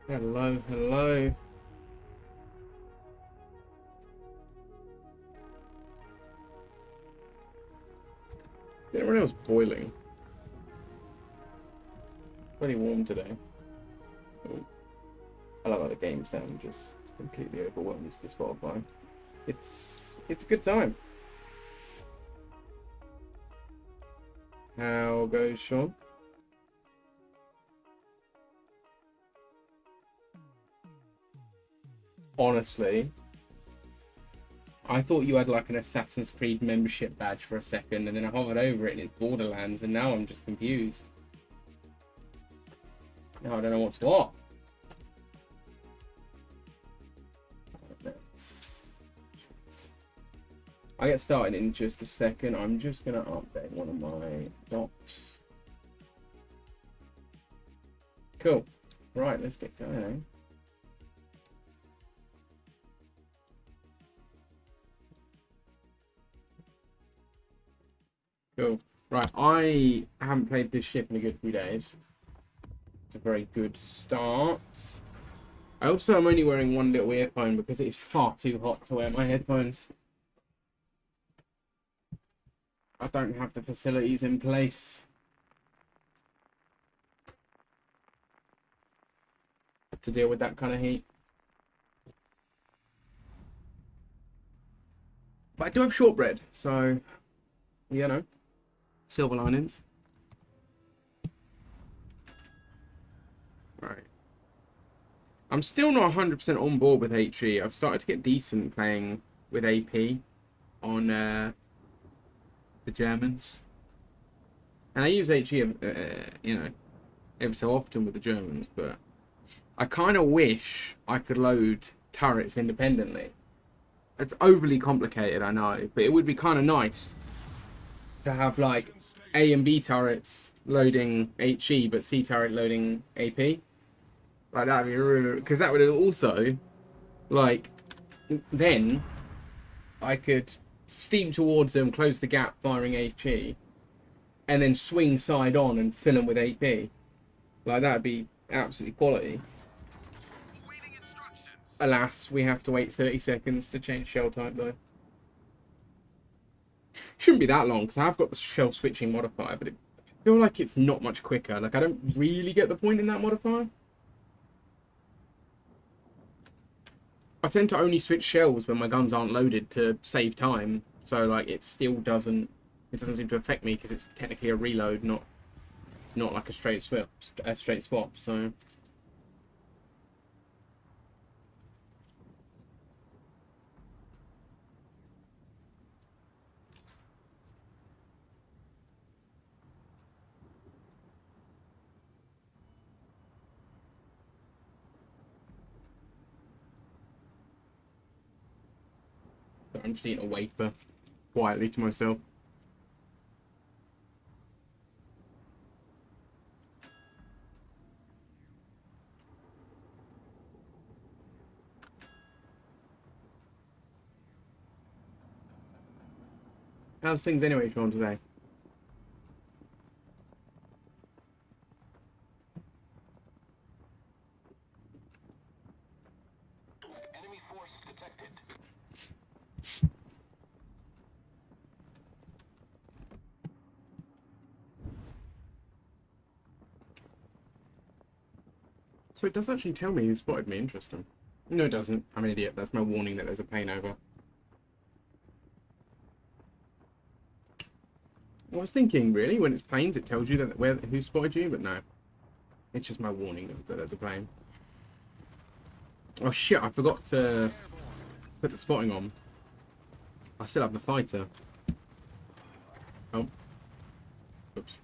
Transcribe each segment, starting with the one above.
Hello, hello. Is anyone else boiling? Pretty warm today. Ooh. I love how the game sound just completely overwhelms the Spotify. It's a good time. How goes Sean? Honestly, I thought you had like an Assassin's Creed membership badge for a second, and then I hovered over it and it's Borderlands, and now I'm just confused. Now I don't know what's what. I'll get started in just a second. I'm just going to update one of my docs. Cool. Right, let's get going. Cool. Right, I haven't played this ship in a good few days. It's a very good start. I also am only wearing one little earphone because it is far too hot to wear my headphones. I don't have the facilities in place to deal with that kind of heat. But I do have shortbread, so, you know, silver linings. Right. I'm still not 100% on board with HE. I've started to get decent playing with AP on the Germans. And I use HE, you know, every so often with the Germans, but I kind of wish I could load turrets independently. It's overly complicated, I know, but it would be kind of nice to have like A and B turrets loading HE, but C turret loading AP. Like that'd be really, because that would also, like, then I could steam towards them, close the gap, firing HE, and then swing side on and fill them with AP. Like that'd be absolutely quality. Alas, we have to wait 30 seconds to change shell type though. Shouldn't be that long because I've got the shell switching modifier, but I feel like it's not much quicker. Like I don't really get the point in that modifier. I tend to only switch shells when my guns aren't loaded to save time. So like it still doesn't seem to affect me because it's technically a reload, not like a straight swap. So I'm just eating a wafer quietly to myself. How's things anyway, Sean, today? Enemy force detected. So it does actually tell me who spotted me. Interesting. No, it doesn't. I'm an idiot. That's my warning that there's a plane over. I was thinking, really, when it's planes, it tells you that who spotted you, but no. It's just my warning that there's a plane. Oh shit, I forgot to put the spotting on. I still have the fighter. Oh. Oops.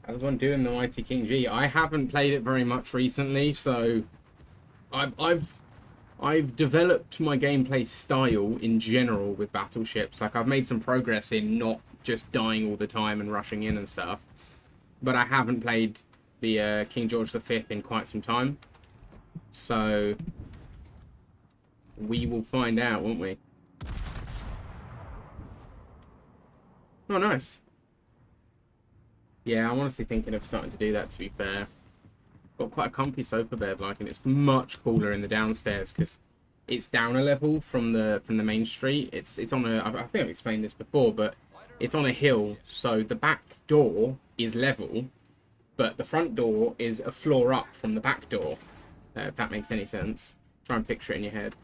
How's one doing, the Mighty King G? I haven't played it very much recently, so I've developed my gameplay style in general with battleships. Like I've made some progress in not just dying all the time and rushing in and stuff, but I haven't played the King George V in quite some time. So we will find out, won't we? Oh, nice. Yeah, I'm honestly thinking of starting to do that, to be fair. Got quite a comfy sofa bed, like, and it's much cooler in the downstairs because it's down a level from the main street. It's on a, I think I've explained this before, but it's on a hill, so the back door is level, but the front door is a floor up from the back door, if that makes any sense. Try and picture it in your head.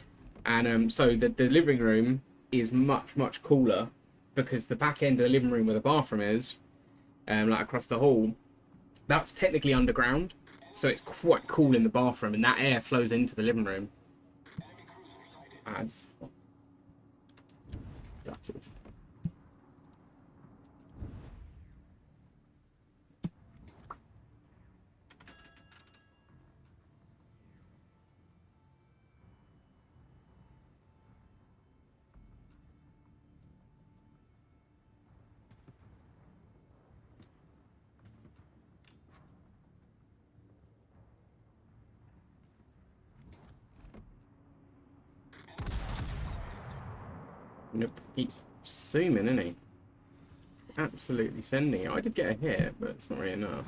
And so the living room is much cooler because the back end of the living room where the bathroom is, like across the hall, that's technically underground. So it's quite cool in the bathroom, and that air flows into the living room. Ads. Gutted. Nope. He's zooming, isn't he? Absolutely sending it. I did get a hit, but it's not really enough.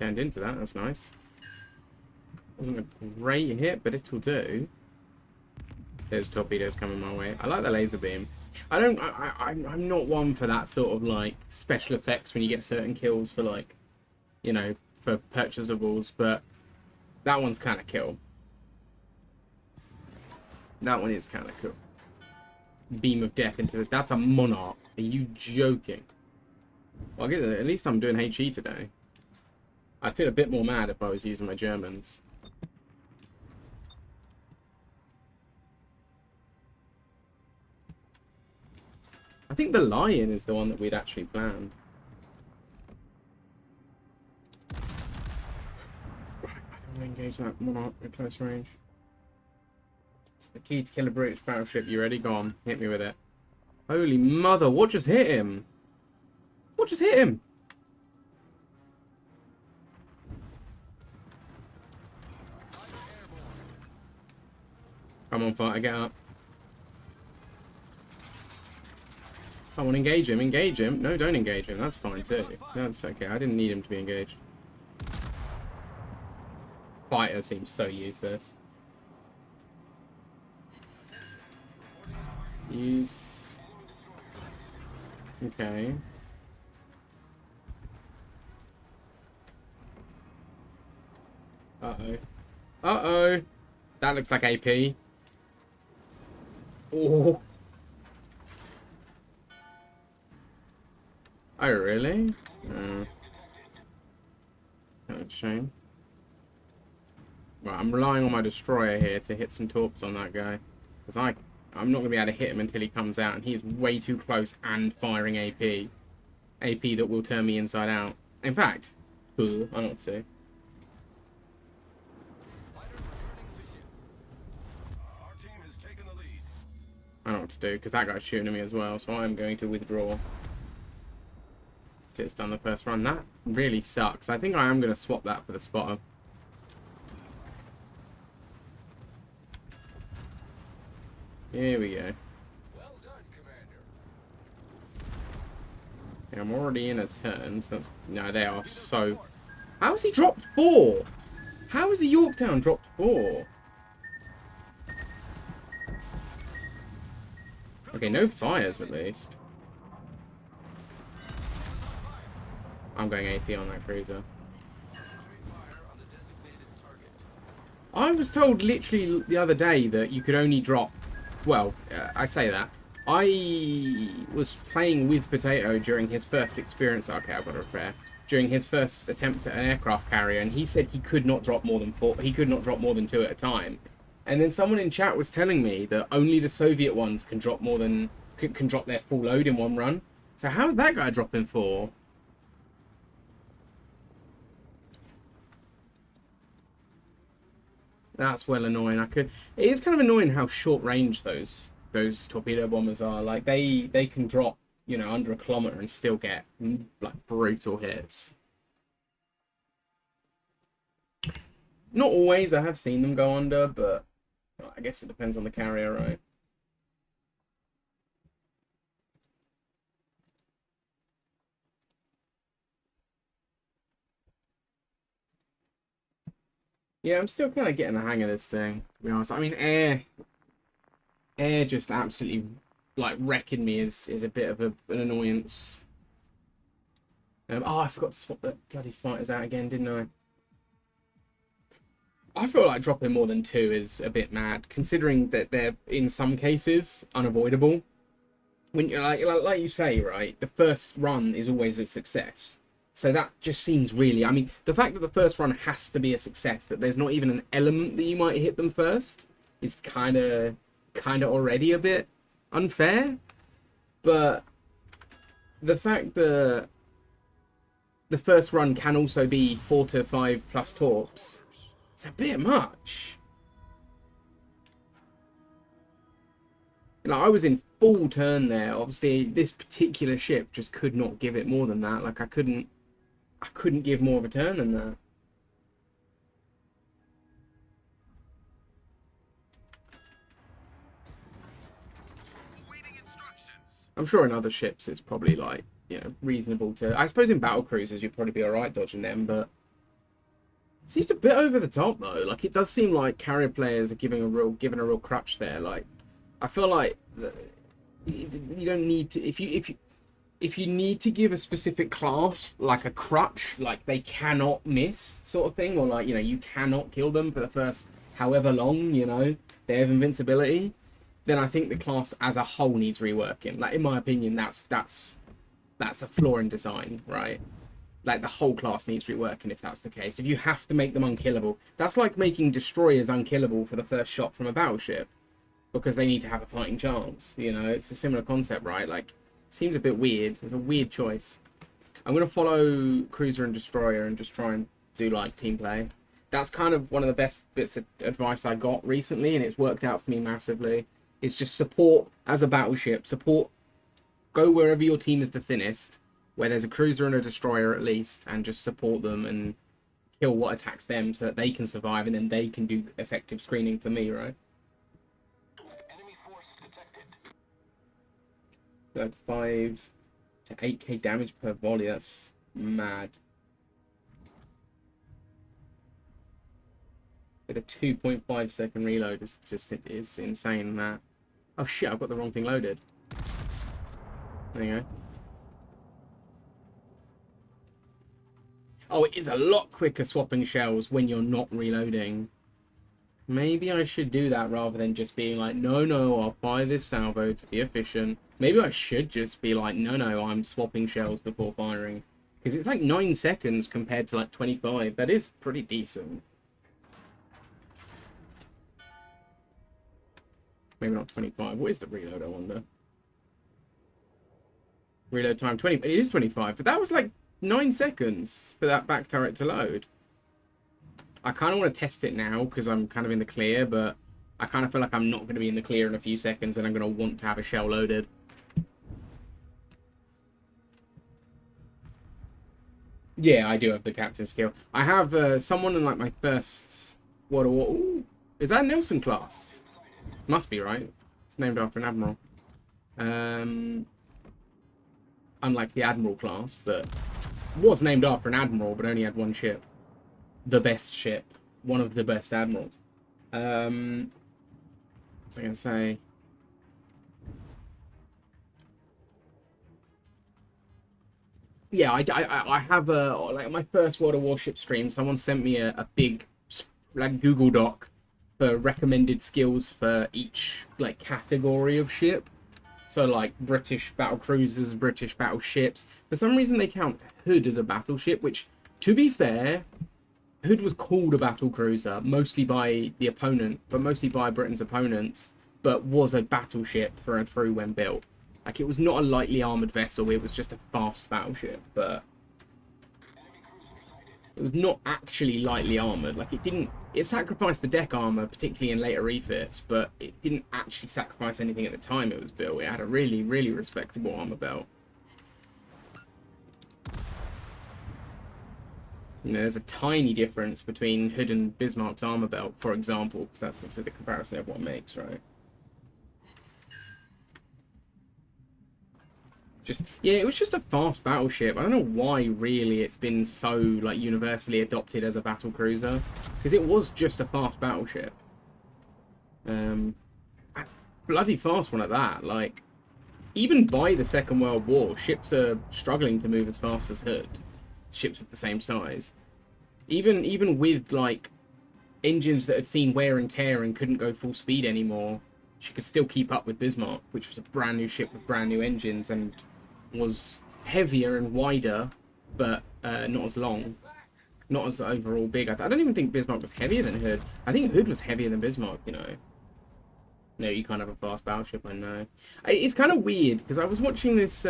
Turned into that. That's nice. Wasn't a great hit, but it'll do. There's torpedoes coming my way. I like the laser beam. I'm not one for that sort of like special effects when you get certain kills for like, you know, for purchasables, but that one's kind of cool. That one is kind of cool. Beam of death into the... That's a monarch. Are you joking? Well, I guess at least I'm doing HE today. I'd feel a bit more mad if I was using my Germans. I think the lion is the one that we'd actually planned. Right, I don't want to engage that monarch at close range. It's the key to kill a British battleship. You ready? Go on. Hit me with it. Holy mother, what just hit him? What just hit him? Come on, fighter, get up. Come on, engage him, engage him. No, don't engage him. That's fine too. No, it's okay. I didn't need him to be engaged. Fighter seems so useless. Use. Okay. Uh-oh. Uh-oh. That looks like AP. Oh. Oh, really? That's a shame. Right, I'm relying on my destroyer here to hit some torps on that guy. Because I'm not going to be able to hit him until he comes out, and he's way too close and firing AP. AP that will turn me inside out. In fact, I don't know what to do. I don't know what to do, because that guy's shooting at me as well, so I'm going to withdraw. It's done the first run. That really sucks. I think I am going to swap that for the spotter. Here we go. Well done, Commander. Yeah, I'm already in a turn, so that's... No, they are so... How has he dropped 4? How has the Yorktown dropped 4? Okay, no fires at least. I'm going AP on that cruiser. I was told literally the other day that you could only drop... Well, I say that. I was playing with Potato during his first experience... Okay, I've got to repair. During his first attempt at an aircraft carrier, and he said he could not drop more than 4. He could not drop more than 2 at a time. And then someone in chat was telling me that only the Soviet ones can drop more than... Can drop their full load in one run. So how's that guy dropping 4? That's well annoying. It is kind of annoying how short range those torpedo bombers are. Like they can drop, you know, under a kilometer and still get like brutal hits. Not always. I have seen them go under, but I guess it depends on the carrier, right? Yeah, I'm still kind of getting the hang of this thing, to be honest. I mean, air just absolutely like wrecking me is a bit of an annoyance. Oh, I forgot to swap the bloody fighters out again, didn't I? I feel like dropping more than 2 is a bit mad, considering that they're in some cases unavoidable. When you like you say, right, the first run is always a success. So that just seems really. I mean, the fact that the first run has to be a success, that there's not even an element that you might hit them first, is kind of already a bit unfair. But the fact that the first run can also be 4 to 5 plus torps, it's a bit much. I was in full turn there. Obviously, this particular ship just could not give it more than that. Like I couldn't give more of a turn than that. I'm sure in other ships it's probably like, reasonable to. I suppose in battle cruisers you'd probably be alright dodging them, but it seems a bit over the top though. Like it does seem like carrier players are giving a real crutch there. Like I feel like you don't need to if you need to give a specific class like a crutch, like they cannot miss sort of thing, or like you cannot kill them for the first however long they have invincibility, then I think the class as a whole needs reworking. Like in my opinion, that's a flaw in design, right? Like the whole class needs reworking if that's the case. If you have to make them unkillable, that's like making destroyers unkillable for the first shot from a battleship because they need to have a fighting chance. It's a similar concept, right? Like, it seems a bit weird. It's a weird choice. I'm going to follow cruiser and destroyer and just try and do like team play. That's kind of one of the best bits of advice I got recently, and it's worked out for me massively. It's just support as a battleship. Support, go wherever your team is the thinnest, where there's a cruiser and a destroyer at least, and just support them and kill what attacks them so that they can survive, and then they can do effective screening for me, right? Enemy force detected. Like 5 to 8k damage per volley. That's mad. With a 2.5 second reload is insane. That. Oh shit! I've got the wrong thing loaded. There you go. Oh, it is a lot quicker swapping shells when you're not reloading. Maybe I should do that rather than just being like, no, I'll fire this salvo to be efficient. Maybe I should just be like, no, I'm swapping shells before firing. Because it's like 9 seconds compared to like 25. That is pretty decent. Maybe not 25. What is the reload, I wonder? Reload time 20. It is 25, but that was like 9 seconds for that back turret to load. I kind of want to test it now because I'm kind of in the clear, but I kind of feel like I'm not going to be in the clear in a few seconds and I'm going to want to have a shell loaded. Yeah, I do have the captain skill. I have someone in like my first World of War. Ooh, is that Nelson class? Must be, right? It's named after an admiral. Unlike the admiral class that was named after an admiral but only had one ship. The best ship. One of the best admirals. What was I going to say? Yeah, I have like my first World of Warship stream. Someone sent me a big like Google Doc for recommended skills for each like category of ship. So like British battle cruisers, British battleships. For some reason they count Hood as a battleship, which, to be fair, Hood was called a battle cruiser mostly by the opponent, but mostly by Britain's opponents, but was a battleship through and through when built. Like, it was not a lightly armored vessel, it was just a fast battleship, but it was not actually lightly armored. Like, it sacrificed the deck armor, particularly in later refits, but it didn't actually sacrifice anything at the time it was built. It had a really, really respectable armor belt. You know, there's a tiny difference between Hood and Bismarck's armor belt, for example, because that's obviously the comparison everyone makes, right? Yeah, it was just a fast battleship. I don't know why really it's been so like universally adopted as a battle cruiser, because it was just a fast battleship. A bloody fast one at that. Like, even by the Second World War, ships are struggling to move as fast as Hood. Ships of the same size. Even with like engines that had seen wear and tear and couldn't go full speed anymore, she could still keep up with Bismarck, which was a brand new ship with brand new engines and was heavier and wider, but not as long, not as overall big. I don't even think Bismarck was heavier than Hood. I think Hood was heavier than Bismarck, you know. No, you can't have a fast battleship, I know. It's kind of weird, because I was watching this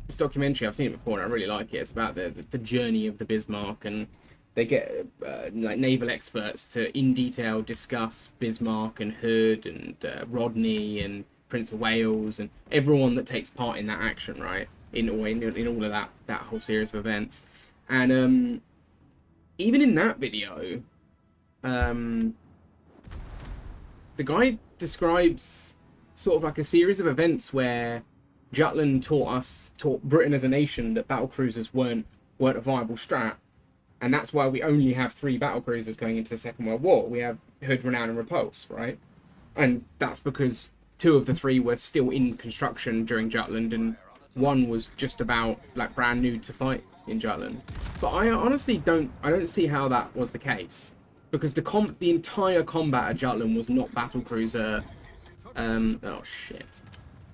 this documentary, I've seen it before, and I really like it. It's about the journey of the Bismarck, and they get like naval experts to in detail discuss Bismarck and Hood and Rodney and Prince of Wales and everyone that takes part in that action, right? In all of that whole series of events, and even in that video, the guy describes sort of like a series of events where Jutland taught Britain as a nation that battlecruisers weren't a viable strat, and that's why we only have 3 battlecruisers going into the Second World War. We have Hood, Renown, and Repulse, right? And that's because 2 of the 3 were still in construction during Jutland, and 1 was just about like brand new to fight in Jutland. But I honestly don't see how that was the case, because the entire combat at Jutland was not battlecruiser.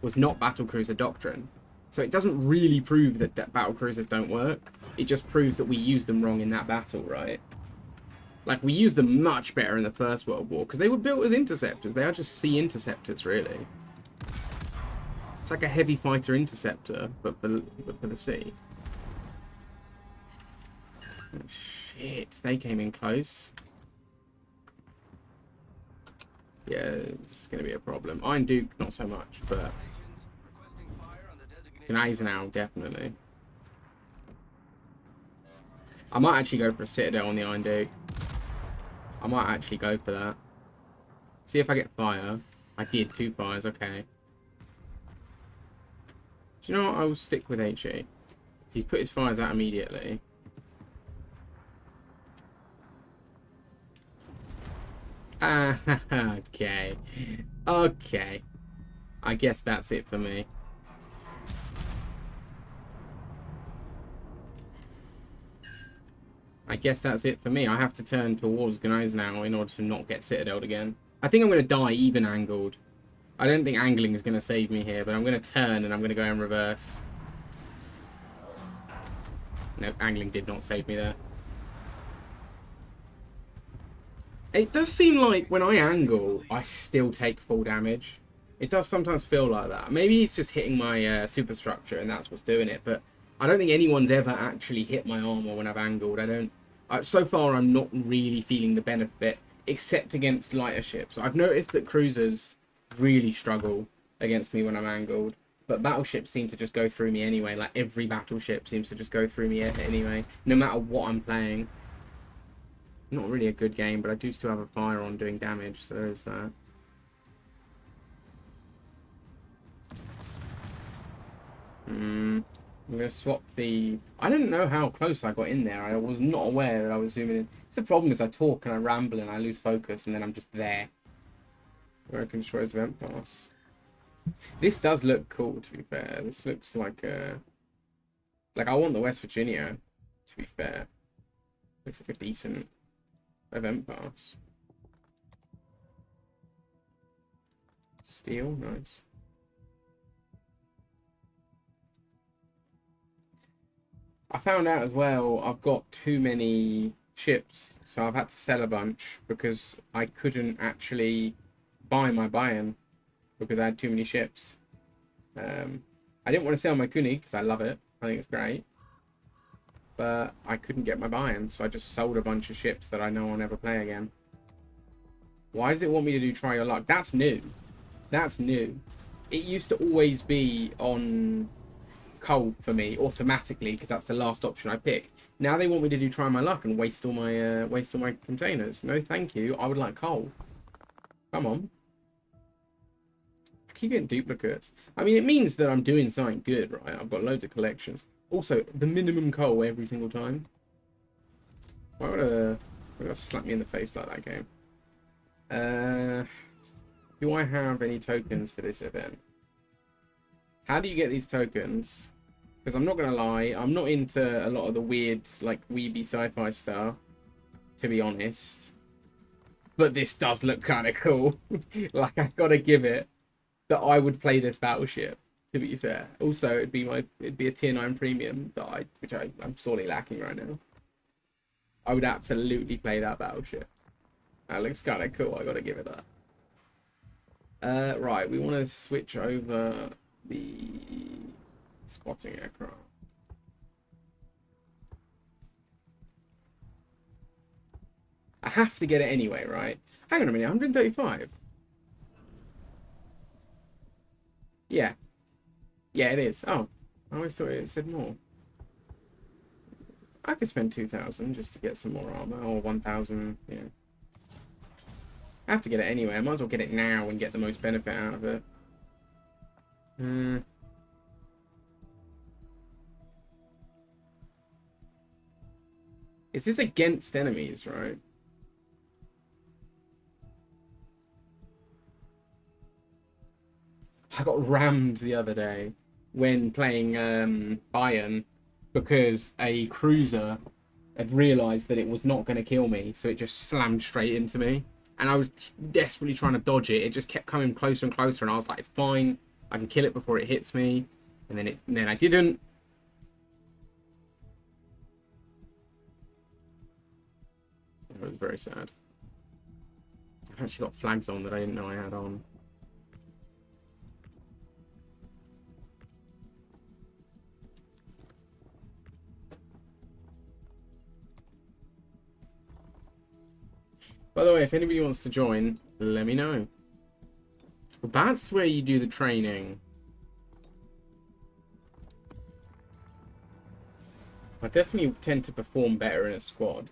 Was not battlecruiser doctrine. So it doesn't really prove that battlecruisers don't work. It just proves that we used them wrong in that battle, right? Like, we used them much better in the First World War, because they were built as interceptors. They are just sea interceptors, really. It's like a heavy fighter interceptor, but for the sea. Oh, shit, they came in close. Yeah, it's going to be a problem. Iron Duke, not so much, but Gneisenau, definitely. I might actually go for a Citadel on the Iron Duke. I might actually go for that. See if I get fire. I did 2 fires, okay. Do you know what? I will stick with HE. So he's put his fires out immediately. Okay. Okay. I guess that's it for me. I guess that's it for me. I have to turn towards Gneisenau in order to not get Citadeled again. I think I'm going to die even angled. I don't think angling is going to save me here, but I'm going to turn and I'm going to go in reverse. No, angling did not save me there. It does seem like when I angle, I still take full damage. It does sometimes feel like that. Maybe it's just hitting my superstructure and that's what's doing it, but I don't think anyone's ever actually hit my armor when I've angled. So far, I'm not really feeling the benefit, except against lighter ships. I've noticed that cruisers really struggle against me when I'm angled, but battleships seem to just go through me anyway. Like, every battleship seems to just go through me anyway, no matter what I'm playing. Not really a good game, but I do still have a fire on doing damage, so there is that. I'm going to swap the... I didn't know how close I got in there. I was not aware that I was zooming in. It's the problem is I talk and I ramble and I lose focus and then I'm just there. American Destroyers Event Pass. This does look cool, to be fair. This looks like a... Like, I want the West Virginia, to be fair. Looks like a decent event pass. Steel, nice. I found out as well I've got too many ships, so I've had to sell a bunch because I couldn't actually buy my buy-in because I had too many ships. I didn't want to sell my König because I love it. I think it's great. But I couldn't get my buy-in, so I just sold a bunch of ships that I know I'll never play again. Why does it want me to do Try Your Luck? That's new. That's new. It used to always be on coal for me automatically because that's the last option I picked. Now they want me to do try my luck and waste all my containers. No, thank you. I would like coal. Come on. I keep getting duplicates. I mean, it means that I'm doing something good, right? I've got loads of collections. Also, the minimum coal every single time. Why would that slap me in the face like that game? Do I have any tokens for this event? How do you get these tokens? Because I'm not going to lie, I'm not into a lot of the weird, like, weeby sci-fi stuff, to be honest. But this does look kind of cool. Like, I've got to give it that I would play this battleship, to be fair. Also, it'd be a tier 9 premium that I'm sorely lacking right now. I would absolutely play that battleship. That looks kind of cool, I got to give it that. Right, we want to switch over the spotting aircraft. I have to get it anyway, right? Hang on a minute, 135. Yeah. Yeah, it is. Oh, I always thought it said more. I could spend 2,000 just to get some more armor, or 1,000, yeah. I have to get it anyway. I might as well get it now and get the most benefit out of it. Is this against enemies, right? I got rammed the other day when playing Bayern because a cruiser had realised that it was not going to kill me, so it just slammed straight into me. And I was desperately trying to dodge it. It just kept coming closer and closer, and I was like, "It's fine. I can kill it before it hits me." And then I didn't. It was very sad. I've actually got flags on that I didn't know I had on. By the way, if anybody wants to join, let me know. Well, that's where you do the training. I definitely tend to perform better in a squad.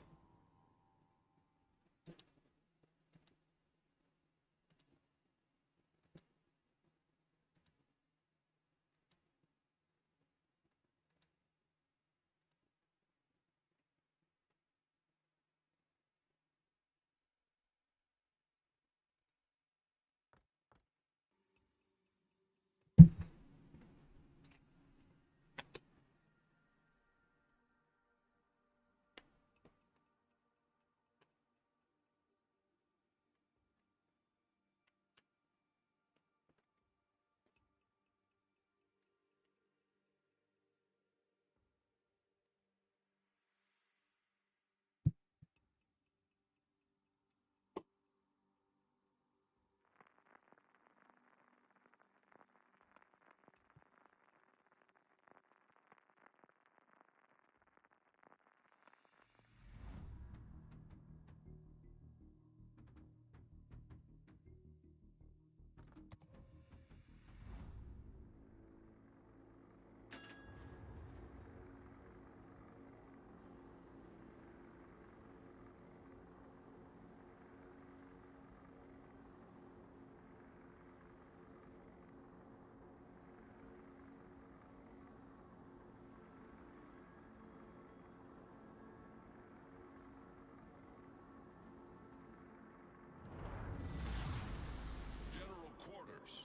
General quarters.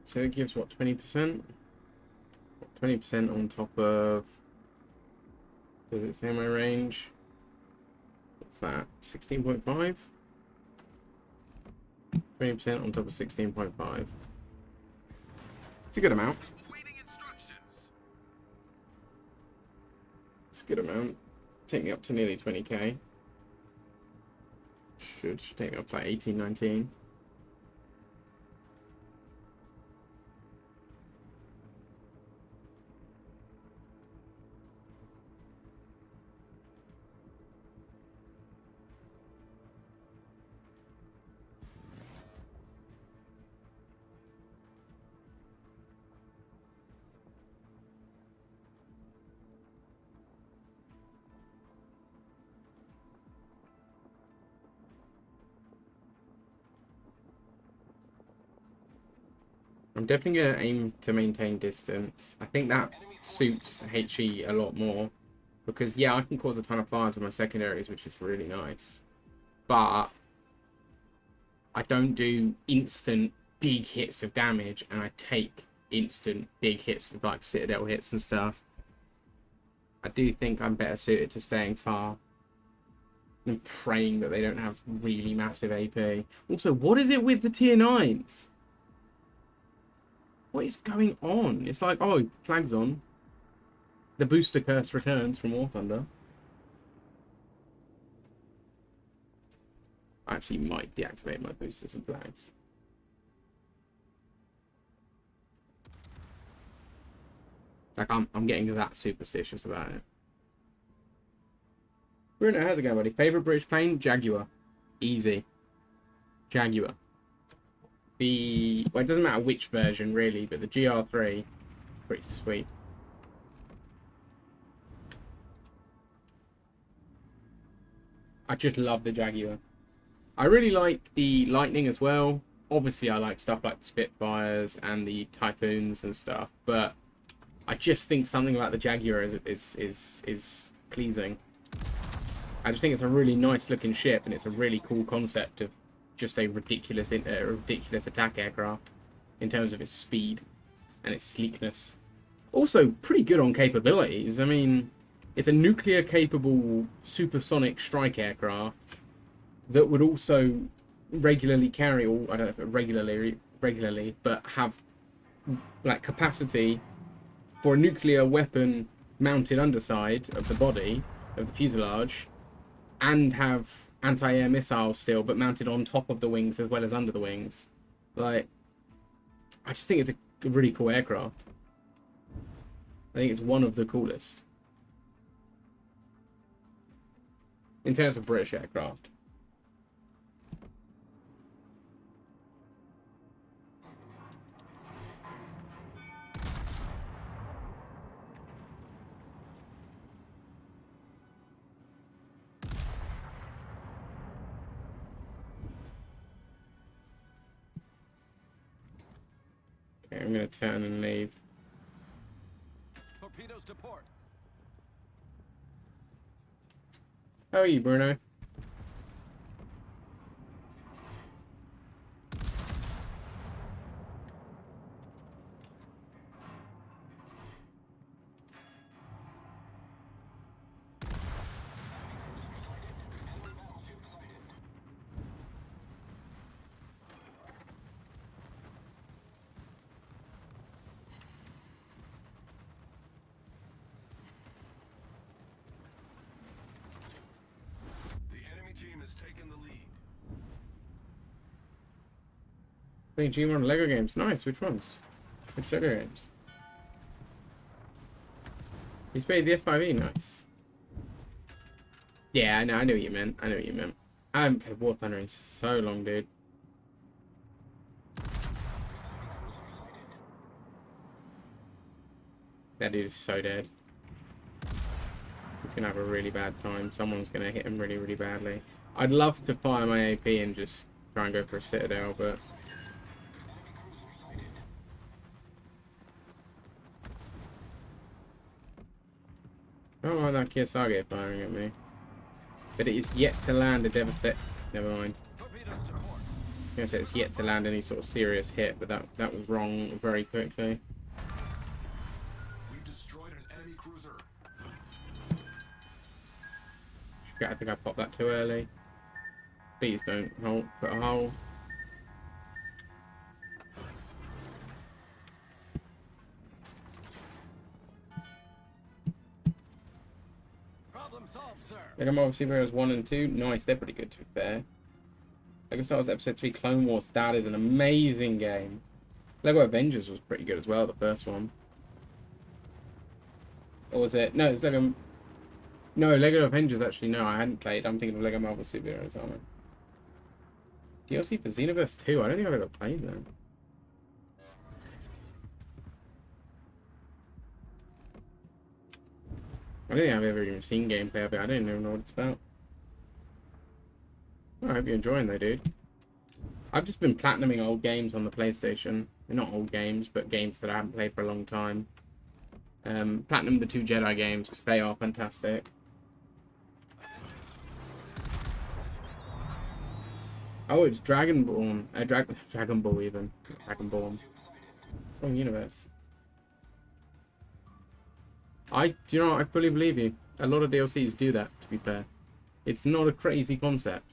So it gives what, 20%? 20% on top of. Does it say my range? What's that? 16.5? 20% on top of 16.5. It's a good amount. It's a good amount. Take me up to nearly 20k. Should take me up to like 18, 19. I'm definitely going to aim to maintain distance. I think that suits HE a lot more. Because, yeah, I can cause a ton of fires with my secondaries, which is really nice. But I don't do instant big hits of damage, and I take instant big hits of, like, Citadel hits and stuff. I do think I'm better suited to staying far and praying that they don't have really massive AP. Also, what is it with the tier 9s? What is going on? It's like, oh, flag's on. The booster curse returns from War Thunder. I actually might deactivate my boosters and flags. Like, I'm getting that superstitious about it. Bruno, how's it going, buddy? Favorite British plane? Jaguar. Easy. Jaguar. Well, it doesn't matter which version, really, but the GR3, pretty sweet. I just love the Jaguar. I really like the Lightning as well. Obviously, I like stuff like the Spitfires and the Typhoons and stuff, but I just think something about the Jaguar is pleasing. I just think it's a really nice looking ship, and it's a really cool concept of just a ridiculous attack aircraft in terms of its speed and its sleekness. Also, pretty good on capabilities. I mean, it's a nuclear-capable supersonic strike aircraft that would also regularly carry, or I don't know if regularly, but have like capacity for a nuclear weapon mounted underside of the body of the fuselage, and have anti-air missiles still, but mounted on top of the wings as well as under the wings. Like, I just think it's a really cool aircraft. I think it's one of the coolest in terms of British aircraft. Okay, I'm going to turn and leave. Torpedoes to port. How are you, Bruno? Playing G1 Lego games. Nice. Which ones? Which Lego games? He's played the F5E. Nice. Yeah, I know what you meant. I know what you meant. I haven't played War Thunder in so long, dude. That dude is so dead. He's gonna have a really bad time. Someone's gonna hit him really, really badly. I'd love to fire my AP and just try and go for a Citadel, but... I don't like that Kiyosage firing at me. But it is yet to land a devastate... Never mind. I was gonna say it's yet to land any sort of serious hit, but that was wrong very quickly. We destroyed an enemy cruiser. I think I popped that too early. Please don't put a hole. Problem solved, sir. Lego Marvel Superheroes 1 and 2. Nice, they're pretty good to be fair. Lego Star Wars Episode 3 Clone Wars. That is an amazing game. Lego Avengers was pretty good as well, the first one. Or was it? No, it's Lego... No, Lego Avengers actually, no, I hadn't played. I'm thinking of Lego Marvel Superheroes, aren't I? DLC for Xenoverse 2. I don't think I've ever played them. I don't think I've ever even seen gameplay of it. I don't even know what it's about. Oh, I hope you're enjoying though, dude. I've just been platinuming old games on the PlayStation. They're not old games, but games that I haven't played for a long time. Platinum the 2 Jedi games, because they are fantastic. Oh, it's Dragonborn. Dragon Ball even. Dragonborn. Wrong universe. Do you know what? I fully believe you. A lot of DLCs do that, to be fair. It's not a crazy concept.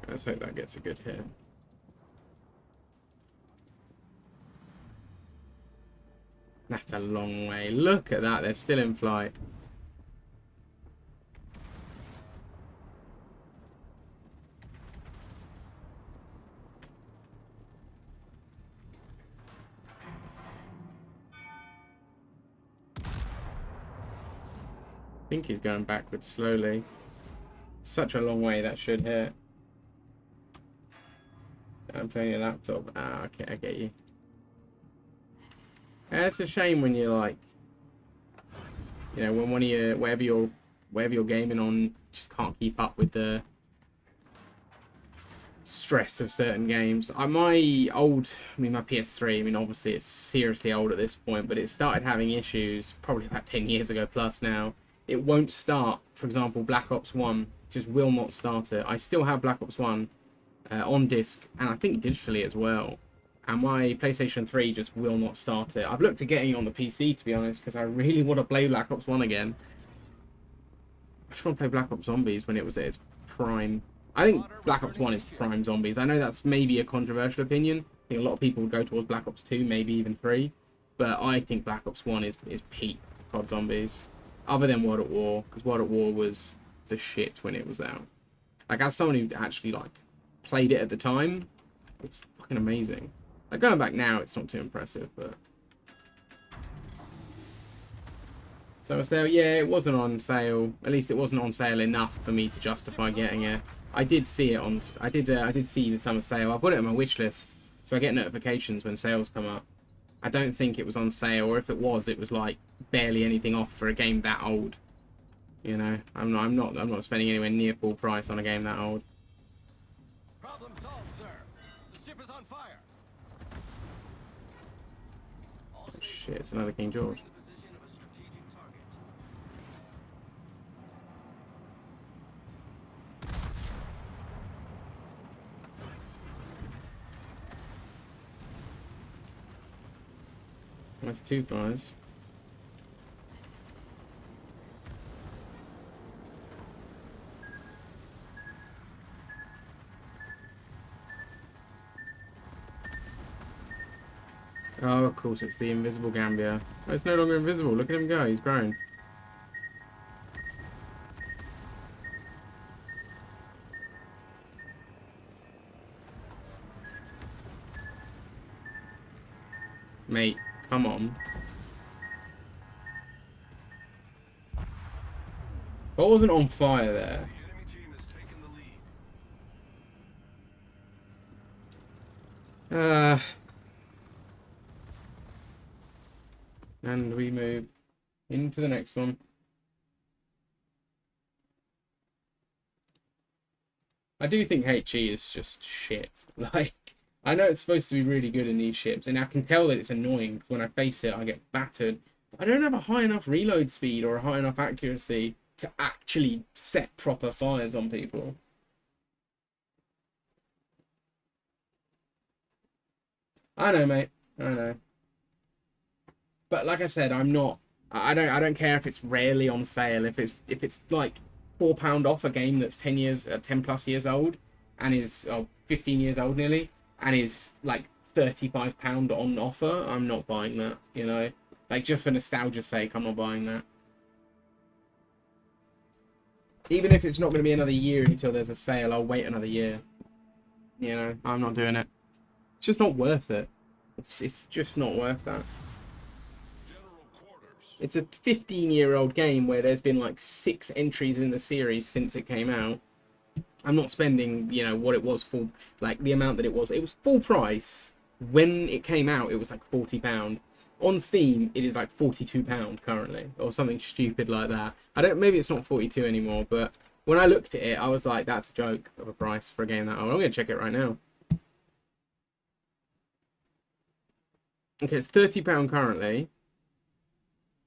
Let's hope that gets a good hit. That's a long way. Look at that. They're still in flight. I think he's going backwards slowly. Such a long way that should hit. I'm playing a laptop. Ah, okay, I get you. It's a shame when you're like, you know, when one of your whatever you're gaming on just can't keep up with the stress of certain games. My PS3. I mean, obviously it's seriously old at this point, but it started having issues probably about 10 years ago plus now. It won't start. For example, Black Ops 1 just will not start it. I still have Black Ops 1 on disc, and I think digitally as well. And my PlayStation 3 just will not start it. I've looked at getting it on the PC, to be honest, because I really want to play Black Ops 1 again. I just want to play Black Ops Zombies when it was at its prime. I think Black Ops 1 is prime Zombies. I know that's maybe a controversial opinion. I think a lot of people would go towards Black Ops 2, maybe even 3. But I think Black Ops 1 is peak COD Zombies. Other than World at War, because World at War was the shit when it was out. Like, as someone who actually, like, played it at the time, it's fucking amazing. Like, going back now, it's not too impressive, but... So yeah, it wasn't on sale. At least it wasn't on sale enough for me to justify getting it. I did see it on... I did see the summer sale. I put it on my wish list, so I get notifications when sales come up. I don't think it was on sale, or if it was like barely anything off for a game that old. You know, I'm not spending anywhere near full price on a game that old. Problem solved, sir. The ship is on fire. All Oh, shit, it's another King George. the position of a strategic target. That's 2 flies. Oh, of course, it's the invisible Gambia. Oh, it's no longer invisible. Look at him go. He's grown. Mate, come on. What wasn't on fire there? The enemy team has taken the lead. And we move into the next one. I do think HE is just shit. Like, I know it's supposed to be really good in these ships, and I can tell that it's annoying. When I face it, I get battered. I don't have a high enough reload speed or a high enough accuracy to actually set proper fires on people. I know, mate. I know. But like I said, I don't care if it's rarely on sale. If it's like £4 off a game that's 10 plus years old, and is 15 years old nearly, and is like £35 on offer, I'm not buying that. You know, like, just for nostalgia's sake, I'm not buying that. Even if it's not going to be another year until there's a sale, I'll wait another year. You know, I'm not doing it. It's just not worth it. It's just not worth that. It's a 15-year-old game where there's been like 6 entries in the series since it came out. I'm not spending, you know, what it was full, like the amount that it was. It was full price when it came out. It was like £40 On Steam, it is like £42 currently, or something stupid like that. I don't. Maybe it's not 42 anymore, but when I looked at it, I was like, that's a joke of a price for a game that old. I'm gonna check it right now. Okay, it's £30 currently,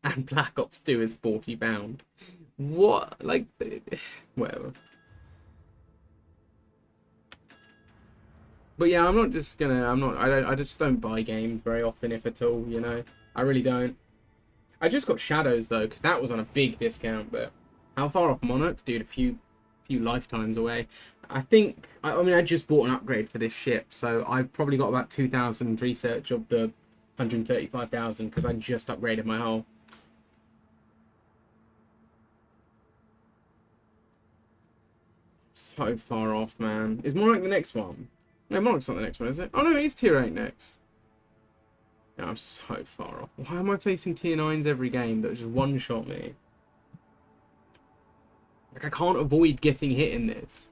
and Black Ops 2 is £40. What? Like, whatever. But yeah, I'm not. I just don't buy games very often, if at all. You know, I really don't. I just got Shadows though, because that was on a big discount. But how far off Monarch, dude? A few lifetimes away. I think. I mean, I just bought an upgrade for this ship, so I've probably got about 2,000 research of the 135,000 because I just upgraded my hull. So far off, man. Is Monarch the next one? No, Monarch's not the next one, is it? Oh no, it is tier 8 next. Yeah, I'm so far off. Why am I facing tier 9s every game that just one-shot me? Like, I can't avoid getting hit in this.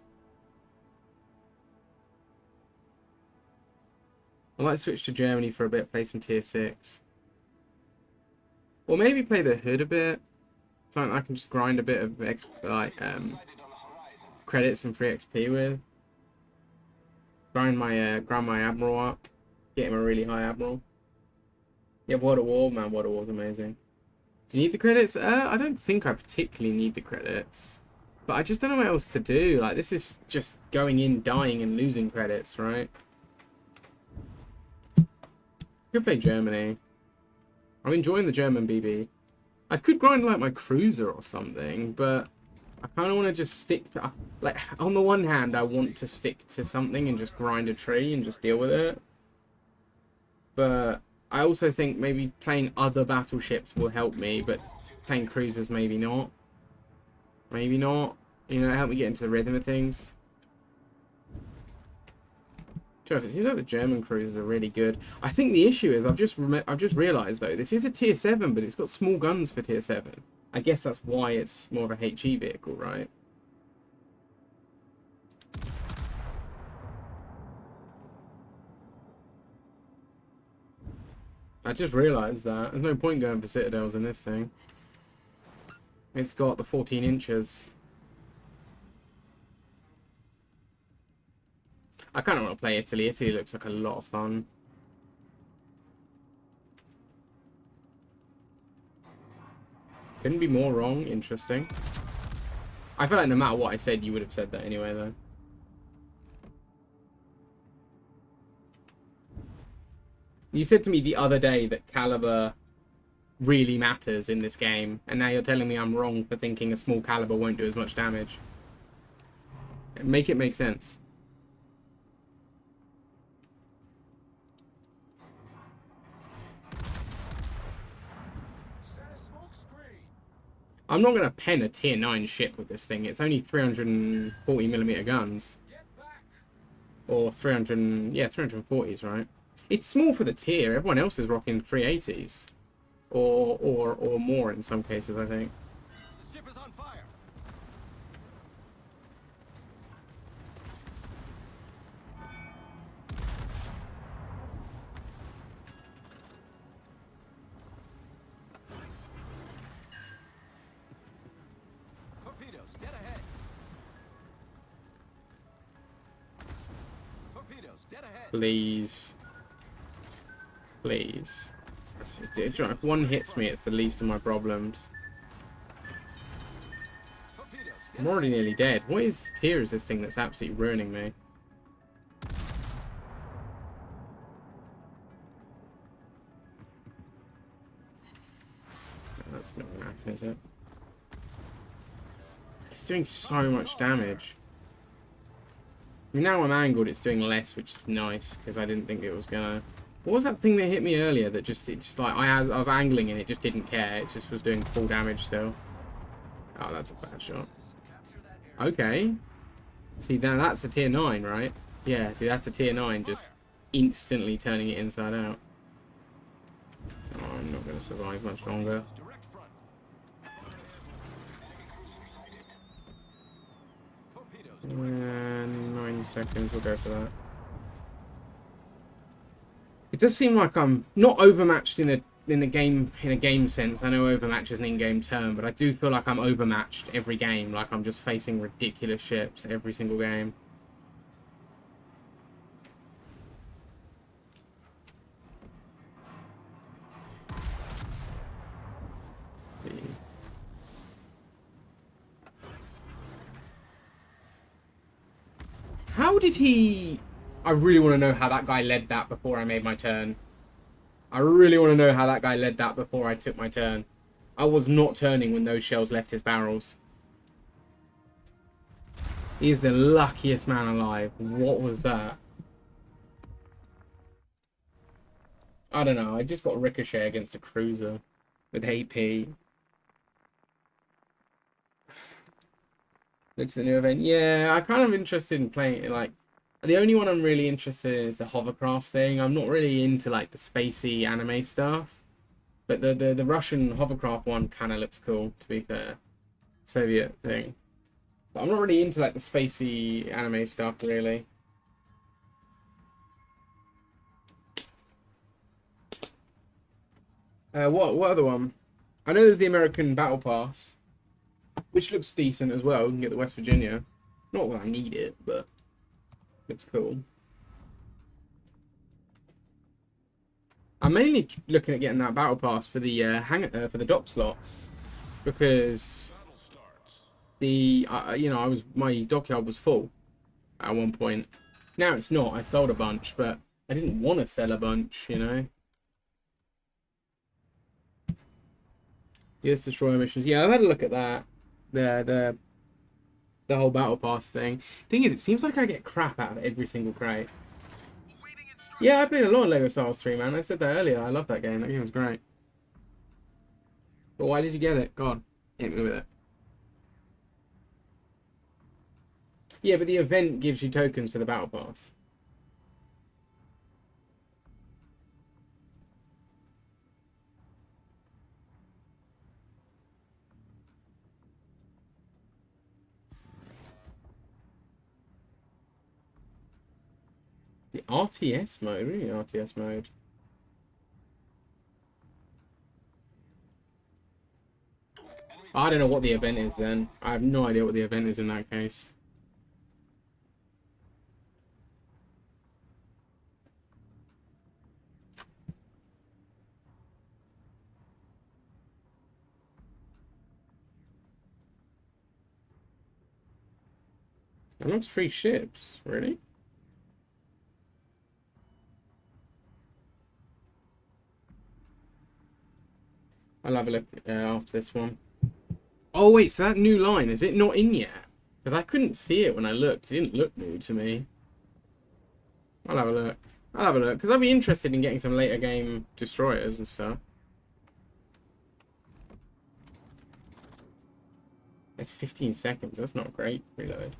I might switch to Germany for a bit, play some tier 6. Or maybe play the Hood a bit. So I can just grind a bit of credits and free XP with. Grind my Admiral up. Get him a really high Admiral. Yeah, World at War, man, World at War's amazing. Do you need the credits? I don't think I particularly need the credits. But I just don't know what else to do. Like, this is just going in, dying, and losing credits, right? Could play Germany. I'm enjoying the German BB. I could grind, like, my cruiser or something, but I kind of want to just stick to... Like, on the one hand, I want to stick to something and just grind a tree and just deal with it. But I also think maybe playing other battleships will help me, but playing cruisers maybe not. Maybe not. You know, help me get into the rhythm of things. Just, it seems like the German cruisers are really good. I think the issue is I've just realised though, this is a tier 7, but it's got small guns for tier 7. I guess that's why it's more of a HE vehicle, right? I just realised that. There's no point going for Citadels in this thing. It's got the 14 inches. I kind of want to play Italy. Italy looks like a lot of fun. Couldn't be more wrong. Interesting. I feel like no matter what I said, you would have said that anyway, though. You said to me the other day that caliber really matters in this game, and now you're telling me I'm wrong for thinking a small caliber won't do as much damage. Make it make sense. I'm not going to pen a tier 9 ship with this thing. It's only 340mm guns. Or 340s, right? It's small for the tier. Everyone else is rocking 380s. Or more in some cases, I think. The ship is on fire. Torpedoes, dead ahead. Torpedoes, dead ahead. Please. Please. If one hits me, it's the least of my problems. Torpedoes, dead I'm already nearly dead. What is tier is this thing that's absolutely ruining me? That's not gonna happen, is it? It's doing so much damage. I mean, now I'm angled, it's doing less, which is nice, because I didn't think it was gonna... What was that thing that hit me earlier that just like, I was angling and it just didn't care, it just was doing full damage still? Oh, that's a bad shot. Okay. See, now that's a tier 9, right? Yeah, see, that's a tier 9, just instantly turning it inside out. Oh, I'm not going to survive much longer. direct front. Torpedoes, And 9 seconds, we'll go for that. It does seem like I'm not overmatched in a in a game sense. I know overmatch is an in-game term, but I do feel like I'm overmatched every game. Like I'm just facing ridiculous ships every single game. How did he... I really want to know how that guy led that before I made my turn. I really want to know how that guy led that before I took my turn. I was not turning when those shells left his barrels. He is the luckiest man alive. What was that? I don't know. I just got ricochet against a cruiser with AP. Looks at the new event. Yeah, I'm kind of interested in playing it. Like, the only one I'm really interested in is the hovercraft thing. I'm not really into like the spacey anime stuff, but the Russian hovercraft one kind of looks cool. To be fair, Soviet thing. But I'm not really into like the spacey anime stuff really. What other one? I know there's the American Battle Pass, which looks decent as well. You can get the West Virginia. Not that I need it, but looks cool. I'm mainly looking at getting that Battle Pass for the for the dock slots, because the my dockyard was full at one point. Now it's not. I sold a bunch, but I didn't want to sell a bunch, you know. Yes, destroyer missions. Yeah, I've had a look at that. The whole battle pass thing. Thing is, it seems like I get crap out of every single crate. Yeah, I played a lot of Lego Star Wars 3, man. I said that earlier. I love that game. That game was great. But why did you get it? God, hit me with it. Yeah, but the event gives you tokens for the battle pass. The RTS mode? Really, RTS mode? I don't know what the event is then. I have no idea what the event is in that case. Unlocks free ships, really? I'll have a look after this one. Oh wait, so that new line, is it not in yet? Because I couldn't see it when I looked. It didn't look new to me. I'll have a look. I'll have a look, because I'd be interested in getting some later game destroyers and stuff. It's 15 seconds. That's not great. Reload.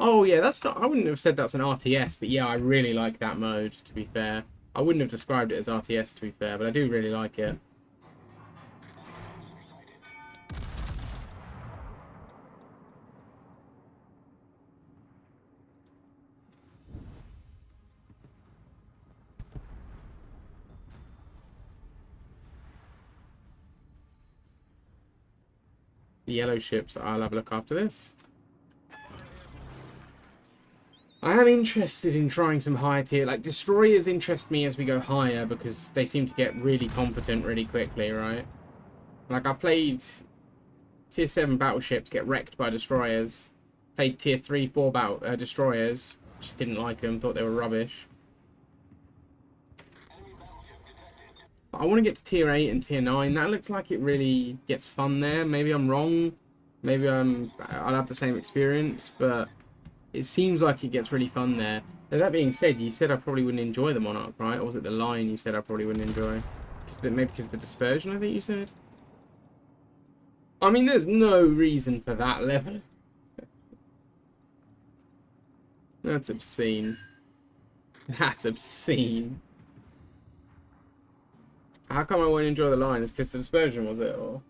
Oh yeah, that's not. I wouldn't have said that's an RTS, but yeah, I really like that mode. To be fair, I wouldn't have described it as RTS. To be fair, but I do really like it. The yellow ships. I'll have a look after this. I am interested in trying some higher tier, like destroyers interest me as we go higher because they seem to get really competent really quickly, right? Like I played tier 7 battleships get wrecked by destroyers. Played tier 3, 4 destroyers, just didn't like them, thought they were rubbish. But I want to get to tier 8 and tier 9. That looks like it really gets fun there. Maybe I'm wrong. Maybe I'll have the same experience, but it seems like it gets really fun there. Now, that being said, you said I probably wouldn't enjoy the Monarch, right? Or was it the Line you said I probably wouldn't enjoy? Maybe because of the dispersion, I think you said? I mean, there's no reason for that level. That's obscene. That's obscene. How come I won't enjoy the Line? It's because the dispersion, was it? Or...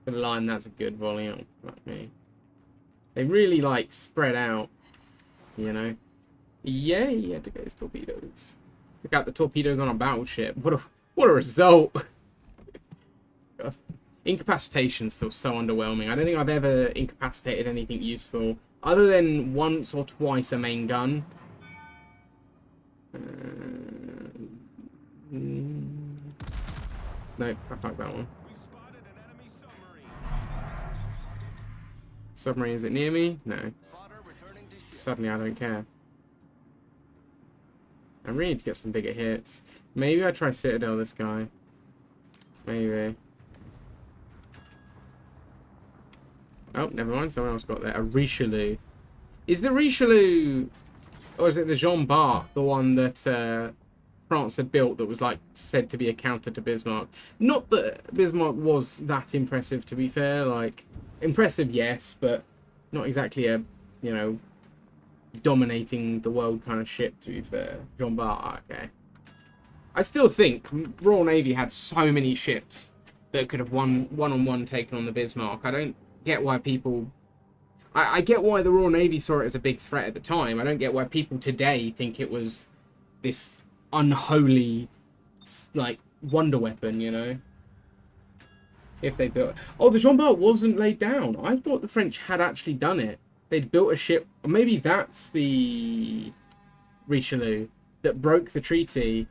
For the line, that's a good volume. Fuck me. They really, like, spread out, you know? Yay, had to get his torpedoes. Took out the torpedoes on a battleship. What a result! God. Incapacitations feel so underwhelming. I don't think I've ever incapacitated anything useful. Other than once or twice a main gun. No, I fucked that one. We've spotted an enemy submarine. Submarine, is it near me? No. Spotter returning to ship. Suddenly I don't care. I really need to get some bigger hits. Maybe I try Citadel this guy. Maybe. Oh, never mind. Someone else got there. A Richelieu. Is the Richelieu... Or is it the Jean Bart, the one that France had built that was, like, said to be a counter to Bismarck? Not that Bismarck was that impressive, to be fair. Like, impressive, yes, but not exactly a, you know, dominating the world kind of ship, to be fair. Jean Bart, okay. I still think Royal Navy had so many ships that could have one-on-one taken on the Bismarck. I don't get why people... I get why the Royal Navy saw it as a big threat at the time. I don't get why people today think it was this unholy, like, wonder weapon, you know? If they built... Oh, the Jean Bart wasn't laid down. I thought the French had actually done it. They'd built a ship... Or maybe that's the Richelieu that broke the treaty,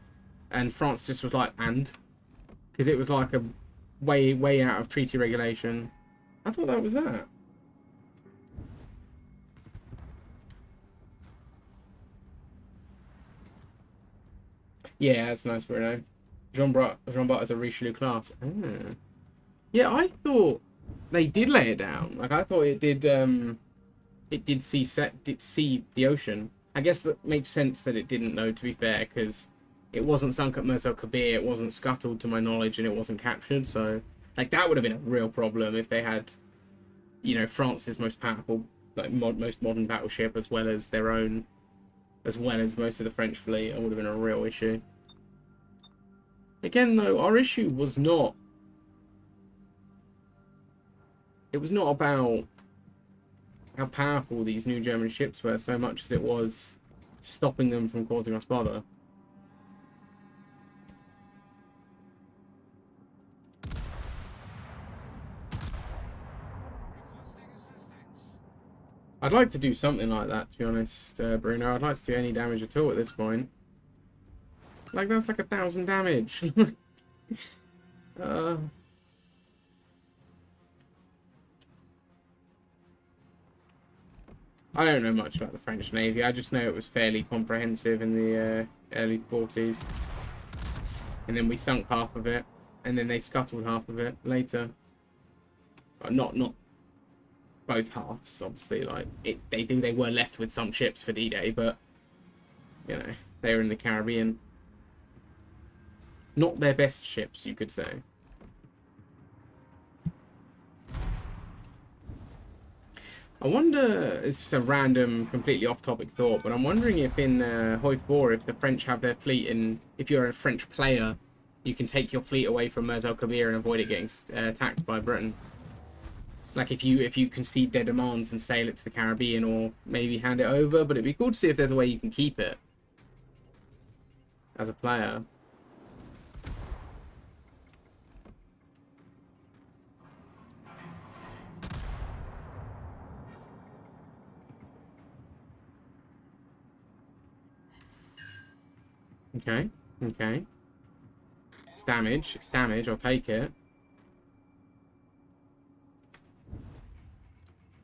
and France just was like, and? Because it was like a way out of treaty regulation. I thought that was that. Yeah, that's nice, Bruno. Jean Bart is a Richelieu class. Ah. Yeah, I thought they did lay it down. Like, I thought it did see the ocean. I guess that makes sense that it didn't, though, to be fair, because it wasn't sunk at Mers el Kabir, it wasn't scuttled to my knowledge, and it wasn't captured. So, like, that would have been a real problem if they had, you know, France's most powerful, like, most modern battleship, as well as their own, as well as most of the French fleet. It would have been a real issue. Again, though, our issue was not... It was not about how powerful these new German ships were so much as it was stopping them from causing us bother. I'd like to do something like that, to be honest, Bruno. I'd like to do any damage at all at this point. Like, that's like 1,000 damage. I don't know much about the French Navy. I just know it was fairly comprehensive in the early 40s. And then we sunk half of it. And then they scuttled half of it later. Not both halves, obviously. Like, they were left with some ships for D-Day, but, you know, they were in the Caribbean. Not their best ships, you could say. I wonder, it's a random, completely off-topic thought, but I'm wondering if in Hoi 4, if the French have their fleet in, if you're a French player, you can take your fleet away from Mers el Kabir and avoid it getting attacked by Britain. Like, if you concede their demands and sail it to the Caribbean, or maybe hand it over, but it'd be cool to see if there's a way you can keep it as a player. Okay, okay. It's damage, I'll take it.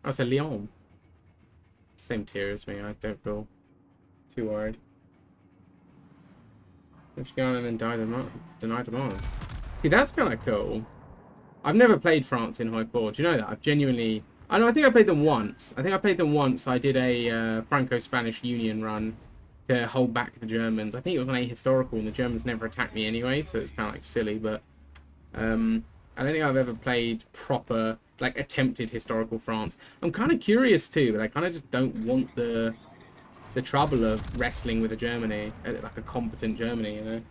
Oh, it's a Lyon. Same tier as me, I don't feel too worried. Let's go on and then deny demands. See, that's kind of cool. I've never played France in Hoi 4. Do you know that? I've genuinely... I know, I think I played them once. I did a Franco-Spanish Union run to hold back the Germans. I think it was on ahistorical, and the Germans never attacked me anyway, so it's kind of like silly, but I don't think I've ever played proper, like, attempted historical France. I'm kind of curious too, but I kind of just don't want the trouble of wrestling with a Germany, like a competent Germany, you know.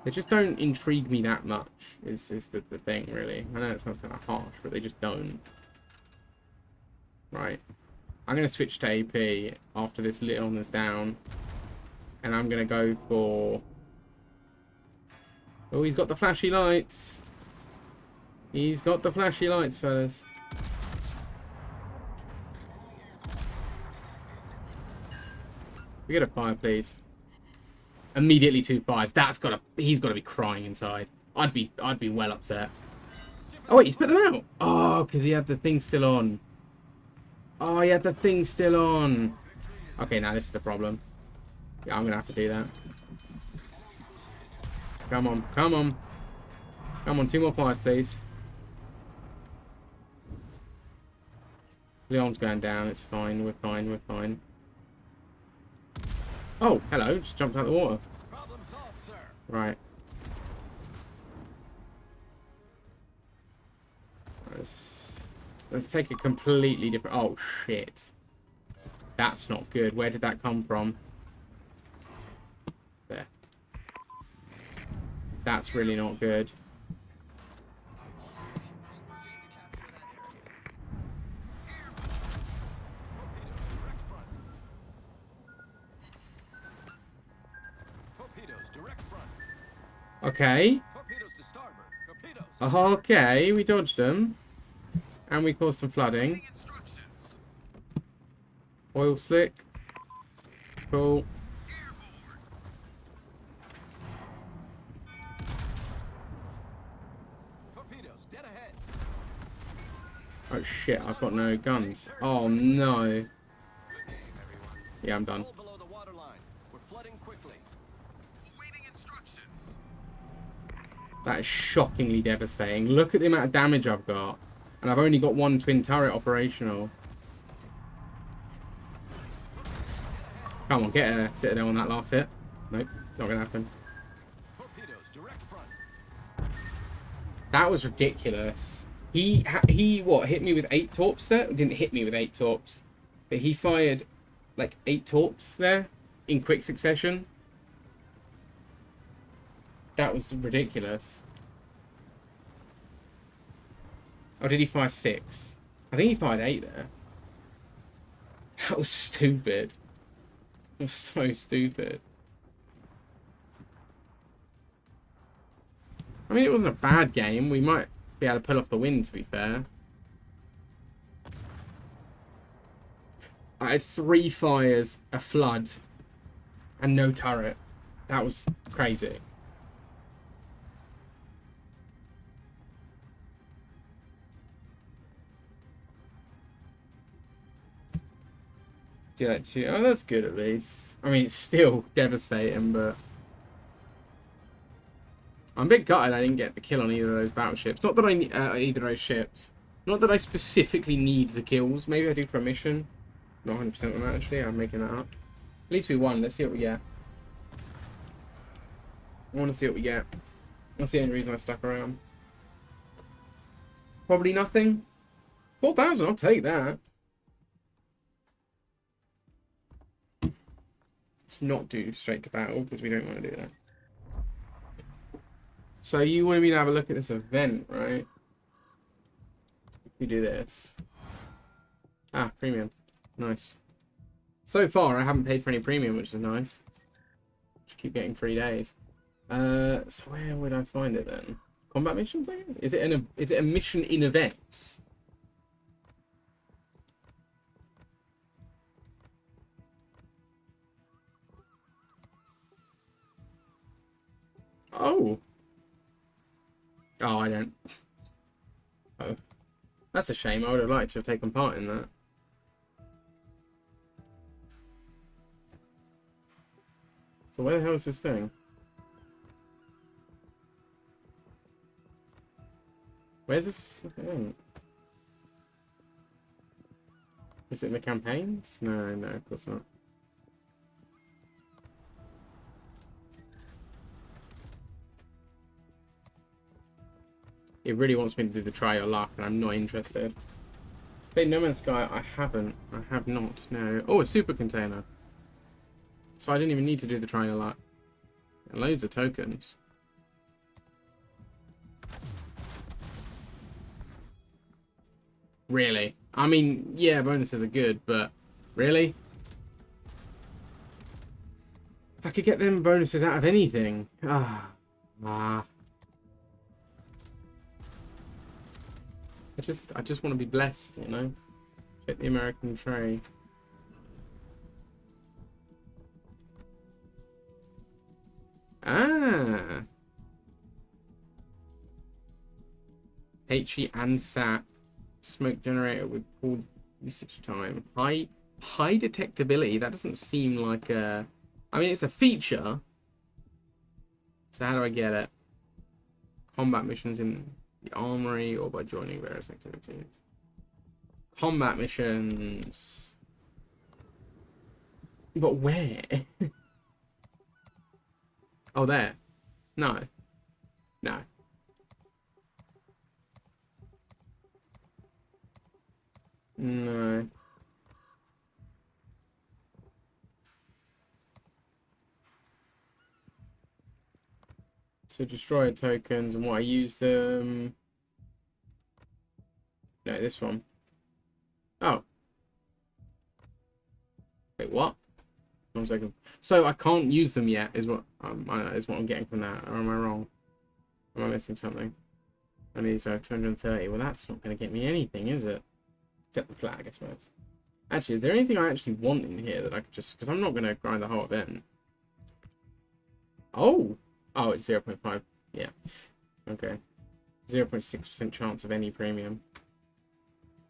They just don't intrigue me that much, is the thing, really. I know it sounds kind of harsh, but they just don't. Right. I'm going to switch to AP after this Leon is down. And I'm going to go for... Oh, he's got the flashy lights. He's got the flashy lights, fellas. We get a fire, please. Immediately 2 fires. He's gotta be crying inside. I'd be well upset. Oh wait, he's put them out. Oh, because he had the thing still on. Oh, he had the thing still on. Okay, now this is the problem. Yeah, I'm gonna have to do that. Come on, come on. Come on, 2 more fires, please. Leon's going down, it's fine, we're fine, we're fine. Oh, hello, just jumped out of the water. Problem solved, sir. Right. Let's take a completely different... Oh, shit. That's not good. Where did that come from? There. That's really not good. Okay. Torpedoes to starboard. Torpedoes. Okay, we dodged them. And we caused some flooding. Oil slick. Cool. Torpedoes dead ahead. Oh shit, I've got no guns. Oh no. Good game, everyone. Yeah, I'm done. Hold below the waterline. We're flooding quickly. Awaiting instructions. That is shockingly devastating. Look at the amount of damage I've got. And I've only got 1 twin turret operational. Come on, get a Citadel on that last hit. Nope, not gonna happen. Torpedoes direct front. That was ridiculous. He what, hit me with 8 torps there? Didn't hit me with 8 torps. But he fired like 8 torps there in quick succession. That was ridiculous. Oh, did he fire 6? I think he fired 8 there. That was stupid. It was so stupid. I mean, it wasn't a bad game. We might be able to pull off the win, to be fair. I had 3 fires, a flood, and no turret. That was crazy. Do that too. Oh, that's good at least. I mean, it's still devastating, but I'm a bit gutted I didn't get the kill on either of those battleships. Not that I need either of those ships. Not that I specifically need the kills. Maybe I do for a mission. Not 100% on that actually. I'm making that up. At least we won. Let's see what we get. I want to see what we get. That's the only reason I stuck around. Probably nothing. 4,000. I'll take that. Let's not do straight to battle because we don't want to do that. So you wanted me to have a look at this event, right? We do this. Ah, premium. Nice. So far, I haven't paid for any premium, which is nice. Just keep getting 3 days. So where would I find it then? Combat missions, I guess? Is it a mission in events? Oh. Oh, I don't. Oh. That's a shame. I would have liked to have taken part in that. So where the hell is this thing? Where's this thing? Is it in the campaigns? No, no, of course not. It really wants me to do the try your luck, and I'm not interested. Played No Man's Sky, I haven't. I have not, no. Oh, a super container. So I didn't even need to do the try your luck. And loads of tokens. Really? I mean, yeah, bonuses are good, but really? I could get them bonuses out of anything. Ah. I just want to be blessed, you know? Check the American tray. Ah. HE and SAP. Smoke generator with poor usage time. High detectability. That doesn't seem like a... I mean, it's a feature. So how do I get it? Combat missions in the armory or by joining various activities. Combat missions. But where? Oh, there. No. No. No. So destroyer tokens and what I use them. No, this one. Oh. Wait, what? 1 second. So I can't use them yet, is what I'm getting from that. Or am I wrong? Am I missing something? I need to have 230. Well, that's not going to get me anything, is it? Except the flag, I suppose. Actually, is there anything I actually want in here that I could just... Because I'm not going to grind the whole event. Oh! Oh, it's 0.5. Yeah. Okay. 0.6% chance of any premium.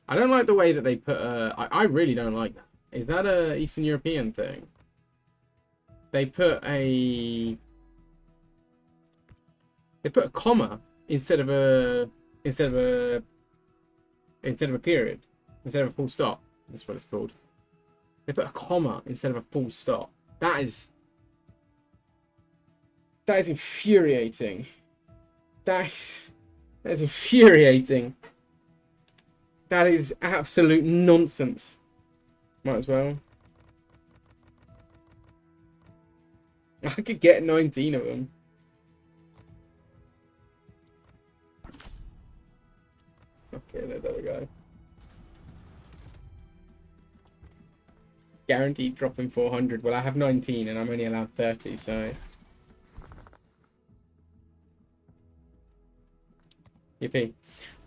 I don't like the way that they put... I really don't like that. Is that a Eastern European thing? They put a... They put a comma instead of a period. Instead of a full stop. That's what it's called. They put a comma instead of a full stop. That is infuriating. That is infuriating. That is absolute nonsense. Might as well. I could get 19 of them. Okay, there we go. Guaranteed dropping 400. Well, I have 19 and I'm only allowed 30, so... Yippee.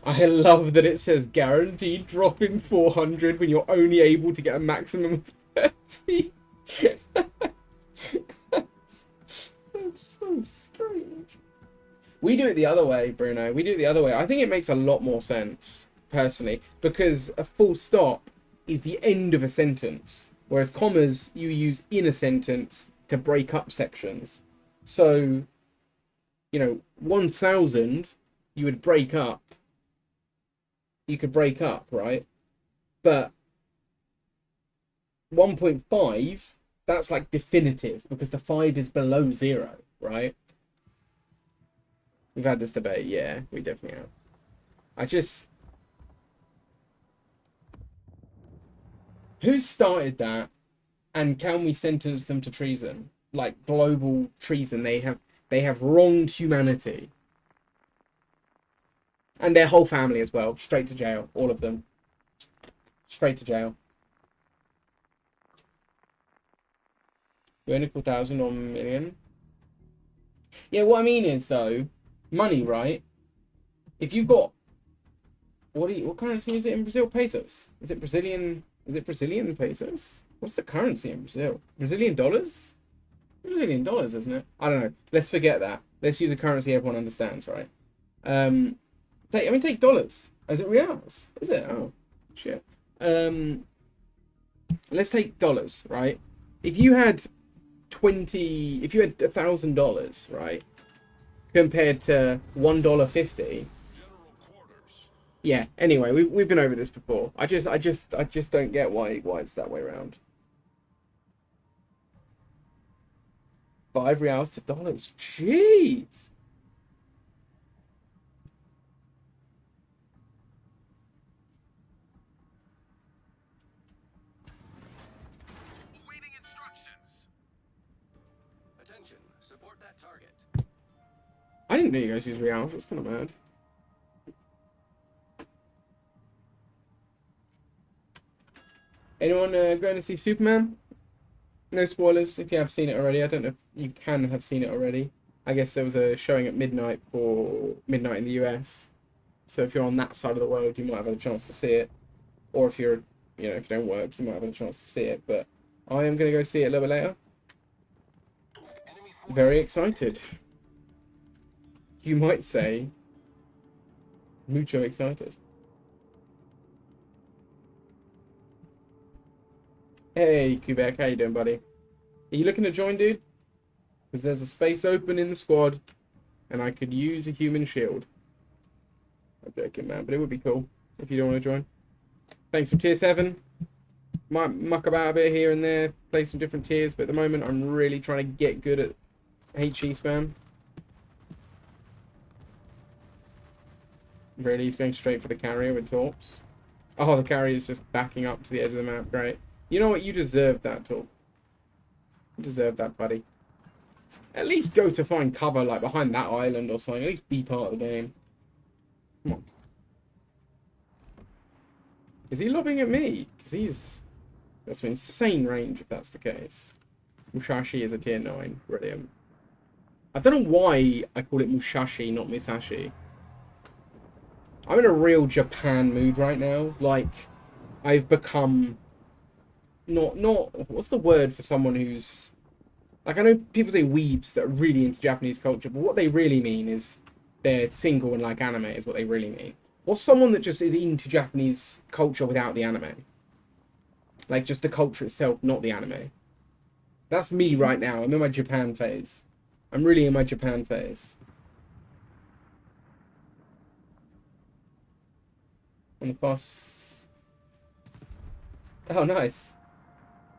I love that it says guaranteed drop in 400 when you're only able to get a maximum of 30. That's so strange. We do it the other way, Bruno. We do it the other way. I think it makes a lot more sense, personally, because a full stop is the end of a sentence, whereas commas you use in a sentence to break up sections. So, you know, 1,000 you would break up. You could break up, right? But 1.5, that's like definitive because the 5 is below 0, right? We've had this debate, yeah, we definitely have. Who started that? And can we sentence them to treason? Like global treason. They have wronged humanity. And their whole family as well. Straight to jail. All of them. Straight to jail. You earn a couple thousand or million. Yeah, what I mean is though, money, right? If you've got what currency is it in Brazil? Pesos. Is it Brazilian pesos? What's the currency in Brazil? Brazilian dollars? Brazilian dollars, isn't it? I don't know. Let's forget that. Let's use a currency everyone understands, right? Take dollars. Is it reals? Is it? Oh, shit. Let's take dollars, right? If you had $1,000, right, compared to $1.50. Yeah. Anyway, we've been over this before. I just don't get why it's that way around. 5 reals to dollars. Jeez. I didn't know you guys use reals. That's kind of mad. Anyone going to see Superman? No spoilers if you have seen it already. I don't know if you can have seen it already. I guess there was a showing at midnight for midnight in the US. So if you're on that side of the world, you might have had a chance to see it. Or if you're, if you don't work, you might have had a chance to see it. But I am going to go see it a little bit later. Very excited. You might say, mucho excited. Hey, Quebec, how you doing, buddy? Are you looking to join, dude? Because there's a space open in the squad, and I could use a human shield. I'm joking, man, but it would be cool if you don't want to join. Thanks for tier 7. Might muck about a bit here and there, play some different tiers, but at the moment I'm really trying to get good at HE spam. Really, he's going straight for the carrier with Torps. Oh, the carrier's just backing up to the edge of the map. Great. You know what? You deserve that, Torp. You deserve that, buddy. At least go to find cover, like, behind that island or something. At least be part of the game. Come on. Is he lobbing at me? Because he's... That's some insane range, if that's the case. Musashi is a tier 9. Brilliant. I don't know why I call it Musashi, not Musashi. I'm in a real Japan mood right now. Like, I've become... Not... What's the word for someone who's... Like, I know people say weebs that are really into Japanese culture, but what they really mean is they're single and like anime is what they really mean. Or someone that just is into Japanese culture without the anime. Like, just the culture itself, not the anime. That's me right now. I'm in my Japan phase. I'm really in my Japan phase. On the bus. Oh, nice.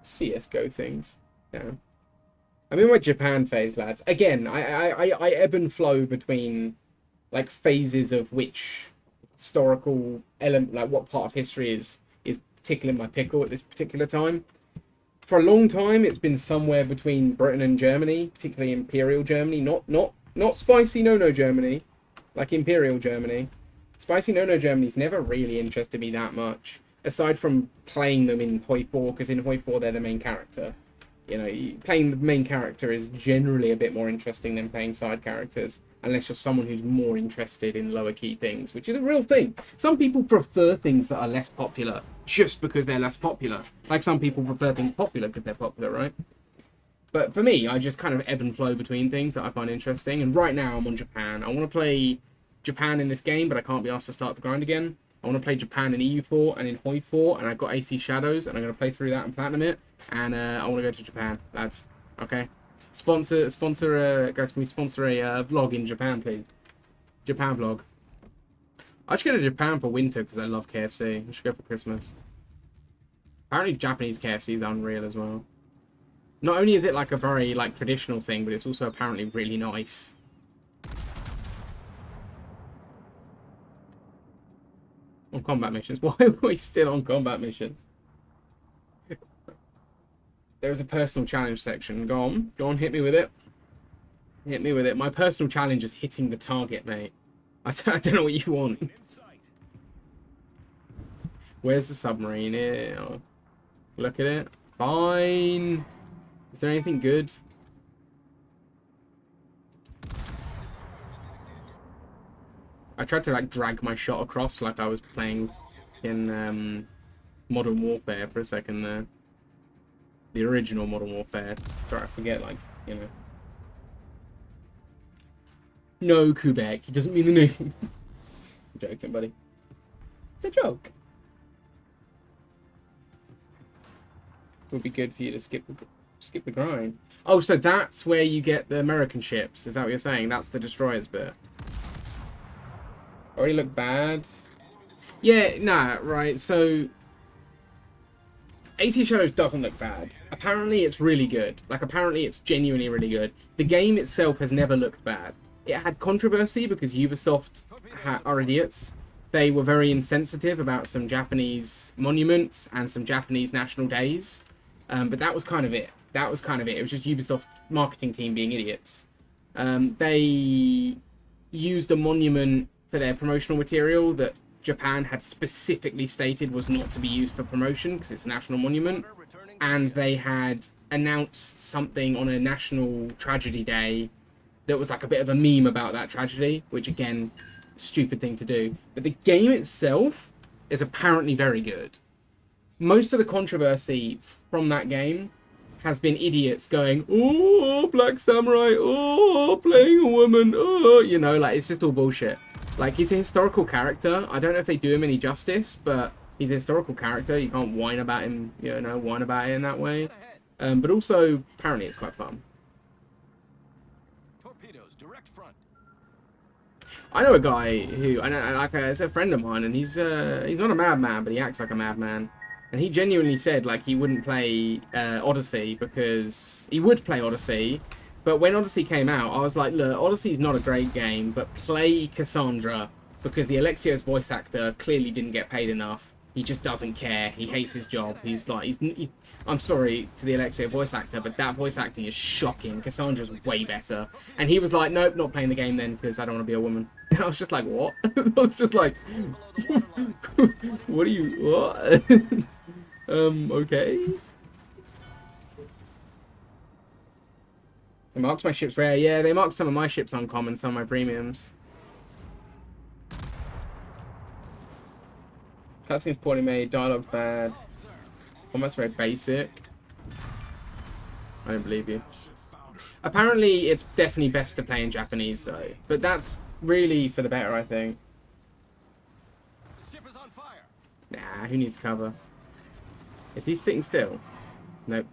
CSGO things. Yeah. I'm in my Japan phase, lads. Again, I ebb and flow between, like, phases of which historical element, like, what part of history is tickling my pickle at this particular time. For a long time, it's been somewhere between Britain and Germany, particularly Imperial Germany. Not spicy no-no Germany, like Imperial Germany. Spicy no-no Germany's never really interested me that much, aside from playing them in Hoi 4, because in Hoi 4 they're the main character. You know, playing the main character is generally a bit more interesting than playing side characters, unless you're someone who's more interested in lower key things, which is a real thing. Some people prefer things that are less popular just because they're less popular. Like some people prefer things popular because they're popular, right? But for me, I just kind of ebb and flow between things that I find interesting. And right now I'm on Japan. I want to play Japan in this game, but I can't be asked to start the grind again. I want to play Japan in EU4 and in Hoi 4, and I've got AC Shadows, and I'm going to play through that and platinum it. And I want to go to Japan, lads. Okay? Guys, can we sponsor a vlog in Japan, please? Japan vlog. I should go to Japan for winter because I love KFC. I should go for Christmas. Apparently Japanese KFC is unreal as well. Not only is it like a very like traditional thing, but it's also apparently really nice. On combat missions. Why are we still on combat missions? There's a personal challenge section. Go on, hit me with it. Hit me with it. My personal challenge is hitting the target, mate. I don't know what you want. Where's the submarine here? Oh, look at it. Fine. Is there anything good? I tried to like drag my shot across like I was playing in Modern Warfare for a second there. The original Modern Warfare. Sorry, I forget, like, you know. No, Quebec. He doesn't mean the name. I'm joking, buddy. It's a joke. It would be good for you to skip the grind. Oh, so that's where you get the American ships. Is that what you're saying? That's the destroyers bit. Already look bad. Yeah, nah, right. So AC Shadows doesn't look bad. Apparently it's really good. Like, apparently it's genuinely really good. The game itself has never looked bad. It had controversy because Ubisoft are idiots. They were very insensitive about some Japanese monuments and some Japanese national days. But that was kind of it. That was kind of it. It was just Ubisoft marketing team being idiots. They used a monument for their promotional material that Japan had specifically stated was not to be used for promotion because it's a national monument, Order returning to and ship. they had announced something on a national tragedy day that was like a bit of a meme about that tragedy, which again, stupid thing to do. But the game itself is apparently very good. Most of the controversy from that game has been idiots going, oh, Black Samurai, oh, playing a woman, oh, you know, like, it's just all bullshit. Like, he's a historical character. I don't know if they do him any justice, but he's a historical character. You can't whine about him, you know, whine about it in that way. Get ahead. But also, apparently it's quite fun. Torpedoes, direct front. I know a guy who, it's a friend of mine, and he's not a madman, but he acts like a madman. And he genuinely said, like, he wouldn't play Odyssey because he would play Odyssey, but when Odyssey came out, I was like, look, Odyssey's not a great game, but play Cassandra because the Alexios voice actor clearly didn't get paid enough. He just doesn't care. He hates his job. He's like, he's I'm sorry to the Alexio voice actor, but that voice acting is shocking. Cassandra's way better. And he was like, nope, not playing the game then because I don't want to be a woman. And I was just like, what? I was just like, what are you, what? Okay. They marked my ships rare. Yeah, they marked some of my ships uncommon, some of my premiums. Cutscene's poorly made, dialogue bad. Almost very basic. I don't believe you. Apparently, it's definitely best to play in Japanese, though. But that's really for the better, I think. The ship is on fire. Nah, who needs cover? Is he sitting still? Nope.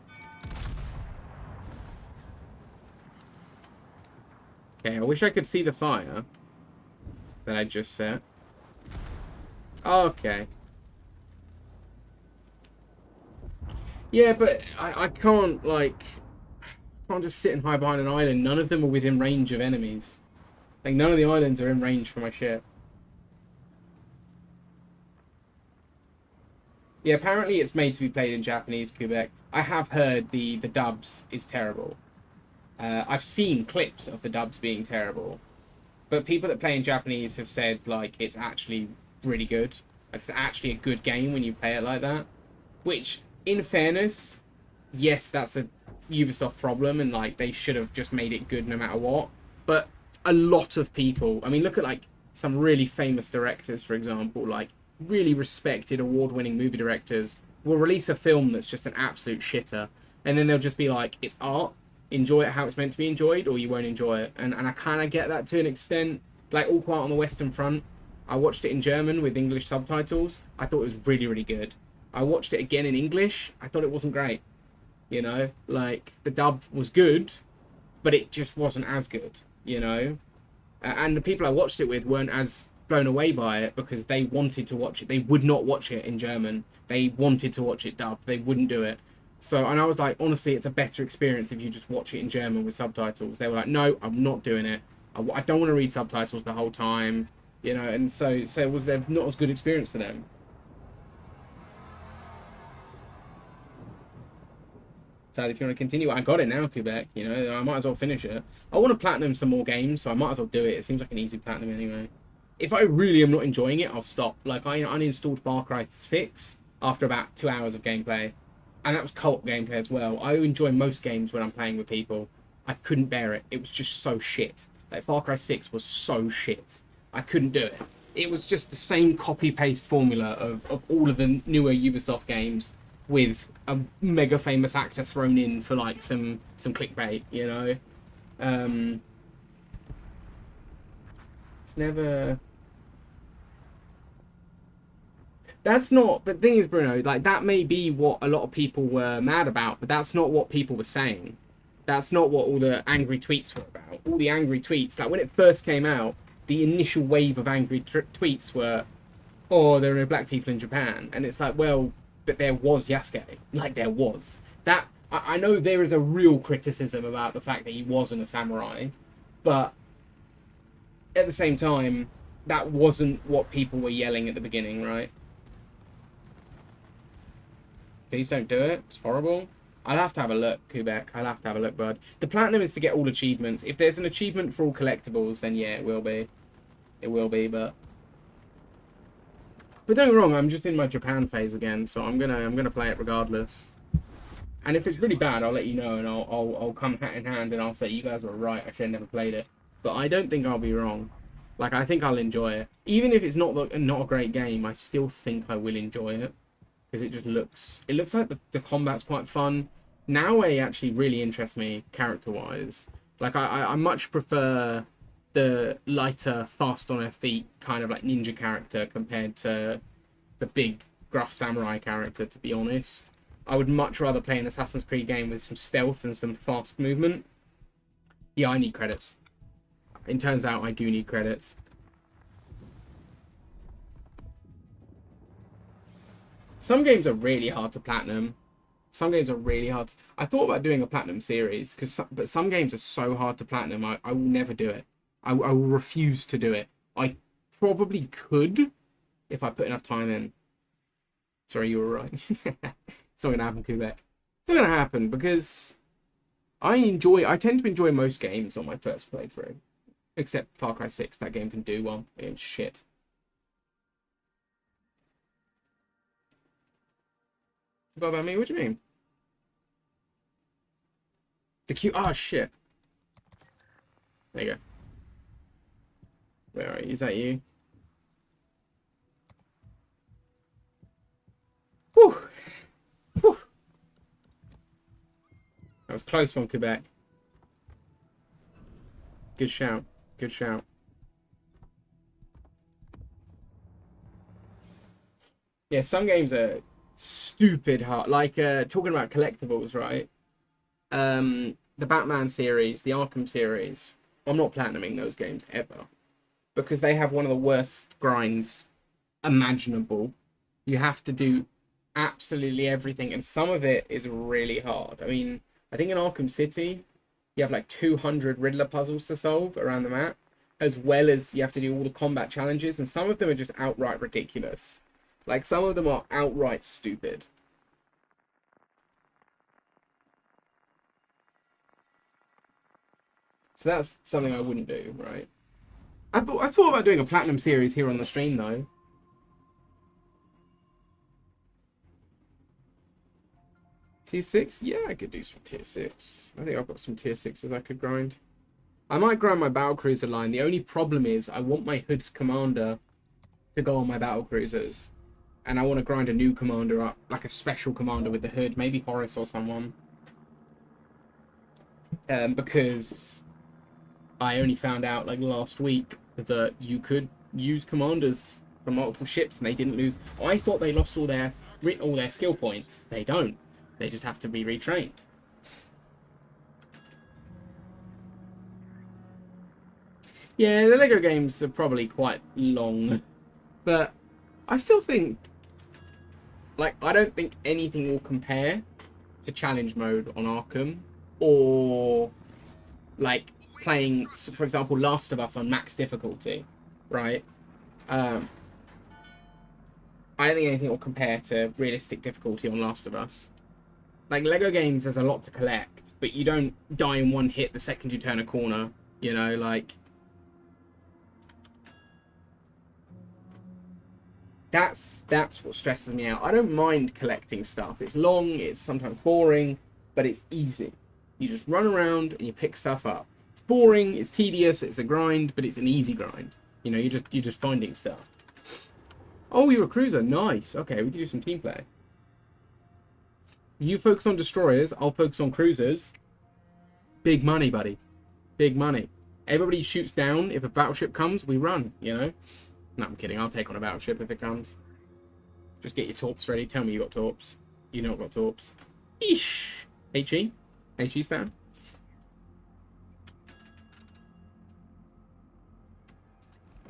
Okay, I wish I could see the fire that I just set. Okay. Yeah, but I can't, like, can't just sit and hide behind an island. None of them are within range of enemies. Like, none of the islands are in range for my ship. Yeah, apparently it's made to be played in Japanese, Quebec. I have heard the dubs is terrible. I've seen clips of the dubs being terrible. But people that play in Japanese have said, like, it's actually really good. Like, it's actually a good game when you play it like that. Which, in fairness, yes, that's a Ubisoft problem, and, like, they should have just made it good no matter what. But a lot of people, I mean, look at, like, some really famous directors, for example, like, really respected award-winning movie directors will release a film that's just an absolute shitter, and then they'll just be like, it's art, enjoy it how it's meant to be enjoyed, or you won't enjoy it. And I kind of get that to an extent. Like, All Quiet on the Western Front, I watched it in German with English subtitles. I thought it was really, really good. I watched it again in English. I thought it wasn't great. You know, like, the dub was good, but it just wasn't as good, you know? And the people I watched it with weren't as blown away by it because they wanted to watch it. They would not watch it in German. They wanted to watch it dubbed. They wouldn't do it. So, and I was like, honestly, it's a better experience if you just watch it in German with subtitles. They were like, no, I'm not doing it. I don't want to read subtitles the whole time, you know, and so it was not as good experience for them. So if you want to continue, I got it now, Quebec, you know, I might as well finish it. I want to platinum some more games, so I might as well do it. It seems like an easy platinum anyway. If I really am not enjoying it, I'll stop. Like, I uninstalled Far Cry 6 after about 2 hours of gameplay. And that was co-op gameplay as well. I enjoy most games when I'm playing with people. I couldn't bear it. It was just so shit. Like, Far Cry 6 was so shit. I couldn't do it. It was just the same copy-paste formula of all of the newer Ubisoft games with a mega famous actor thrown in for, like, some clickbait, you know? It's never... That's not, but the thing is, Bruno, like, that may be what a lot of people were mad about, but that's not what people were saying. That's not what all the angry tweets were about. All the angry tweets, like, when it first came out, the initial wave of angry tweets were, oh, there are no black people in Japan. And it's like, well, but there was Yasuke. Like, there was. That, I know there is a real criticism about the fact that he wasn't a samurai, but at the same time, that wasn't what people were yelling at the beginning, right? Please don't do it. It's horrible. I'll have to have a look, Quebec. I'll have to have a look, bud. The platinum is to get all achievements. If there's an achievement for all collectibles, then yeah, it will be. It will be, but... But don't get me wrong, I'm just in my Japan phase again, so I'm gonna play it regardless. And if it's really bad, I'll let you know, and I'll come hat in hand, and I'll say you guys were right. I should have never played it. But I don't think I'll be wrong. Like, I think I'll enjoy it, even if it's not a great game. I still think I will enjoy it because it looks like the combat's quite fun. Naoe actually really interests me character-wise. Like, I much prefer the lighter, fast on her feet kind of like ninja character compared to the big gruff samurai character, to be honest. I would much rather play an Assassin's Creed game with some stealth and some fast movement. Yeah, I need credits. It turns out I do need credits. Some games are really hard to platinum. Some games are really hard. I thought about doing a platinum series, but some games are so hard to platinum, I will never do it. I will refuse to do it. I probably could if I put enough time in. Sorry, you were right. It's not going to happen, Quebec. It's not going to happen because I tend to enjoy most games on my first playthrough. Except Far Cry 6, that game can do well. That game's shit. Forgot about me? What do you mean? The Q. Oh, shit. There you go. Where are you? Is that you? Whew. Whew. That was close from Quebec. Good shout. Good shout. Yeah, some games are stupid hard. Like, talking about collectibles, right? The Batman series, the Arkham series. I'm not platinuming those games ever. Because they have one of the worst grinds imaginable. You have to do absolutely everything. And some of it is really hard. I mean, I think in Arkham City, you have like 200 Riddler puzzles to solve around the map, as well as you have to do all the combat challenges, and some of them are just outright ridiculous. Like, some of them are outright stupid. So that's something I wouldn't do, right? I thought about doing a platinum series here on the stream, though. Tier 6? Yeah, I could do some tier 6. I think I've got some tier 6s I could grind. I might grind my battlecruiser line. The only problem is I want my Hood's commander to go on my battlecruisers. And I want to grind a new commander up, like a special commander with the Hood, maybe Horace or someone. Because I only found out, like, last week that you could use commanders for multiple ships and they didn't lose. I thought they lost all their skill points. They don't. They just have to be retrained. Yeah, the LEGO games are probably quite long. But I still think, like, I don't think anything will compare to challenge mode on Arkham, or like playing, for example, Last of Us on max difficulty, right? I don't think anything will compare to realistic difficulty on Last of Us. Like, LEGO games, there's a lot to collect, but you don't die in one hit the second you turn a corner, you know, like... That's what stresses me out. I don't mind collecting stuff. It's long, it's sometimes boring, but it's easy. You just run around and you pick stuff up. It's boring, it's tedious, it's a grind, but it's an easy grind. You know, you're just finding stuff. Oh, you're a cruiser. Nice. Okay, we can do some team play. You focus on destroyers, I'll focus on cruisers. Big money, buddy. Big money. Everybody shoots down. If a battleship comes, we run, you know? No, I'm kidding. I'll take on a battleship if it comes. Just get your torps ready. Tell me you got torps. You know I've got torps. Eesh. HE? HE spam?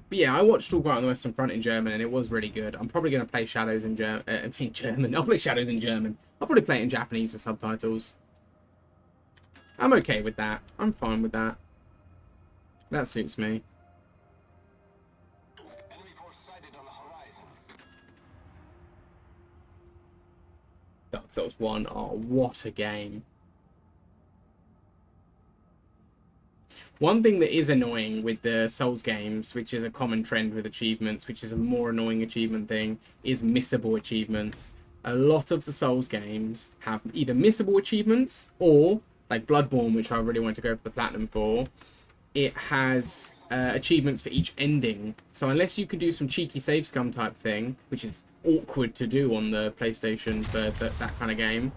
But yeah, I watched All Quiet on the Western Front in German, and it was really good. I'm probably going to play Shadows in German. I'll play Shadows in German. I'll probably play it in Japanese with subtitles. I'm okay with that. I'm fine with that. That suits me. Enemy force sighted on the horizon. Dark Souls 1. Oh, what a game. One thing that is annoying with the Souls games, which is a common trend with achievements, which is a more annoying achievement thing, is missable achievements. A lot of the Souls games have either missable achievements or, like Bloodborne, which I really want to go for the Platinum for, it has achievements for each ending. So unless you can do some cheeky save scum type thing, which is awkward to do on the PlayStation for that kind of game,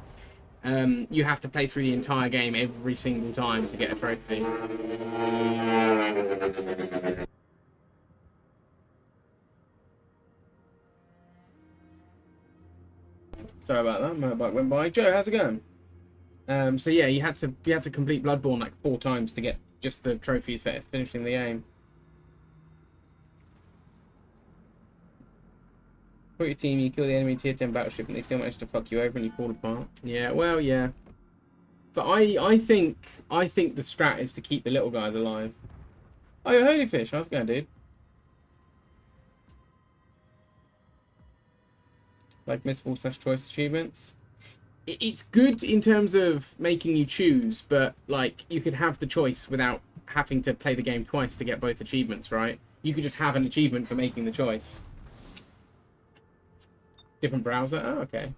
you have to play through the entire game every single time to get a trophy. Sorry about that, my bike went by. Joe, how's it going? So yeah, you had to complete Bloodborne like 4 times to get just the trophies for finishing the game. Put your team, you kill the enemy tier 10 battleship, and they still manage to fuck you over and you fall apart. Yeah, well, yeah. But I think the strat is to keep the little guys alive. Oh, you're Holy Fish. How's it going, dude? Like missable / choice achievements. It's good in terms of making you choose, but like you could have the choice without having to play the game twice to get both achievements, right? You could just have an achievement for making the choice. Different browser? Oh, okay.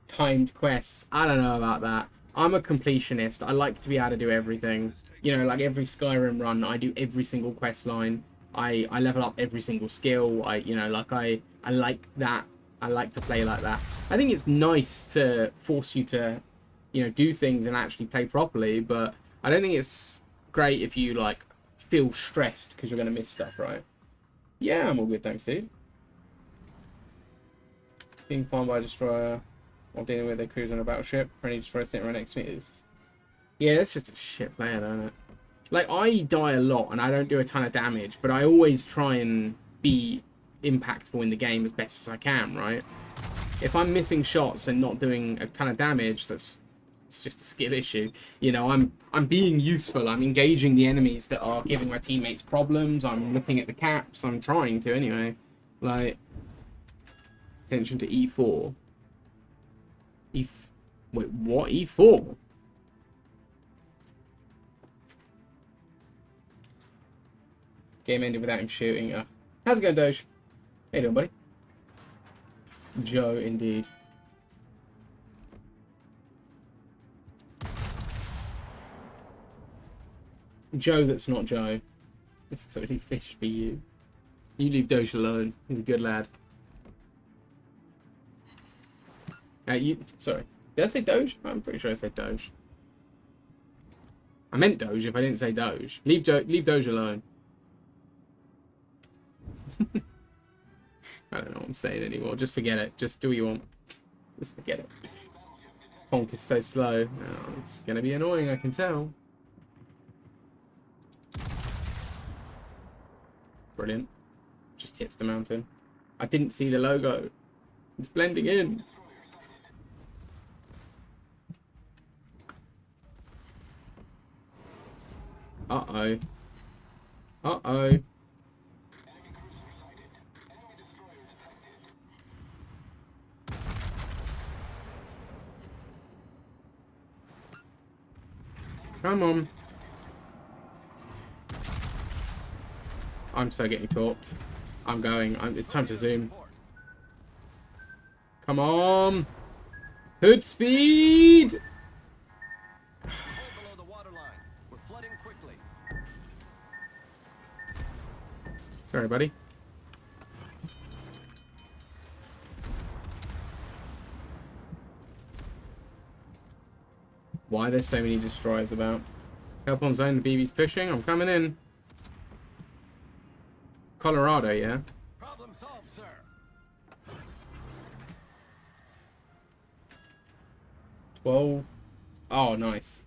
Timed quests. I don't know about that. I'm a completionist. I like to be able to do everything. You know, like every Skyrim run, I do every single quest line. I level up every single skill. I like that. I like to play like that. I think it's nice to force you to, you know, do things and actually play properly, but I don't think it's great if you, like, feel stressed because you're going to miss stuff, right? Yeah, I'm all good, thanks, dude. Being farmed by a destroyer while dealing with a cruiser on a battleship. Friendly destroyer sitting right next to me. Yeah, it's just a shit player, don't it? Like, I die a lot and I don't do a ton of damage, but I always try and be impactful in the game as best as I can, right? If I'm missing shots and not doing a ton of damage, it's just a skill issue. You know, I'm being useful. I'm engaging the enemies that are giving my teammates problems. I'm looking at the caps. I'm trying to anyway. Like, attention to E4. Wait, what? E4? Game ended without him shooting. How's it going, Doge? How you doing, buddy? Joe, indeed. Joe that's not Joe. It's Holy Fish for you. You leave Doge alone. He's a good lad. Sorry. Did I say Doge? I'm pretty sure I said Doge. I meant Doge if I didn't say Doge. Leave Doge alone. I don't know what I'm saying anymore. Just forget it. Just do what you want. Just forget it. Honk is so slow. Oh, it's going to be annoying, I can tell. Brilliant. Just hits the mountain. I didn't see the logo. It's blending in. Uh-oh. Uh-oh. Come on. I'm so getting torped. I'm going. It's time to zoom. Come on. Hood speed. Below the waterline. We're flooding quickly. Sorry, buddy. Why there's so many destroyers about? Help on zone, the BB's pushing. I'm coming in. Colorado, yeah? Problem solved, sir. 12. Oh, nice.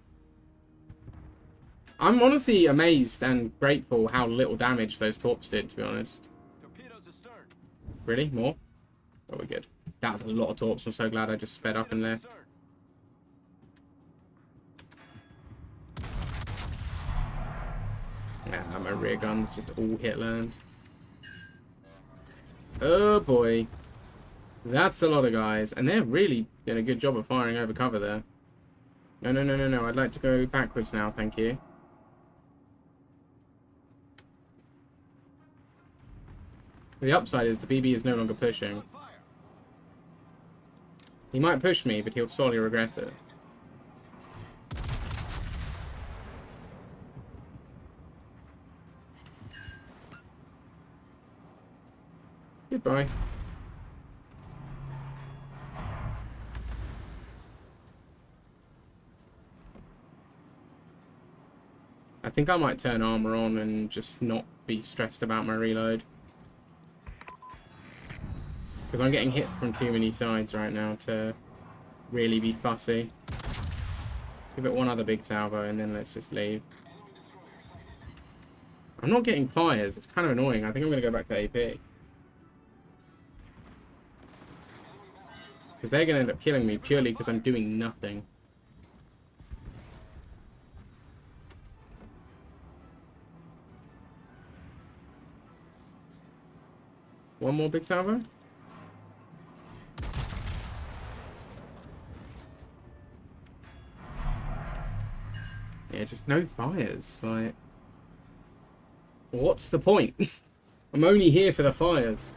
I'm honestly amazed and grateful how little damage those torps did, to be honest. Torpedoes astern. Really? More? Oh, we're good. That was a lot of torps. I'm so glad I just sped up and left. Astern. Yeah, my rear guns just all hit land. Oh boy. That's a lot of guys. And they're really doing a good job of firing over cover there. No, no, no, no, no. I'd like to go backwards now, thank you. The upside is the BB is no longer pushing. On fire. He might push me, but he'll sorely regret it. Goodbye. I think I might turn armor on and just not be stressed about my reload. Because I'm getting hit from too many sides right now to really be fussy. Let's give it one other big salvo and then let's just leave. I'm not getting fires. It's kind of annoying. I think I'm going to go back to AP. Because they're going to end up killing me purely because I'm doing nothing. One more big salvo? Yeah, just no fires. Like, what's the point? I'm only here for the fires.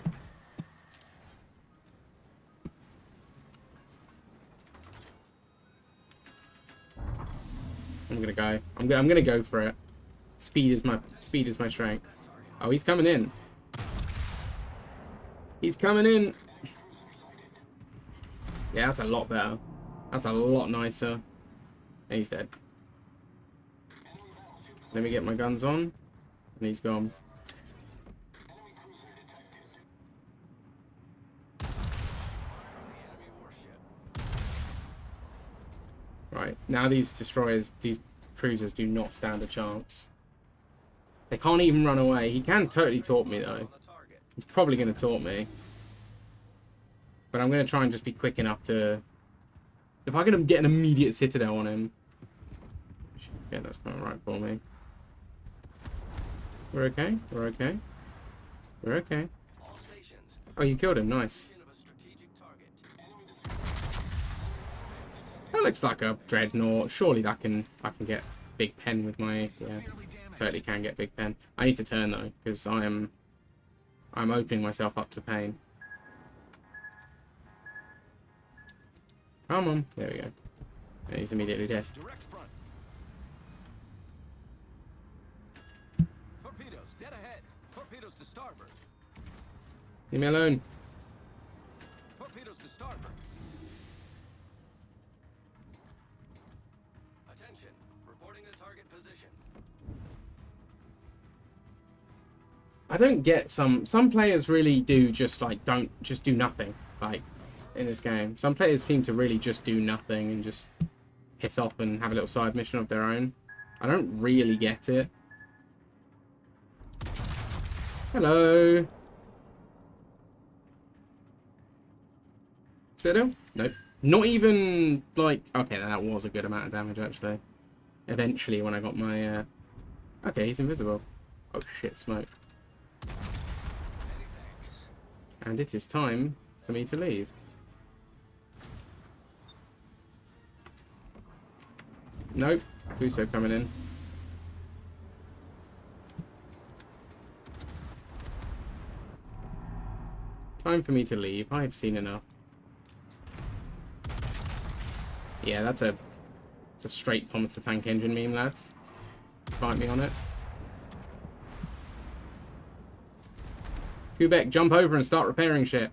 I'm gonna go. I'm gonna go for it. Speed is my strength. Oh, he's coming in. He's coming in. Yeah, that's a lot better. That's a lot nicer. And he's dead. Let me get my guns on. And he's gone. Right, now these destroyers, these cruisers do not stand a chance. They can't even run away. He can totally taunt me though. He's probably going to taunt me. But I'm going to try and just be quick enough to... If I can get an immediate citadel on him... Yeah, that's going right for me. We're okay. We're okay. We're okay. Oh, you killed him. Nice. That looks like a dreadnought. Surely I can get Big Pen with my... Yeah, totally can get Big Pen. I need to turn though, because I'm opening myself up to pain. Come on. There we go. And he's immediately dead. Direct front. Torpedoes dead ahead. Torpedoes to starboard. Leave me alone. Torpedoes to starboard. Attention. Reporting the target position. I don't get some players really do just like don't just do nothing like in this game. Some players seem to really just do nothing and just piss off and have a little side mission of their own. I don't really get it. Hello. Citadel? Nope. Not even like okay, that was a good amount of damage actually. Eventually when I got my okay, he's invisible. Oh shit, smoke. And it is time for me to leave. Nope. Fuso coming in. Time for me to leave. I've seen enough. Yeah, that's a straight Thomas the Tank Engine meme, lads. Fight me on it. Quebec, jump over and start repairing shit.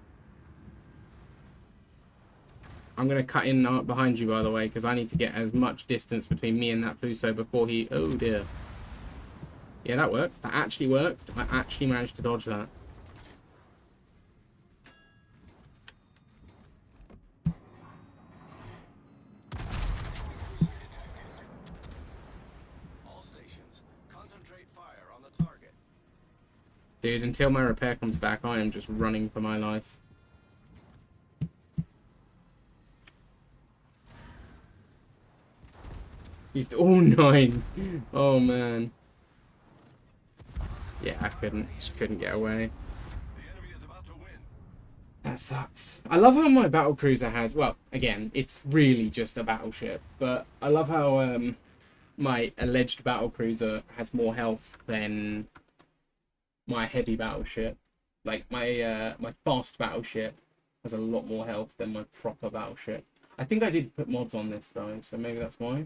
I'm going to cut in behind you, by the way, because I need to get as much distance between me and that Fuso before he... Oh, dear. Yeah, that worked. That actually worked. I actually managed to dodge that. All stations, concentrate fire on the target. Dude, until my repair comes back, I am just running for my life. Used all 9. Oh man. Yeah, I just couldn't get away. The enemy is about to win. That sucks. I love how my battle cruiser has, well, again, it's really just a battleship, but I love how my alleged battle cruiser has more health than my heavy battleship. Like my fast battleship has a lot more health than my proper battleship. I think I did put mods on this though, so maybe that's why.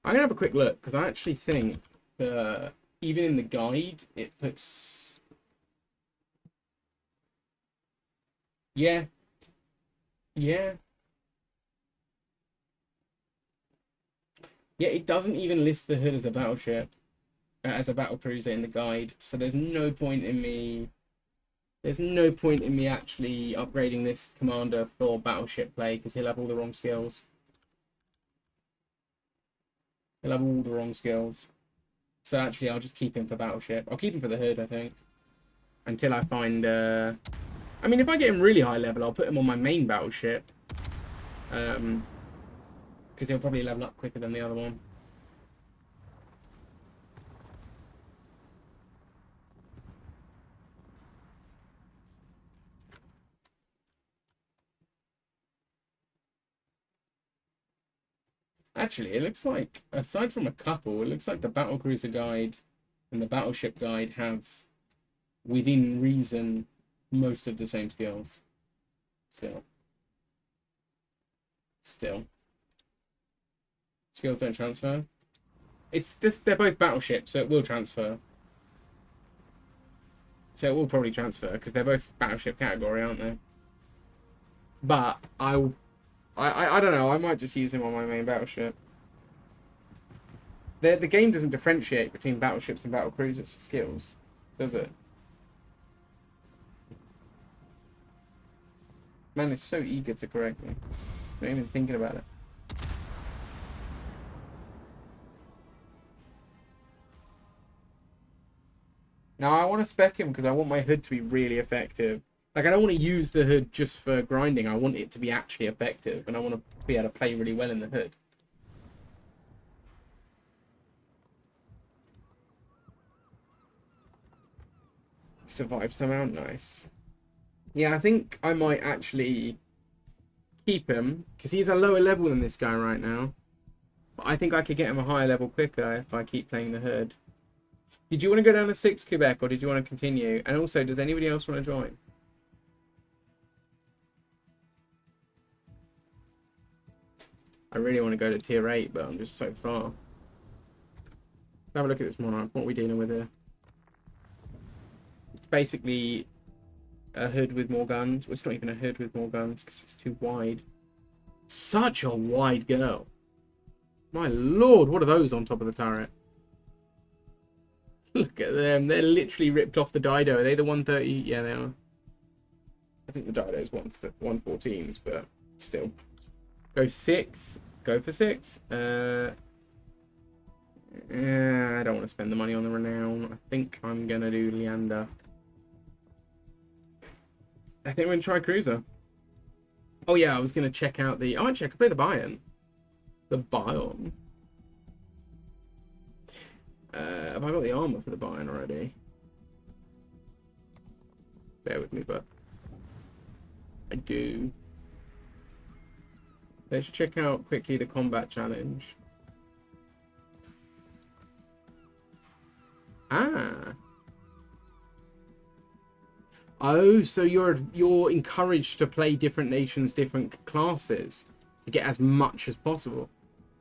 I'm gonna have a quick look because I actually think even in the guide it puts. Yeah. Yeah. Yeah, it doesn't even list the hood as a battleship, as a battle cruiser in the guide. So there's no point in me. There's no point in me actually upgrading this commander for battleship play because he'll have all the wrong skills. He'll have all the wrong skills. So actually, I'll just keep him for battleship. I'll keep him for the hood, I think, until I find. I mean, if I get him really high level, I'll put him on my main battleship. Because he'll probably level up quicker than the other one. Actually, it looks like, aside from a couple, it looks like the Battlecruiser guide and the Battleship guide have, within reason, most of the same skills. Still. Skills don't transfer. It's this. They're both battleships, so it will transfer. So it will probably transfer because they're both battleship category, aren't they? But I don't know. I might just use him on my main battleship. The game doesn't differentiate between battleships and battle cruisers for skills, does it? Man is so eager to correct me. Not even thinking about it. Now I want to spec him because I want my hood to be really effective. Like, I don't want to use the hood just for grinding. I want it to be actually effective, and I want to be able to play really well in the hood. Survive somehow, nice. Yeah, I think I might actually keep him because he's a lower level than this guy right now. But I think I could get him a higher level quicker if I keep playing the hood. Did you want to go down to 6 Quebec or did you want to continue? And also, does anybody else want to join? I really want to go to tier 8, but I'm just so far. Let's have a look at this monarch. What are we dealing with here? It's basically a hood with more guns. Well, it's not even a hood with more guns because it's too wide. Such a wide girl. My lord, what are those on top of the turret? Look at them. They're literally ripped off the Dido. Are they the 130? Yeah, they are. I think the Dido is 114s, but still. Go 6. Go for 6. I don't want to spend the money on the Renown. I think I'm going to do Leander. I think we're going to try Cruiser. Oh, yeah, I was going to check out the... Oh, actually, I could play the Bion. The Bion. Have I got the armor for the Bion already? Bear with me, but... I do. Let's check out quickly the combat challenge. Ah. Oh, so you're encouraged to play different nations, different classes to get as much as possible.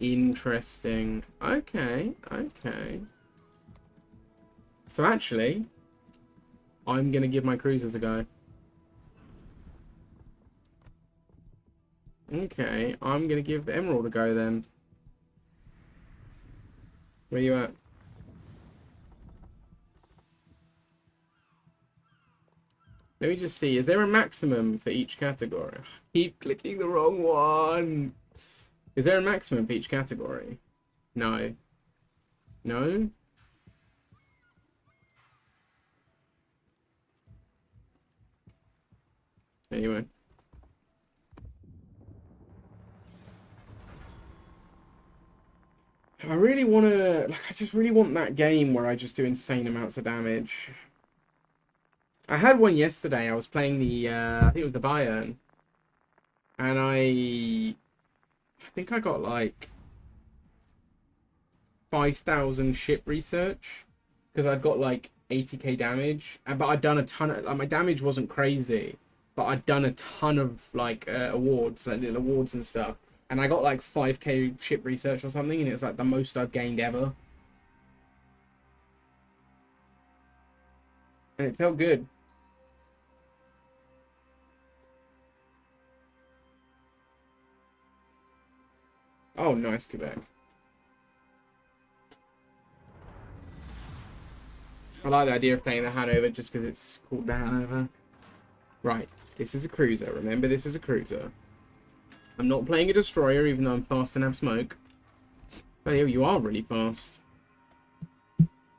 Interesting. Okay, okay. So actually, I'm gonna give my cruisers a go. Okay, I'm gonna give Emerald a go then. Where you at? Let me just see. Is there a maximum for each category? Keep clicking the wrong one. Is there a maximum for each category? No. No? Anyway. I really want to... Like, I just really want that game where I just do insane amounts of damage. I had one yesterday. I was playing the... I think it was the Bayern. And I think I got like 5,000 ship research. Because I'd got like 80k damage, but I'd done a ton of, like, my damage wasn't crazy, but I'd done a ton of like awards, like little awards and stuff, and I got like 5k ship research or something, and it was like the most I've gained ever, and it felt good. Oh, nice, Quebec. I like the idea of playing the Hanover just because it's called the Hanover. Right, this is a cruiser. Remember, this is a cruiser. I'm not playing a destroyer, even though I'm fast and have smoke. Oh, yeah, you are really fast.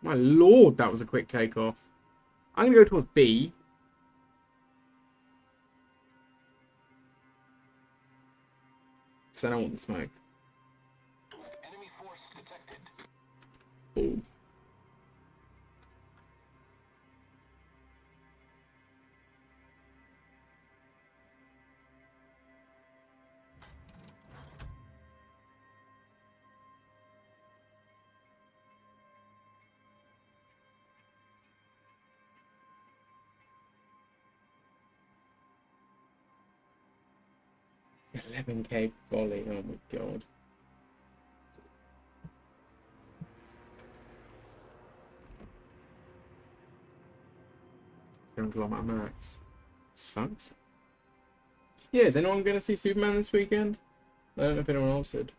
My lord, that was a quick takeoff. I'm going to go towards B. Because I don't want the smoke. Enemy force detected. Ooh. $11k volley, oh my god. Sounds a lot of max. Sucks. Yeah, is anyone going to see Superman this weekend? I don't know if anyone else did.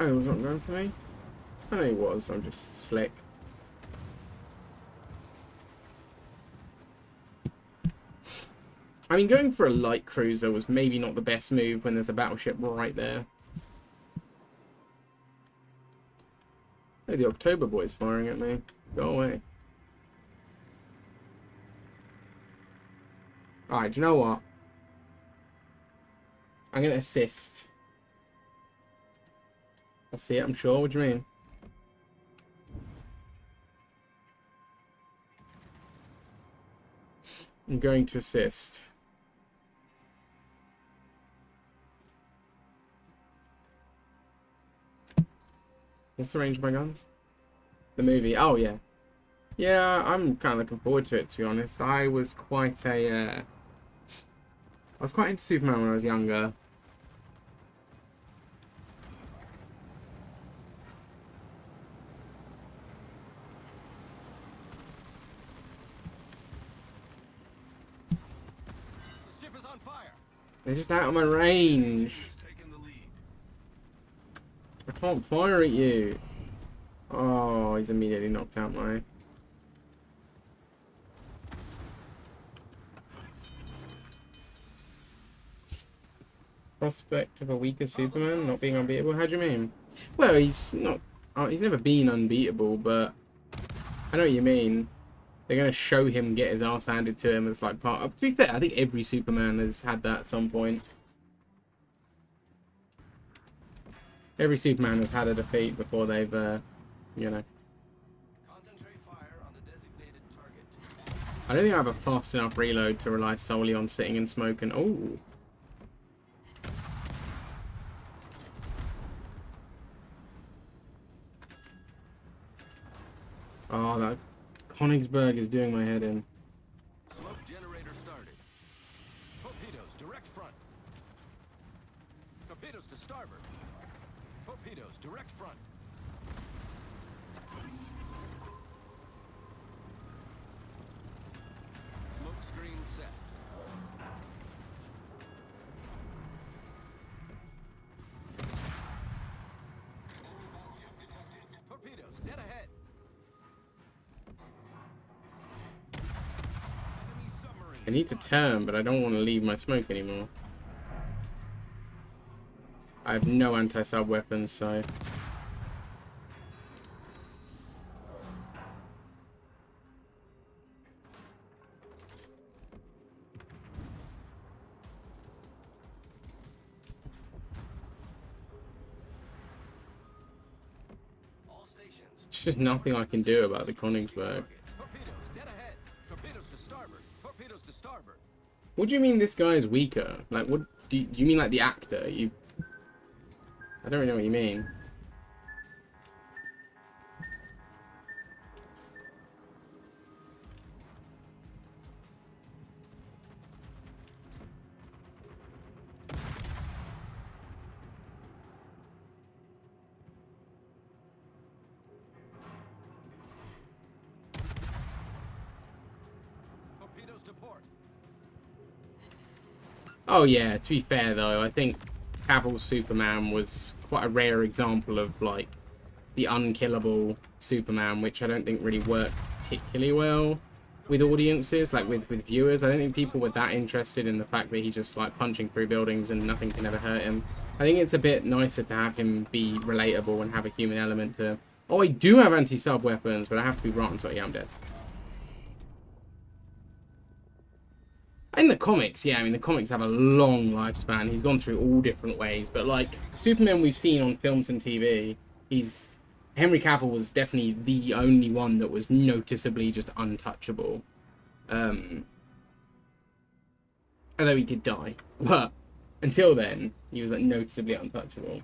Oh, it was not going for me? I know it was, I'm just slick. I mean, going for a light cruiser was maybe not the best move when there's a battleship right there. Hey, the October boy's firing at me. Go away. Alright, do you know what? I'm going to assist. I'll see it, I'm sure. What do you mean? I'm going to assist. What's the range of my guns? The movie. Oh, yeah. Yeah, I'm kind of looking forward to it, to be honest. I was quite a... I was quite into Superman when I was younger. The ship is on fire. They're just out of my range. Taking the lead. I can't fire at you. Oh, he's immediately knocked out my... Prospect of a weaker Superman not being unbeatable. How do you mean? Well, he's not... Oh, he's never been unbeatable, but... I know what you mean. They're going to show him get his ass handed to him as like part of... To be fair, I think every Superman has had that at some point. Every Superman has had a defeat before they've, you know... Concentrate fire on the designated target. I don't think I have a fast enough reload to rely solely on sitting and smoking. Oh! Oh, that Königsberg is doing my head in. Smoke generator started. Torpedoes direct front. Torpedoes to starboard. Torpedoes direct front. Smoke screen set. Torpedoes dead ahead. Enemy submarine. I need to turn, but I don't want to leave my smoke anymore. I have no anti-sub weapons, so... All stations. There's just nothing I can do about the Königsberg. Torpedoes dead ahead. Torpedoes to starboard. Torpedoes to starboard. What do you mean this guy is weaker? Like, what do you mean like the actor? I don't really know what you mean. Torpedoes to port. Oh yeah, to be fair though, I think Cavill's Superman was quite a rare example of like the unkillable Superman, which I don't think really worked particularly well with audiences, like with viewers. I don't think people were that interested in the fact that he's just like punching through buildings and nothing can ever hurt him. I think it's a bit nicer to have him be relatable and have a human element to him. Oh, I do have anti-sub weapons, but I have to be rotten, so yeah, I'm dead. In the comics, yeah, I mean, the comics have a long lifespan. He's gone through all different ways, but like Superman we've seen on films and TV, Henry Cavill was definitely the only one that was noticeably just untouchable. Although he did die, but until then, he was like noticeably untouchable.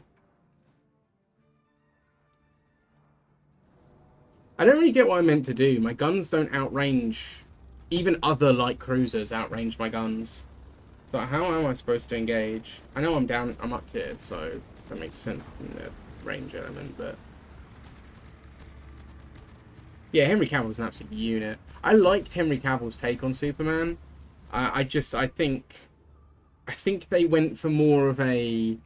I don't really get what I meant to do. My guns don't outrange. Even other light cruisers outrange my guns. So how am I supposed to engage? I know I'm up to it, so that makes sense in the range element, but... Yeah, Henry Cavill's an absolute unit. I liked Henry Cavill's take on Superman. I think they went for more of a...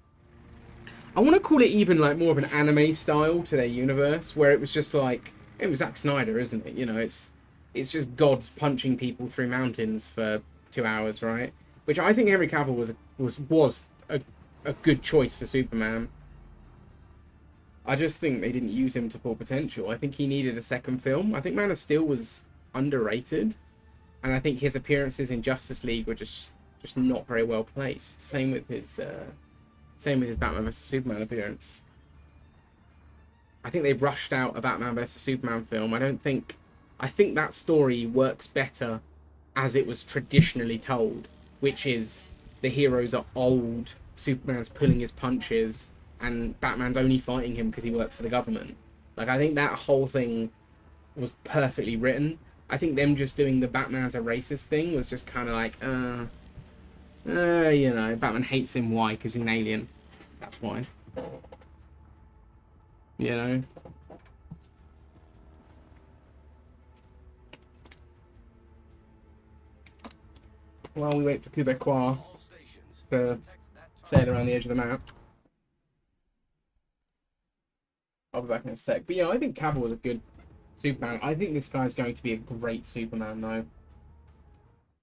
I want to call it even like more of an anime style to their universe, where it was just like... It was Zack Snyder, isn't it? You know, it's just gods punching people through mountains for 2 hours, right? Which I think Henry Cavill was a good choice for Superman. I just think they didn't use him to full potential. I think he needed a second film. I think Man of Steel was underrated, and I think his appearances in Justice League were just not very well placed. Same with his Batman vs Superman appearance. I think they rushed out a Batman vs Superman film. I think that story works better as it was traditionally told, which is the heroes are old, Superman's pulling his punches, and Batman's only fighting him because he works for the government. Like, I think that whole thing was perfectly written. I think them just doing the Batman's a racist thing was just kind of like, you know, Batman hates him. Why? Because he's an alien. That's why. You know? While we wait for Quebecois All stations. to Protect that sail around the edge of the map. I'll be back in a sec. But yeah, I think Cavill was a good Superman. I think this guy's going to be a great Superman, though.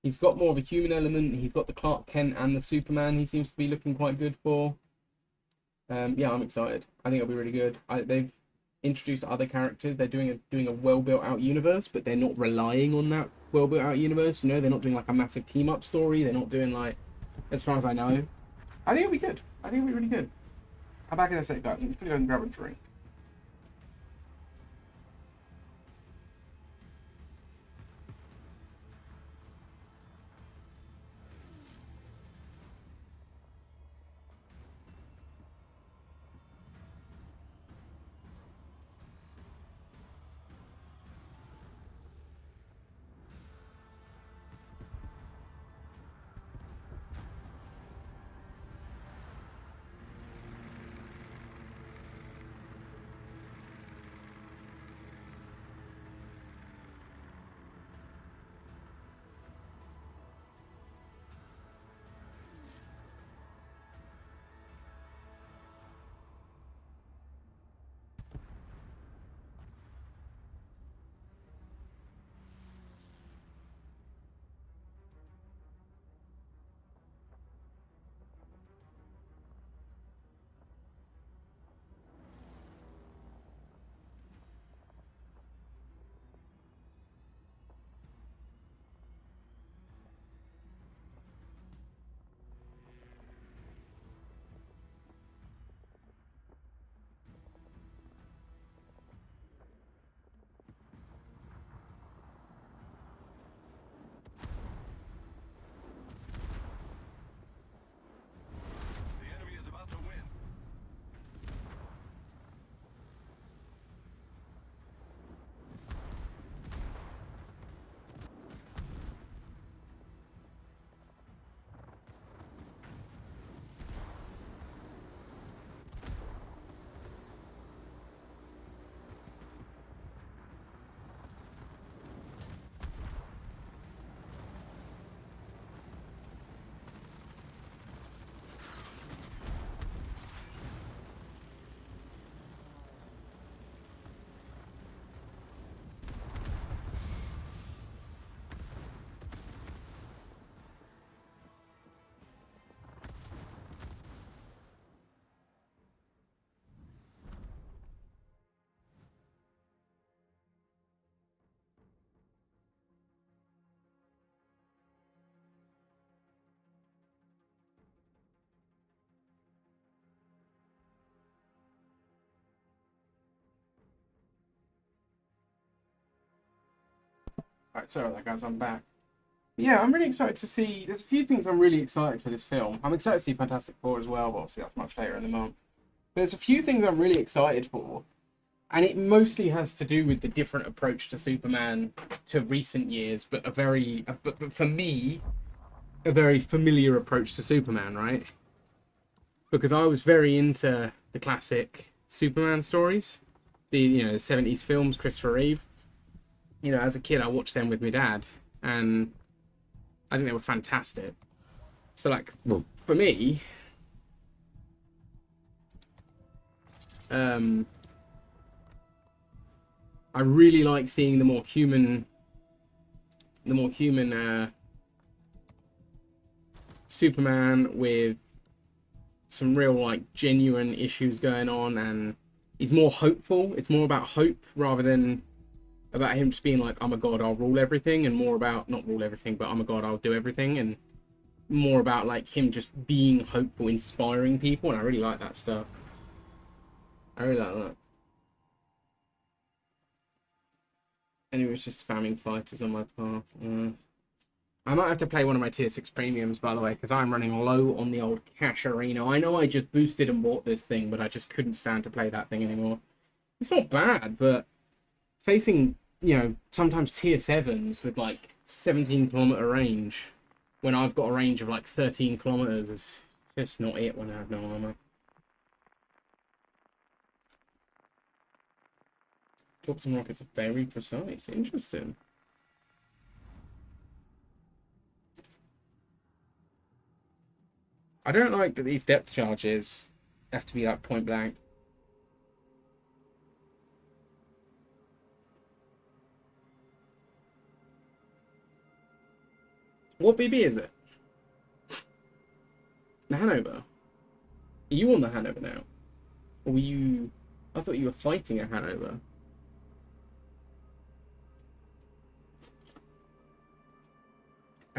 He's got more of a human element. He's got the Clark Kent and the Superman he seems to be looking quite good for. Yeah, I'm excited. I think it'll be really good. They've introduced other characters. They're doing a well-built-out universe, but they're not relying on that well-built-out universe. You know, they're not doing like a massive team-up story. They're not doing like, as far as I know. I think it'll be good. I think it'll be really good. I'm back in a sec, guys. I'm just gonna go and grab a drink. Alright, sorry about that, guys. I'm back. Yeah, I'm really excited to see. There's a few things I'm really excited for this film. I'm excited to see Fantastic Four as well, but obviously that's much later in the month. There's a few things I'm really excited for, and it mostly has to do with the different approach to Superman to recent years, but but for me, a very familiar approach to Superman, right? Because I was very into the classic Superman stories, the 70s films, Christopher Reeve. As a kid, I watched them with my dad, and I think they were fantastic. So, like, for me, I really like seeing the more human Superman with some real, like, genuine issues going on, and he's more hopeful. It's more about hope rather than about him just being like, I'm a god, I'll rule everything, and more about, not rule everything, but I'm a god, I'll do everything, and more about, like, him just being hopeful, inspiring people, and I really like that stuff. I really like that. And it was just spamming fighters on my path. I might have to play one of my tier 6 premiums, by the way, because I'm running low on the old cash arena. I know I just boosted and bought this thing, but I just couldn't stand to play that thing anymore. It's not bad, but facing, sometimes tier 7s with like 17-kilometer range when I've got a range of like 13 kilometers is just not it when I have no armor. Torps and rockets are very precise. Interesting. I don't like that these depth charges have to be like point blank. What BB is it? The Hanover. Are you on the Hanover now? Or were you... I thought you were fighting a Hanover.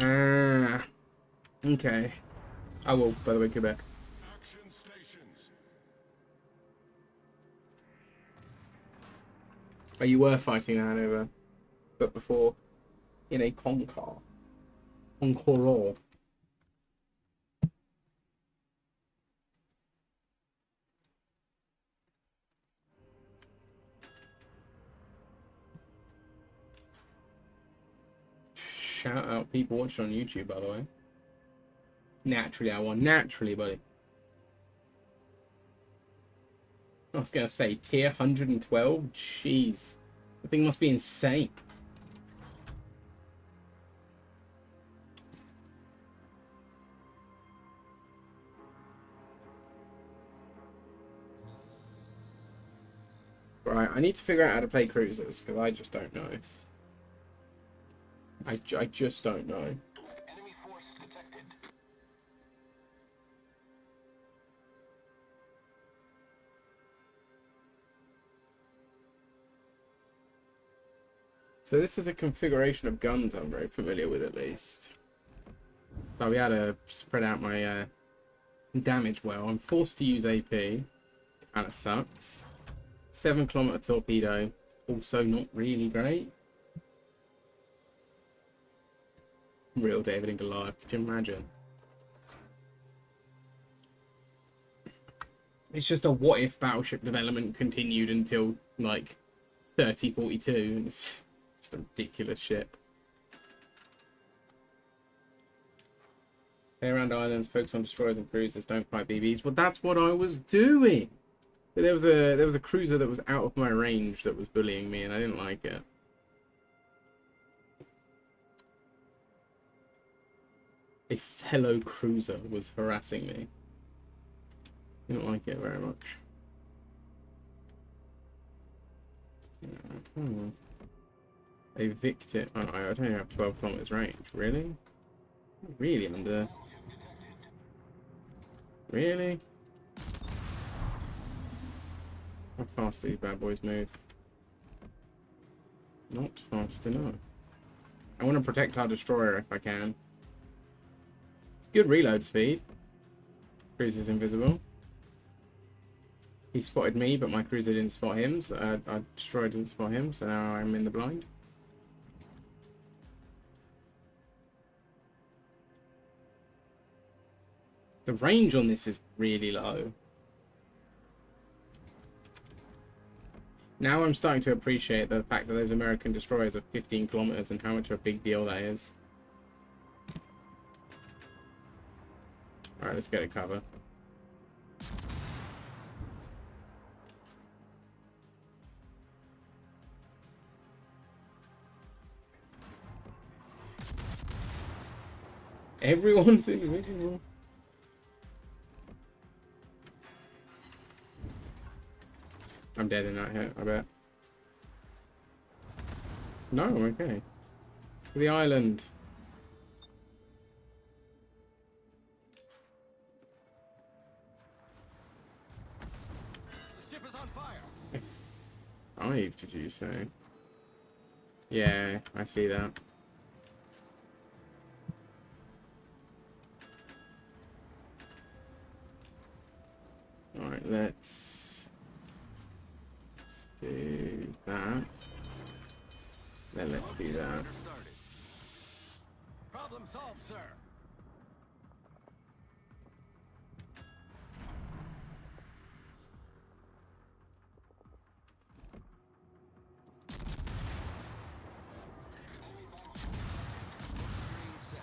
Ah. Okay. I will, by the way, Quebec. Action stations. Oh, you were fighting a Hanover. But before, in a Concar. Conqueror. Shout out people watching on YouTube, by the way. Naturally, I won. Naturally, buddy. I was going to say, tier 112? Jeez. The thing must be insane. Right, I need to figure out how to play cruisers, because I just don't know. I just don't know. Enemy force detected. So this is a configuration of guns I'm very familiar with, at least. So we had to spread out my damage well. I'm forced to use AP. Kind of sucks. 7-kilometer torpedo. Also not really great. Real David and Goliath. Could you imagine? It's just a what if battleship development continued until like 3042. It's just a ridiculous ship. Play around islands, focus on destroyers and cruisers, don't fight BBs. Well, that's what I was doing. But there was a cruiser that was out of my range that was bullying me, and I didn't like it. A fellow cruiser was harassing me. Didn't like it very much. A Victor. Oh, I don't even have 12 kilometers range. Really? Really under. Really? How fast these bad boys move? Not fast enough. I want to protect our destroyer if I can. Good reload speed. Cruiser's invisible. He spotted me, but my cruiser didn't spot him. So our destroyer didn't spot him, so now I'm in the blind. The range on this is really low. Now I'm starting to appreciate the fact that those American destroyers are 15 kilometers and how much of a big deal that is. Alright, let's go to cover. Everyone's invisible. I'm dead in that hit, I bet. No, I'm okay. To the island. The ship is on fire. 5, did you say? Yeah, I see that. Alright, let's do that. Then let's do that. Generator started. Problem solved, sir. Screen set.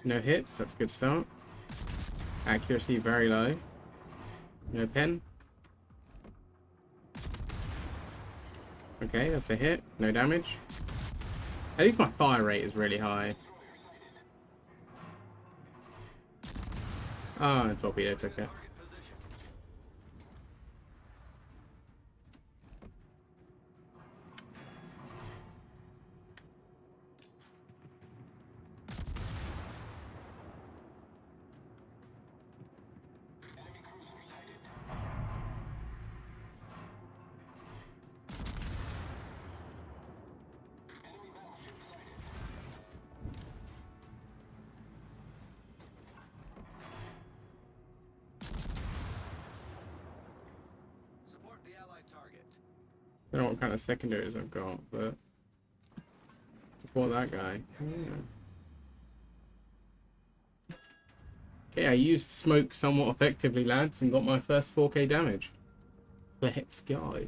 No hits, that's a good start. Accuracy very low. No pen. Okay, that's a hit. No damage. At least my fire rate is really high. Oh, and torpedo took it. Target position. Support the allied target. I don't know what kind of secondaries I've got, but before that guy. Yeah. Okay, I used smoke somewhat effectively, lads, and got my first 4K damage. Let's go.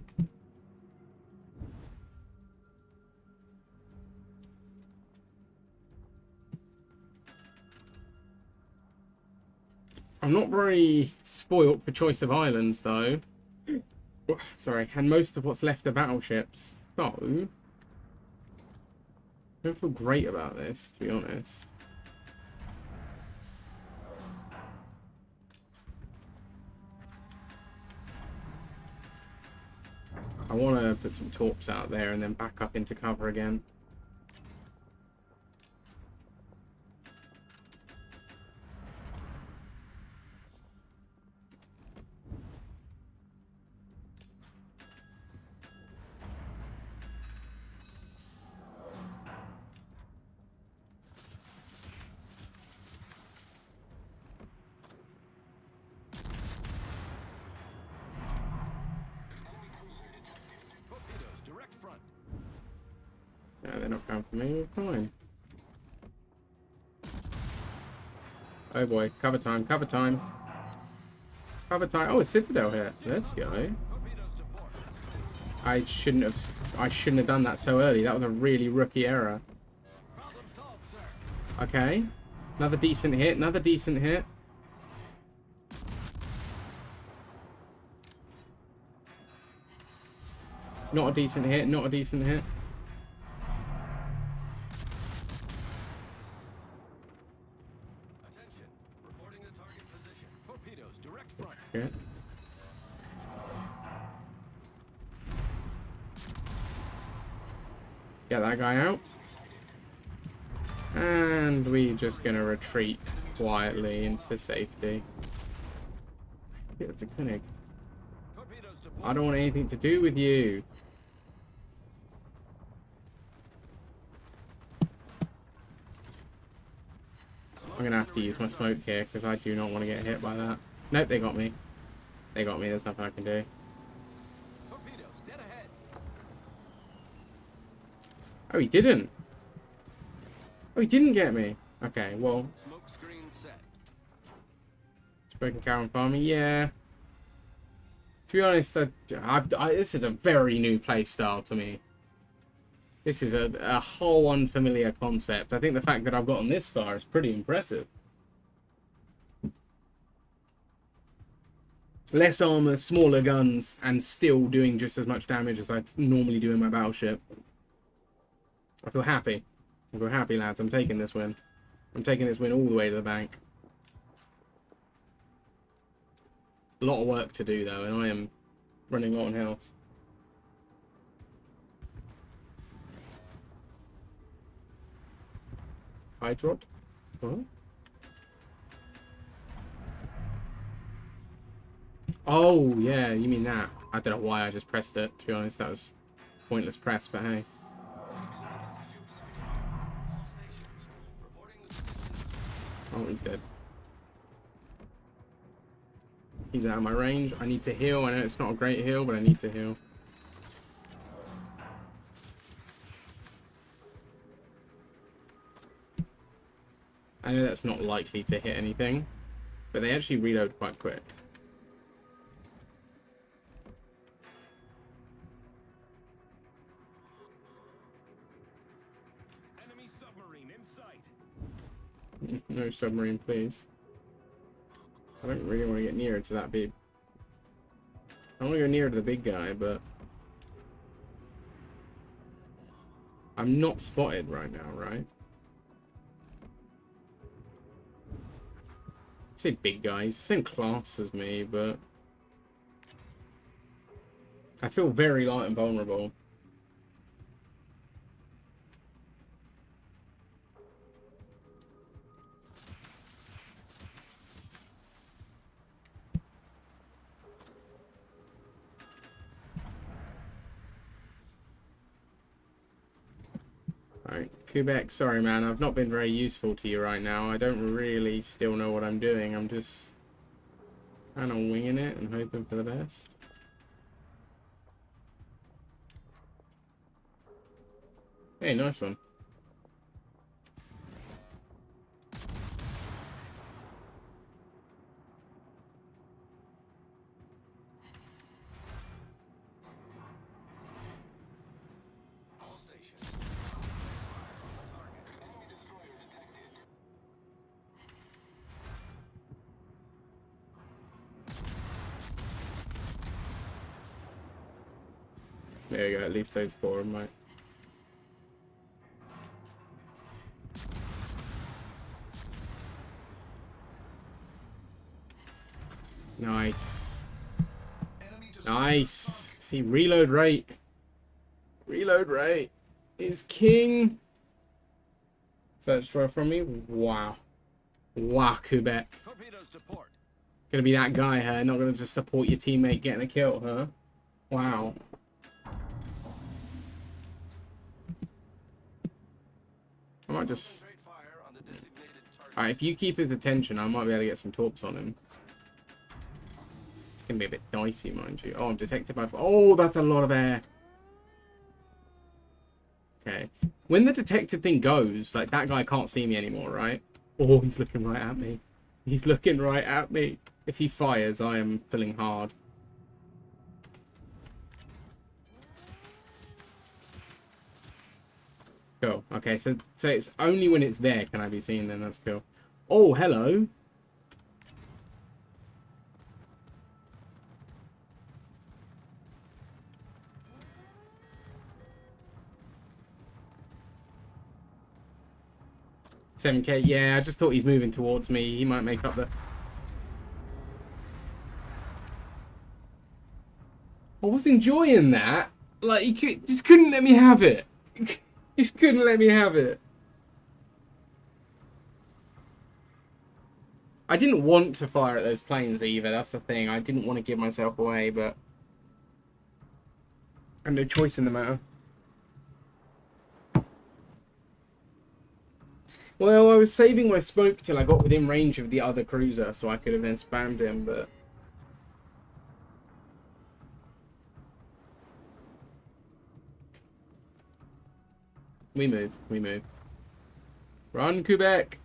I'm not very spoilt for choice of islands, though. Sorry, and most of what's left are battleships. So, I don't feel great about this, to be honest. I want to put some torps out there and then back up into cover again. Torpedoes, direct front. No, they're not coming for me. We're fine. Oh boy, cover time, cover time. Cover time. Oh, it's Citadel here. Let's go. Torpedoes to port. I shouldn't have done that so early. That was a really rookie error. Problem solved, sir. Okay. Another decent hit, another decent hit. Not a decent hit, not a decent hit. Attention. Reporting the target position. Torpedoes, direct front. Okay. Get that guy out. And we're just gonna retreat quietly into safety. Yeah, it's a Koenig. Torpedoes to I port. don't want anything to do with you. I'm gonna have to use my smoke here because I do not want to get hit by that. Nope, they got me. They got me. There's nothing I can do. Torpedoes, dead ahead. Oh, he didn't. Oh, he didn't get me. Okay, well, Smoke screen Broken Karen farming, yeah. To be honest, this is a very new play style to me. This is a whole unfamiliar concept. I think the fact that I've gotten this far is pretty impressive. Less armor, smaller guns, and still doing just as much damage as I normally do in my battleship. I feel happy. I feel happy, lads. I'm taking this win. I'm taking this win all the way to the bank. A lot of work to do, though, and I am running low on health. Hydrod? Huh? Oh, yeah, you mean that. I don't know why I just pressed it, to be honest. That was a pointless press, but hey. Oh, he's dead. He's out of my range. I need to heal. I know it's not a great heal, but I need to heal. I know that's not likely to hit anything, but they actually reload quite quick. Enemy submarine in sight. No submarine, please. I don't really want to get nearer to that big. I want to go nearer to the big guy, but I'm not spotted right now, right? I say big guy, he's the same class as me, but I feel very light and vulnerable. Alright, Quebec, sorry man, I've not been very useful to you right now. I don't really still know what I'm doing. I'm just kind of winging it and hoping for the best. Hey, nice one. All stations. Fire on the target. Enemy destroyer detected. There you go, at least those four, mate. Nice. Nice. See, reload rate. Reload rate is king. Search destroyer from me. Wow. Wow, Quebec. Torpedoes to port. Gonna be that guy, huh? Not gonna just support your teammate getting a kill, huh? Wow. I might just... Concentrate fire on the designated target. Alright, if you keep his attention, I might be able to get some torps on him. It's gonna be a bit dicey, mind you. Oh, I'm detected by... Oh, that's a lot of air. Okay. When the detected thing goes, like, that guy can't see me anymore, right? Oh, he's looking right at me. He's looking right at me. If he fires, I am pulling hard. Cool. Okay, so it's only when it's there can I be seen then. That's cool. Oh, hello. $7K. Yeah, I just thought he's moving towards me. He might make up the... I was enjoying that. Like, he just couldn't let me have it. Just couldn't let me have it. I didn't want to fire at those planes either. That's the thing. I didn't want to give myself away, but I had no choice in the matter. Well, I was saving my smoke till I got within range of the other cruiser, so I could have then spammed him, but... We move, we move. Run, Quebec!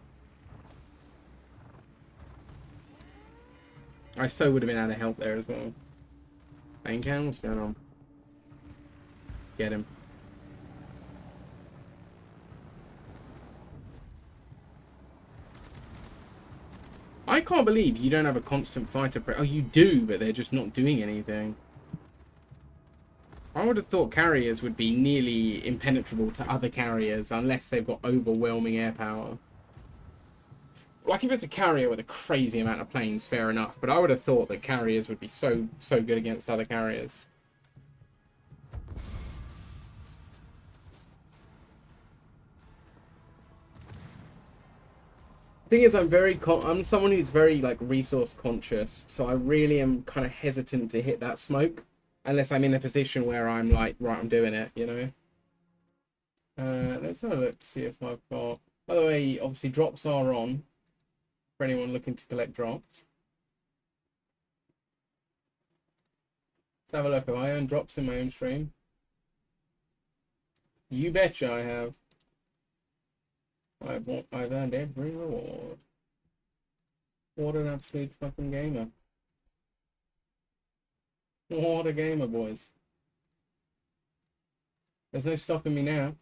I so would have been able to help there as well. Bangcan, what's going on? Get him. I can't believe you don't have a constant fighter. Oh, you do, but they're just not doing anything. I would have thought carriers would be nearly impenetrable to other carriers unless they've got overwhelming air power. Like, if it's a carrier with a crazy amount of planes, fair enough. But I would have thought that carriers would be so good against other carriers. Thing is, I'm someone who's very like resource conscious, so I really am kind of hesitant to hit that smoke unless I'm in a position where I'm like, right, I'm doing it, you know. Let's have a look to see if I've got. By the way, obviously drops are on for anyone looking to collect drops. Let's have a look. Have I earned drops in my own stream? You betcha I have. I've earned every reward. What an absolute fucking gamer. What a gamer, boys. There's no stopping me now.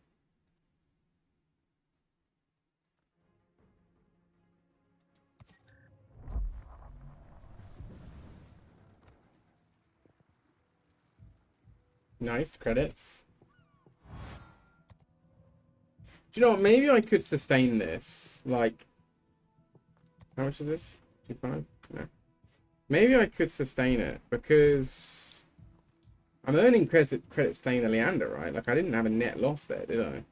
Nice, credits. Do you know what? Maybe I could sustain this. Like, how much is this? 2.5? No. Maybe I could sustain it because I'm earning credits playing the Leander, right? Like, I didn't have a net loss there, did I?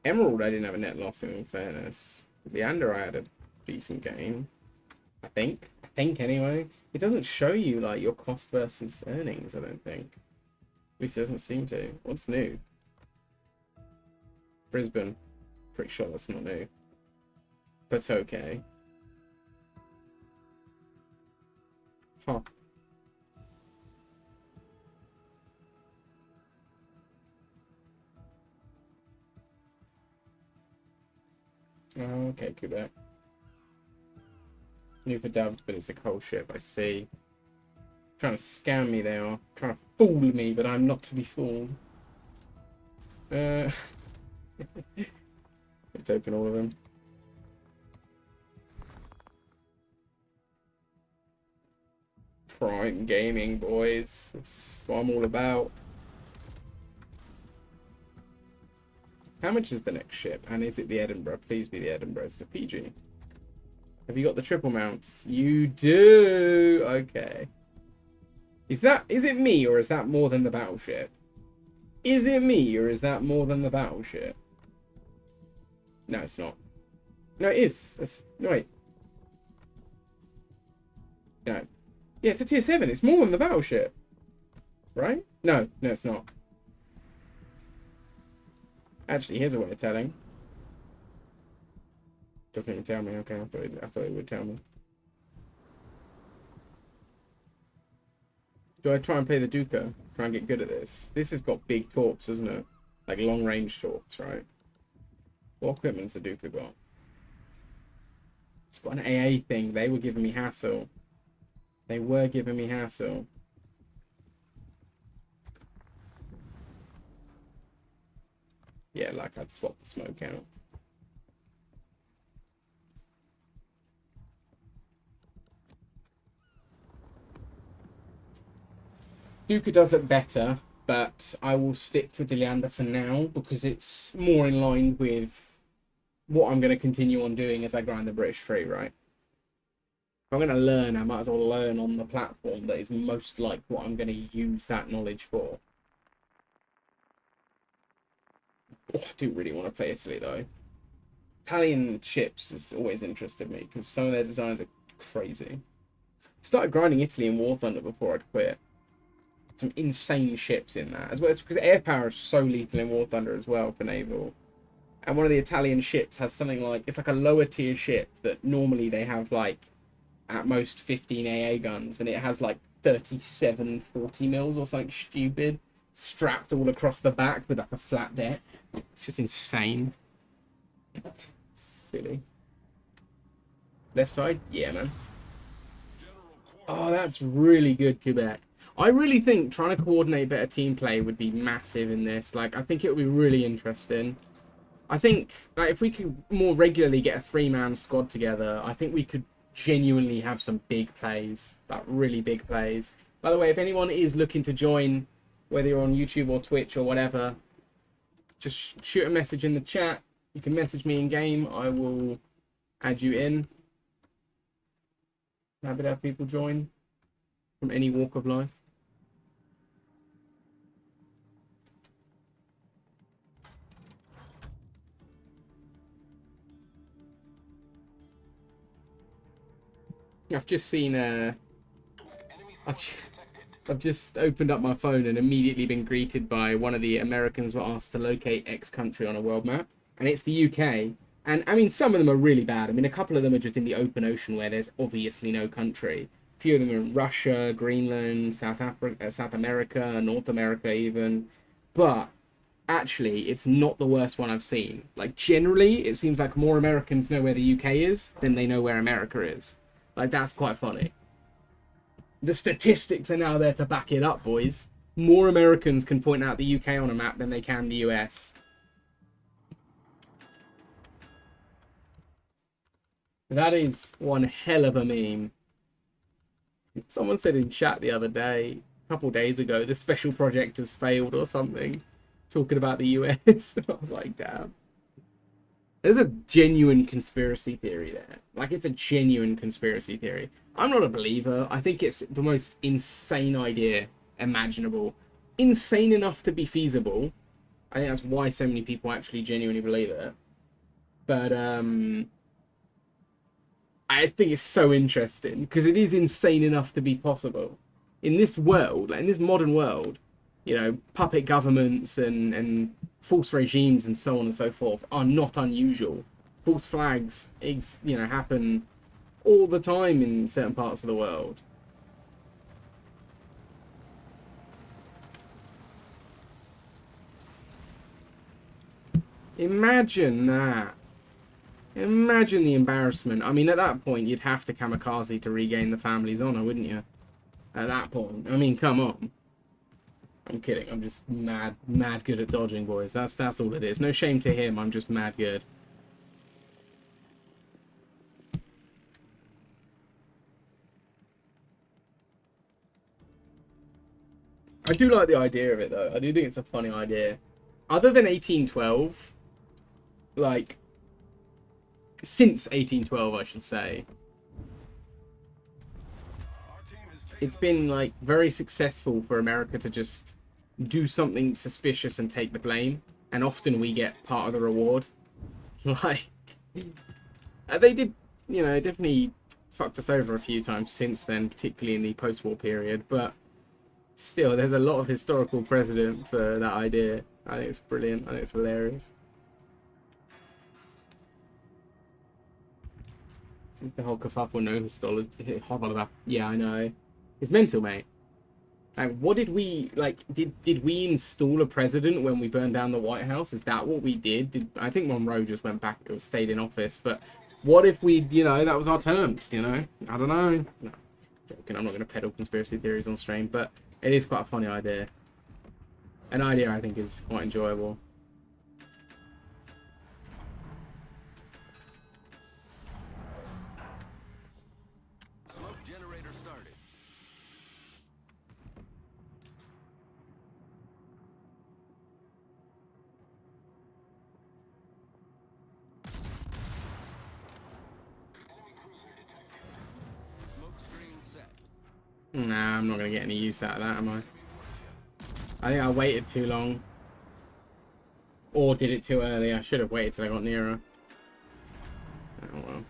Emerald, I didn't have a net loss in all fairness. Leander, I had a decent gain. I think. Anyway. It doesn't show you, like, your cost versus earnings, I don't think. At least it doesn't seem to. What's new? Brisbane. Pretty sure that's not new. But okay. Huh. Okay, Quebec. New for dubs, but it's a coal ship, I see. Trying to scam me, they are. Trying to fool me, but I'm not to be fooled. Let's open all of them. Prime gaming, boys. That's what I'm all about. How much is the next ship? And is it the Edinburgh? Please be the Edinburgh. It's the Fiji. Have you got the triple mounts? You do. Okay. Is it me, or is that more than the battleship? Is it me, or is that more than the battleship? No, it's not. No, it is. No, wait. No. Yeah, it's a tier 7. It's more than the battleship. Right? No, it's not. Actually, here's a way of telling. Doesn't even tell me. Okay, I thought it would tell me. Do I try and play the Duca? Try and get good at this? This has got big torps, isn't it? Like long range torps, right? What equipment's the Duca got? It's got an AA thing. They were giving me hassle. They were giving me hassle. Yeah, like I'd swap the smoke out. Duca does look better, but I will stick with the Leander for now because it's more in line with what I'm going to continue on doing as I grind the British tree, right? If I'm going to learn, I might as well learn on the platform that is most like what I'm going to use that knowledge for. Oh, I do really want to play Italy, though. Italian ships has always interested me because some of their designs are crazy. Started grinding Italy in War Thunder before I'd quit. Some insane ships in that, as well as because air power is so lethal in War Thunder as well for naval. And one of the Italian ships has something like, it's like a lower tier ship that normally they have like at most 15 AA guns, and it has like 37 40 mils or something stupid strapped all across the back with like a flat deck. It's just insane. Silly. Left side? Yeah, man. General Oh, that's really good, Quebec. I really think trying to coordinate better team play would be massive in this. Like, I think it would be really interesting. I think like if we could more regularly get a three-man squad together, I think we could genuinely have some big plays, like really big plays. By the way, if anyone is looking to join, whether you're on YouTube or Twitch or whatever, just shoot a message in the chat. You can message me in game. I will add you in. Happy to have people join from any walk of life. I've just seen I've just opened up my phone and immediately been greeted by one of the Americans were asked to locate X country on a world map, and it's the UK. And I mean, some of them are really bad. I mean, a couple of them are just in the open ocean where there's obviously no country. A few of them are in Russia, Greenland, South Africa, South America, North America even. But actually, it's not the worst one I've seen. Like, generally, it seems like more Americans know where the UK is than they know where America is. Like, that's quite funny. The statistics are now there to back it up, boys. More Americans can point out the UK on a map than they can the US. That is one hell of a meme. Someone said in chat the other day, a couple days ago, the special project has failed or something, talking about the US. I was like, damn. There's a genuine conspiracy theory there. Like, it's a genuine conspiracy theory. I'm not a believer. I think it's the most insane idea imaginable. Insane enough to be feasible. I think that's why so many people actually genuinely believe it. But, I think it's so interesting because it is insane enough to be possible. In this world, like in this modern world, you know, puppet governments and false regimes and so on and so forth are not unusual. False flags, you know, happen all the time in certain parts of the world. Imagine that. Imagine the embarrassment. I mean, at that point, you'd have to kamikaze to regain the family's honor, wouldn't you? At that point. I mean, come on. I'm kidding. I'm just mad good at dodging, boys. That's all it is. No shame to him. I'm just mad good. I do like the idea of it, though. I do think it's a funny idea. Other than 1812, like, since 1812, I should say, it's been, like, very successful for America to just do something suspicious and take the blame. And often we get part of the reward. Like, they did, you know, definitely fucked us over a few times since then, particularly in the post-war period. But still, there's a lot of historical precedent for that idea. I think it's brilliant. I think it's hilarious. Since the whole kerfuffle, no histology. Yeah, I know. It's mental, mate. Like, what did we, like, did we install a president when we burned down the White House? Is that what we did? I think Monroe just went back, or stayed in office, but what if we, you know, that was our terms, you know? I don't know. No, joking, I'm not going to peddle conspiracy theories on stream, but it is quite a funny idea. An idea I think is quite enjoyable. Smoke generator started. Enemy cruiser detected. Smoke screen set. Nah, I'm not going to get any use out of that, am I? I think I waited too long. Or did it too early. I should have waited till I got nearer. Oh well.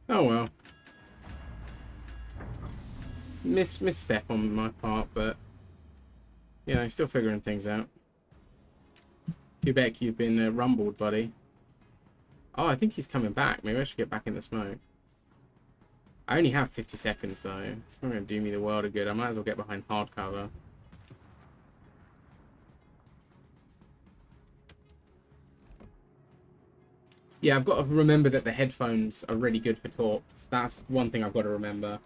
Oh well. Misstep on my part, but yeah, I'm still figuring things out. Quebec, you've been rumbled, buddy. Oh, I think he's coming back. Maybe I should get back in the smoke. I only have 50 seconds, though. It's not going to do me the world of good. I might as well get behind hard cover. Yeah, I've got to remember that the headphones are really good for torps. That's one thing I've got to remember.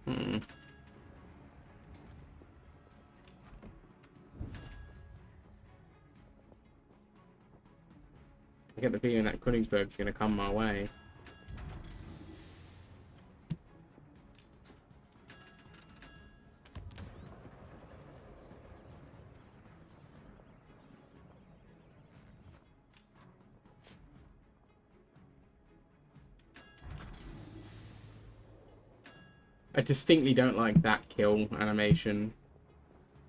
Hmm. I get the feeling that Königsberg's going to come my way. I distinctly don't like that kill animation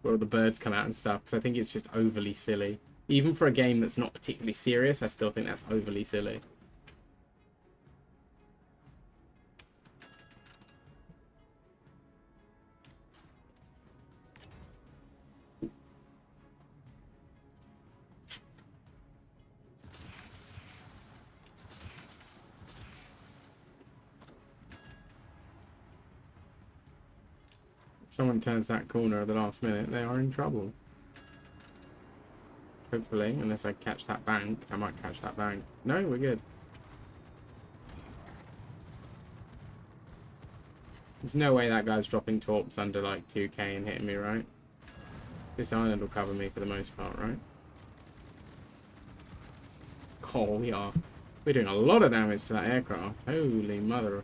where all the birds come out and stuff, because I think it's just overly silly. Even for a game that's not particularly serious, I still think that's overly silly. If someone turns that corner at the last minute, they are in trouble. Hopefully, unless I catch that bank. I might catch that bank. No, we're good. There's no way that guy's dropping torps under like 2k and hitting me, right? This island will cover me for the most part, right? Oh, we are. We're doing a lot of damage to that aircraft. Holy mother.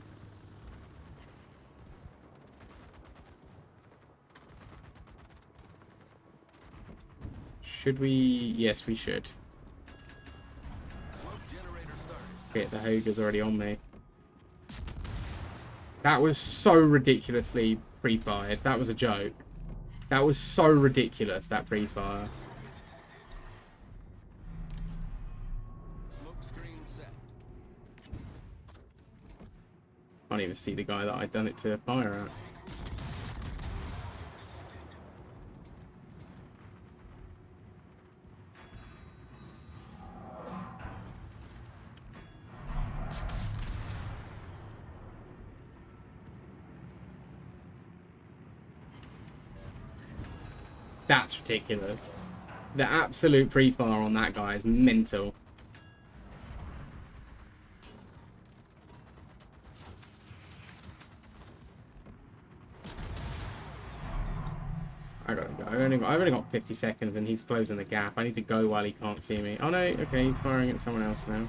Should we? Yes, we should. Smoke generator started. Shit, the Hoger's already on me. That was so ridiculously pre-fired. That was a joke. That was so ridiculous, that pre-fire. Smoke screen set. Can't even see the guy that I'd done it to fire at. That's ridiculous. The absolute pre-fire on that guy is mental. I gotta go. I've only got 50 seconds and he's closing the gap. I need to go while he can't see me. Oh no, okay, he's firing at someone else now.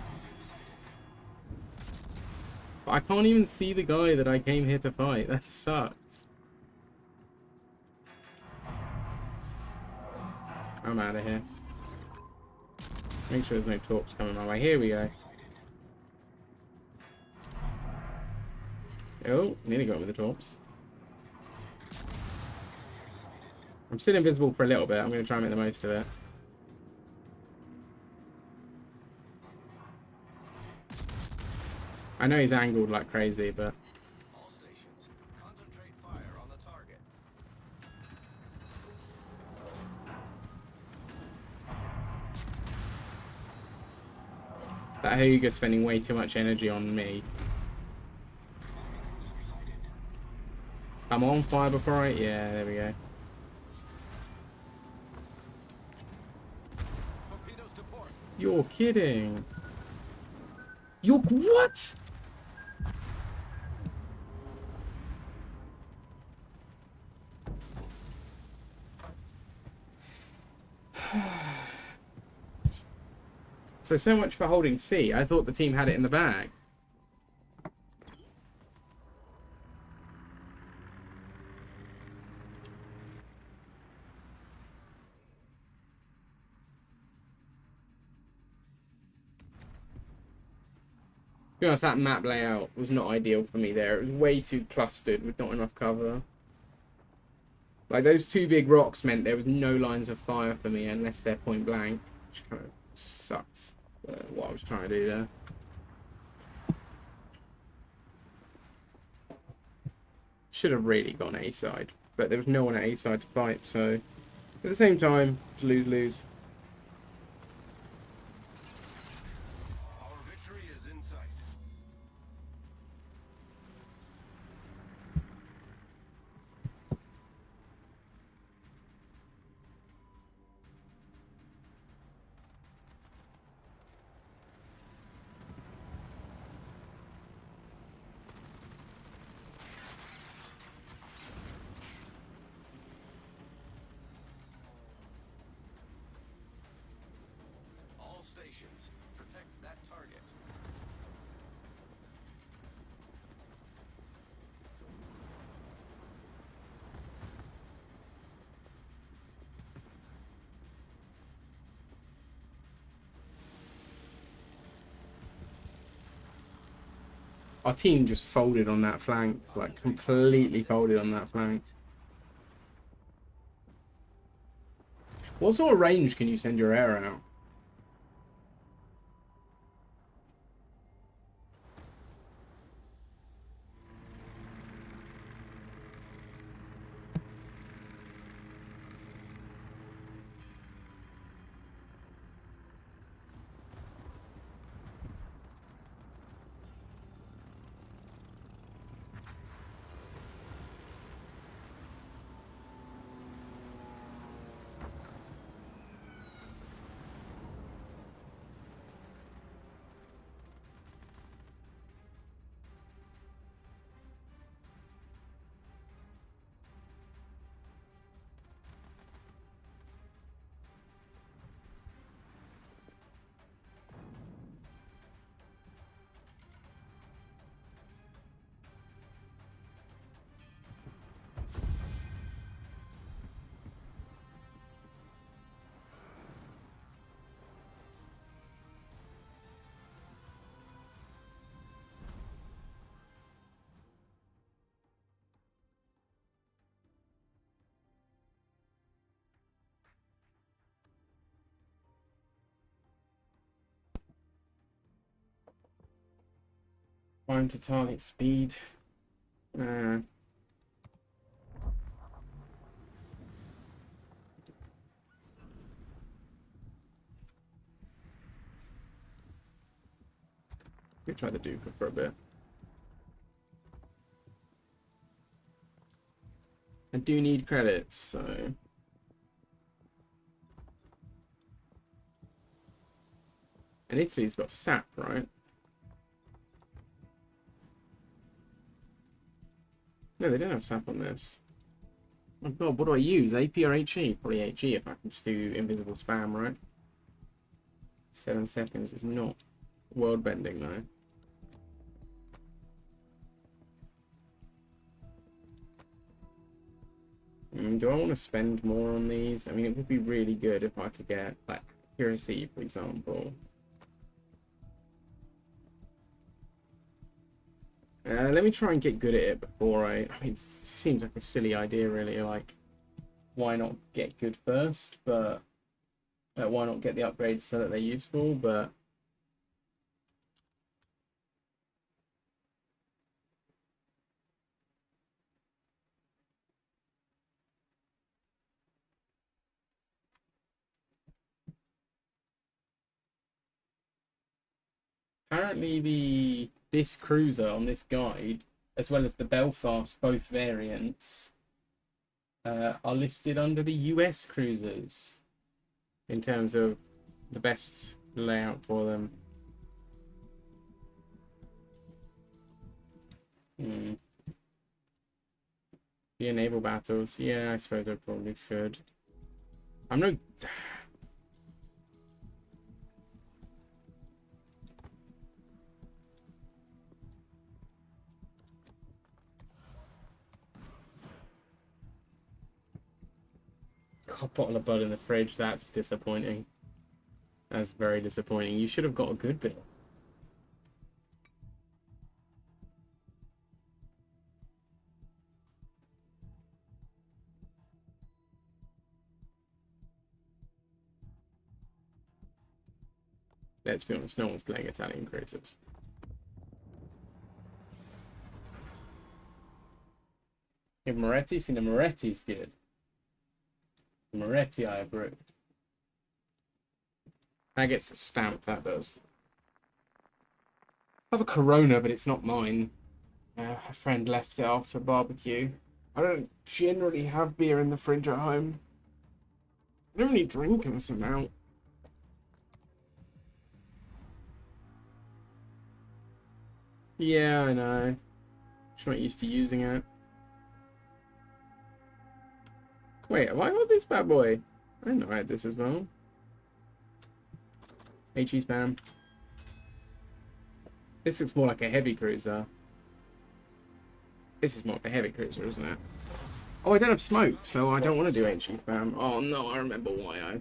But I can't even see the guy that I came here to fight. That sucks. I'm out of here. Make sure there's no torps coming my way. Here we go. Oh, nearly got with the torps. I'm still invisible for a little bit. I'm going to try and make the most of it. I know he's angled like crazy, but... All stations. Concentrate fire on the target. That Huger's spending way too much energy on me. I'm on fire before I... Yeah, there we go. Torpedoes to port. You're kidding. You're... What? So much for holding C. I thought the team had it in the bag. To be honest, that map layout was not ideal for me there. It was way too clustered with not enough cover. Like, those two big rocks meant there was no lines of fire for me unless they're point blank, which kind of sucks. What I was trying to do there. Should have really gone A side. but there was no one at A side to fight, so at the same time, it's lose-lose. Our victory is in sight. All stations, protect that target. Our team just folded on that flank, like completely folded on that flank. What sort of range can you send your air out? Time to target speed. Could try the Duke for a bit. I do need credits, so. And Italy's got SAP, right? No, they don't have SAP on this. Oh god, what do I use? AP or HE? Probably HE if I can just do invisible spam, right? 7 seconds is not world bending though. Do I want to spend more on these? I mean, it would be really good if I could get, like, accuracy, for example. Let me try and get good at it before I mean, it seems like a silly idea, really. Like, why not get good first? But why not get the upgrades so that they're useful? But apparently this cruiser on this guide, as well as the Belfast, both variants, are listed under the US cruisers in terms of the best layout for them. The naval battles, yeah, I suppose I probably should. I'm no. A bottle of blood in the fridge, that's disappointing. That's very disappointing. You should have got a good bit. Let's be honest, no one's playing Italian cruisers. If Moretti, see the Moretti's good. Moretti, I agree. That gets the stamp, that does. I have a Corona, but it's not mine. A friend left it after barbecue. I don't generally have beer in the fridge at home. I don't really drink this amount. Yeah, I know. Just not used to using it. Wait, have I got this bad boy? I didn't know I had this as well. HE spam. This looks more like a heavy cruiser. This is more like a heavy cruiser, isn't it? Oh, I don't have smoke, so I don't want to do HE spam. Oh no, I remember why I...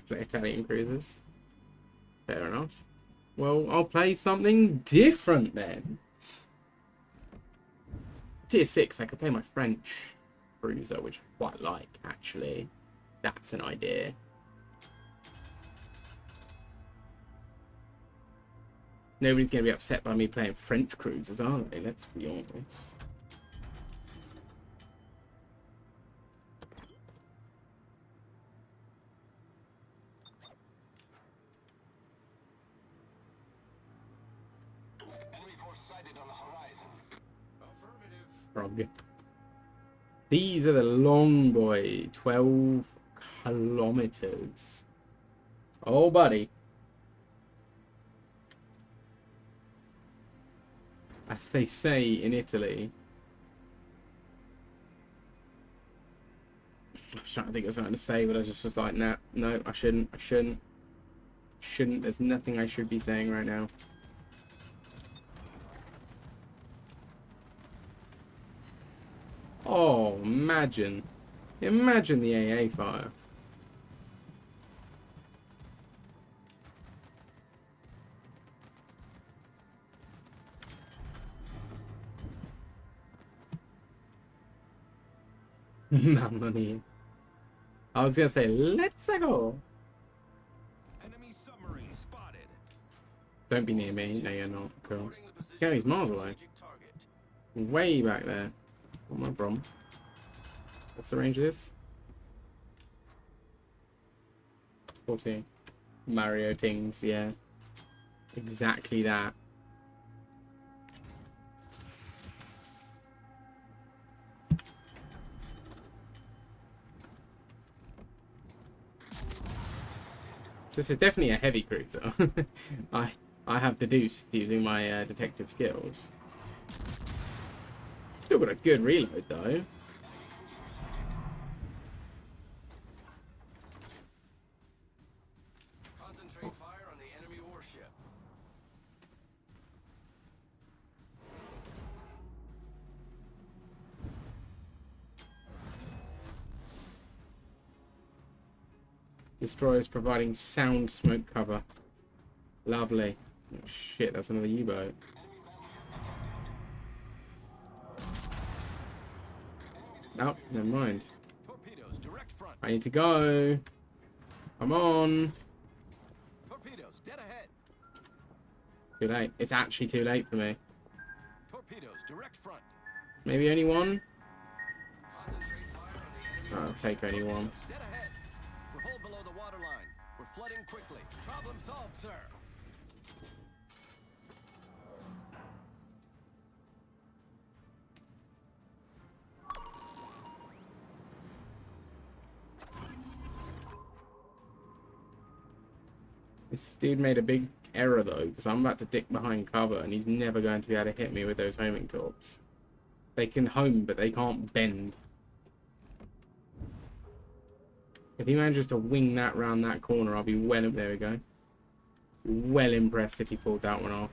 play Italian cruisers. Fair enough. Well, I'll play something different then. Tier 6, I could play my French cruiser, which I quite like, actually. That's an idea. Nobody's going to be upset by me playing French cruisers, are they? Let's be honest. Enemy force sighted on the horizon. Affirmative. Frog. These are the long boy. 12 kilometers. Oh, buddy. As they say in Italy. I was trying to think of something to say, but I just was like, nah, no, I shouldn't. There's nothing I should be saying right now. Oh, imagine. Imagine the AA fire. Mamma mia. I was gonna say, let's go. Enemy submarine spotted. Don't be near me. No, you're not. Cool. Reporting the position Yeah, he's of miles the away. strategic target. Way back there. What my problem? What's the range of this? 14. Mario things, yeah. Exactly that. So this is definitely a heavy cruiser. I have deduced using my detective skills. Still got a good reload though. Concentrate fire on the enemy warship. Destroyers providing sound smoke cover. Lovely. Oh shit, that's another U-boat. Oh, never mind. Torpedoes direct front. I need to go. Come on. Torpedoes dead ahead. Too late. It's actually too late for me. Torpedoes direct front. Maybe only one? Concentrate fire on the enemy Oh, I'll take only one. Dead ahead. We're hull below the waterline. We're flooding quickly. Problem solved, sir. This dude made a big error though, because I'm about to dick behind cover and he's never going to be able to hit me with those homing torps. They can home, but they can't bend. If he manages to wing that round that corner, I'll be well... There we go. Well impressed if he pulled that one off.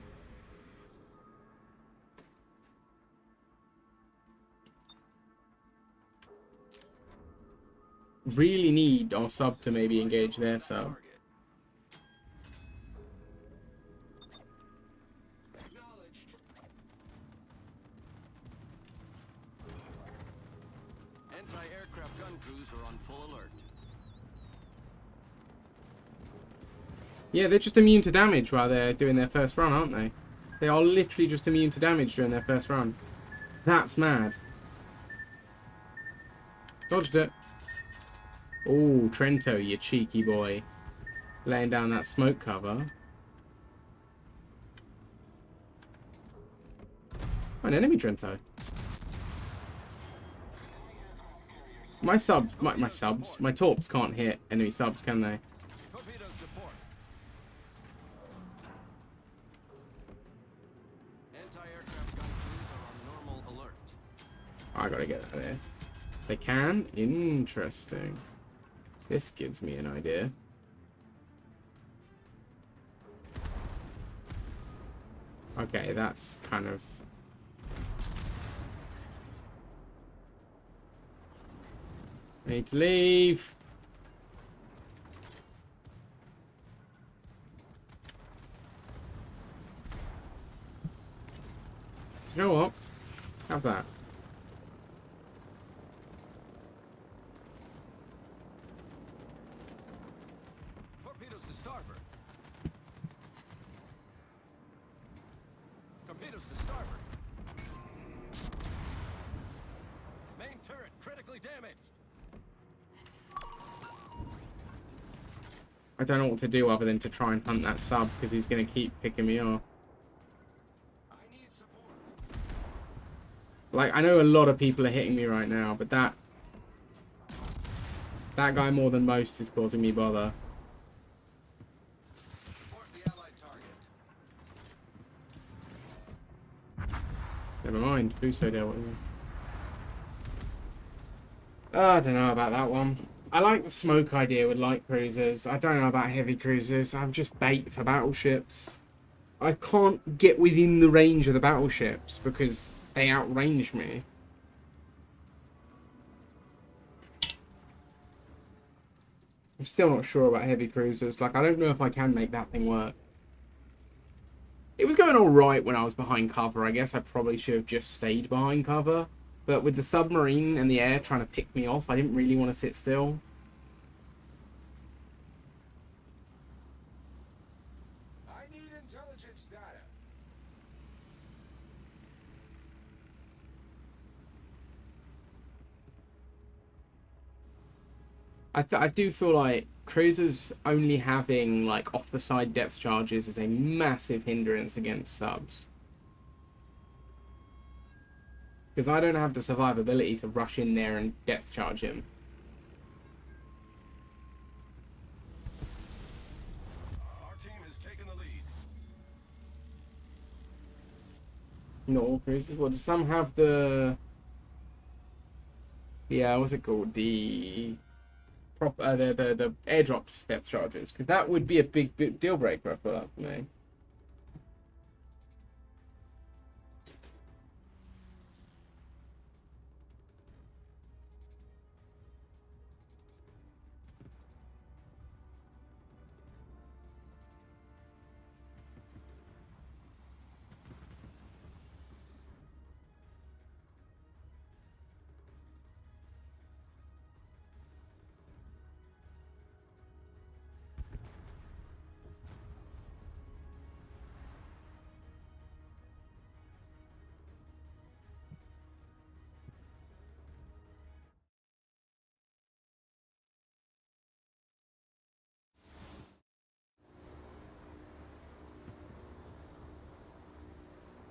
Really need our sub to maybe engage their sub. Target. Acknowledged. Anti-aircraft gun crews are on full alert. Yeah, they're just immune to damage while they're doing their first run, aren't they? They are literally just immune to damage during their first run. That's mad. Dodged it. Oh, Trento, you cheeky boy. Laying down that smoke cover. Oh, an enemy Trento. My subs, my torps can't hit enemy subs, can they? Torpedoes to port. Anti-aircraft gun crews are on normal alert. I gotta get that here. They can? Interesting. This gives me an idea. Okay, that's kind of... I need to leave. You know what? Have that. Torpedoes to starboard. Torpedoes to starboard. Main turret critically damaged. I don't know what to do other than to try and hunt that sub because he's going to keep picking me off. I need support. Like, I know a lot of people are hitting me right now, but that guy more than most is causing me bother. Support the allied target. Never mind. Buso dealt with me. I don't know about that one. I like the smoke idea with light cruisers. I don't know about heavy cruisers. I'm just bait for battleships. I can't get within the range of the battleships because they outrange me. I'm still not sure about heavy cruisers. Like, I don't know if I can make that thing work. It was going alright when I was behind cover. I guess I probably should have just stayed behind cover. But with the submarine and the air trying to pick me off, I didn't really want to sit still. I need intelligence data. I do feel like cruisers only having like off the side depth charges is a massive hindrance against subs. Because I don't have the survivability to rush in there and depth charge him. Our team has taken the lead. Not all cruisers. Well, do some have the... Yeah, what's it called? The airdrop depth charges. Because that would be a big deal breaker, I feel like, for me.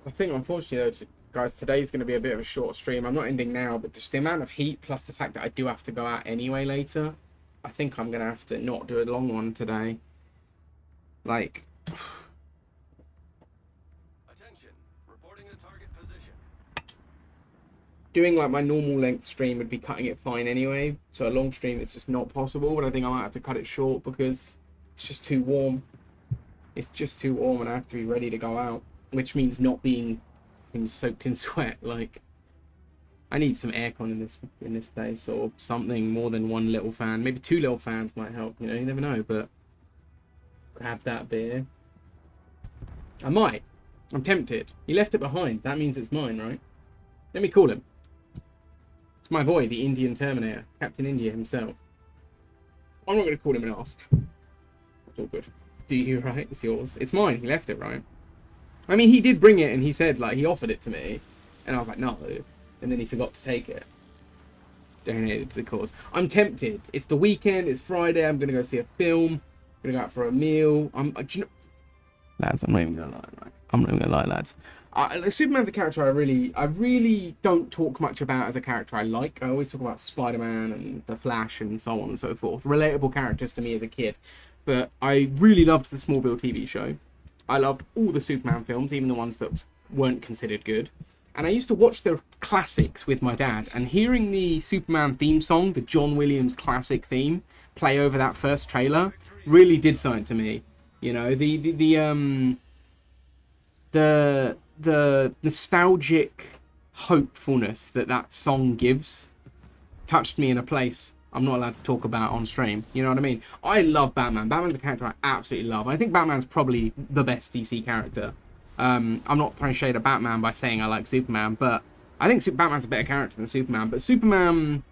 I think, unfortunately, though, guys, today's going to be a bit of a short stream. I'm not ending now, but just the amount of heat plus the fact that I do have to go out anyway later, I think I'm going to have to not do a long one today. Like... Attention. Reporting the target position. Doing like my normal length stream would be cutting it fine anyway. So a long stream is just not possible, but I think I might have to cut it short because it's just too warm. It's just too warm and I have to be ready to go out. Which means not being soaked in sweat. Like, I need some aircon in this place, or something more than one little fan. Maybe 2 little fans might help. You know, you never know. But grab that beer. I might. I'm tempted. He left it behind. That means it's mine, right? Let me call him. It's my boy, the Indian Terminator, Captain India himself. I'm not going to call him and ask. It's all good. Do you, right? It's yours. It's mine. He left it, right? I mean, he did bring it, and he said, like, he offered it to me. And I was like, no. And then he forgot to take it. Donated to the cause. I'm tempted. It's the weekend. It's Friday. I'm going to go see a film. I'm going to go out for a meal. Do you know... Lads, I'm not even going to lie, right? I'm not even going to lie, lads. Superman's a character I really don't talk much about as a character I like. I always talk about Spider-Man and The Flash and so on and so forth. Relatable characters to me as a kid. But I really loved the Smallville TV show. I loved all the Superman films, even the ones that weren't considered good. And I used to watch the classics with my dad. And hearing the Superman theme song, the John Williams classic theme, play over that first trailer, really did something to me. You know, the nostalgic hopefulness that song gives touched me in a place I'm not allowed to talk about on stream. You know what I mean? I love Batman. Batman's a character I absolutely love. I think Batman's probably the best DC character. I'm not throwing shade at Batman by saying I like Superman, but I think Batman's a better character than Superman. But Superman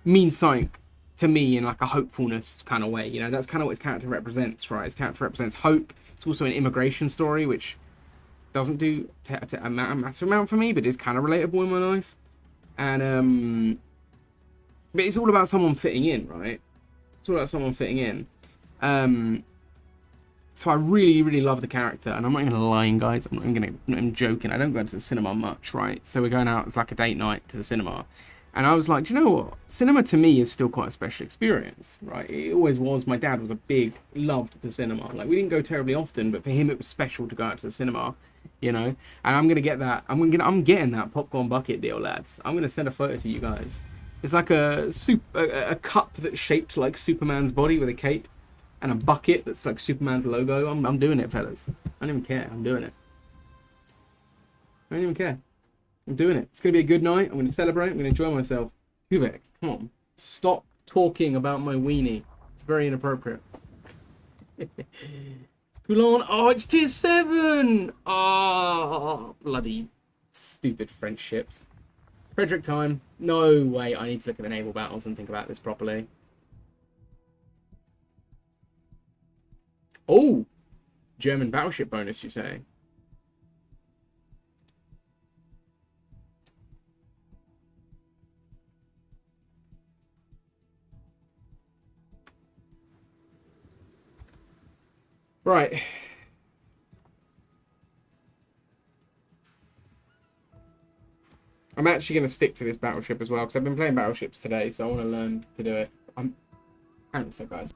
means something to me in like a hopefulness kind of way. You know, that's kind of what his character represents, right? His character represents hope. It's also an immigration story, which doesn't do a massive amount for me, but is kind of relatable in my life. And but it's all about someone fitting in, right? It's all about someone fitting in. So I really, really love the character, and I'm not even lying, guys. I'm not even joking. I don't go to the cinema much, right? So we're going out. It's like a date night to the cinema. And I was like, do you know what? Cinema to me is still quite a special experience, right? It always was. My dad was loved the cinema. Like, we didn't go terribly often, but for him it was special to go out to the cinema, you know? And I'm gonna get that. I'm getting that popcorn bucket deal, lads. I'm gonna send a photo to you guys. It's like a cup that's shaped like Superman's body with a cape, and a bucket that's like Superman's logo. I'm doing it, fellas. I don't even care. I'm doing it. I don't even care. I'm doing it. It's going to be a good night. I'm going to celebrate. I'm going to enjoy myself. Kubek, come on. Stop talking about my weenie. It's very inappropriate. Poulon. Oh, it's tier 7. Oh, bloody stupid French ships. Frederick time. No way. I need to look at the naval battles and think about this properly. Oh, German battleship bonus, you say? Right. I'm actually going to stick to this battleship as well, because I've been playing battleships today, so I want to learn to do it. Hang on a sec, guys.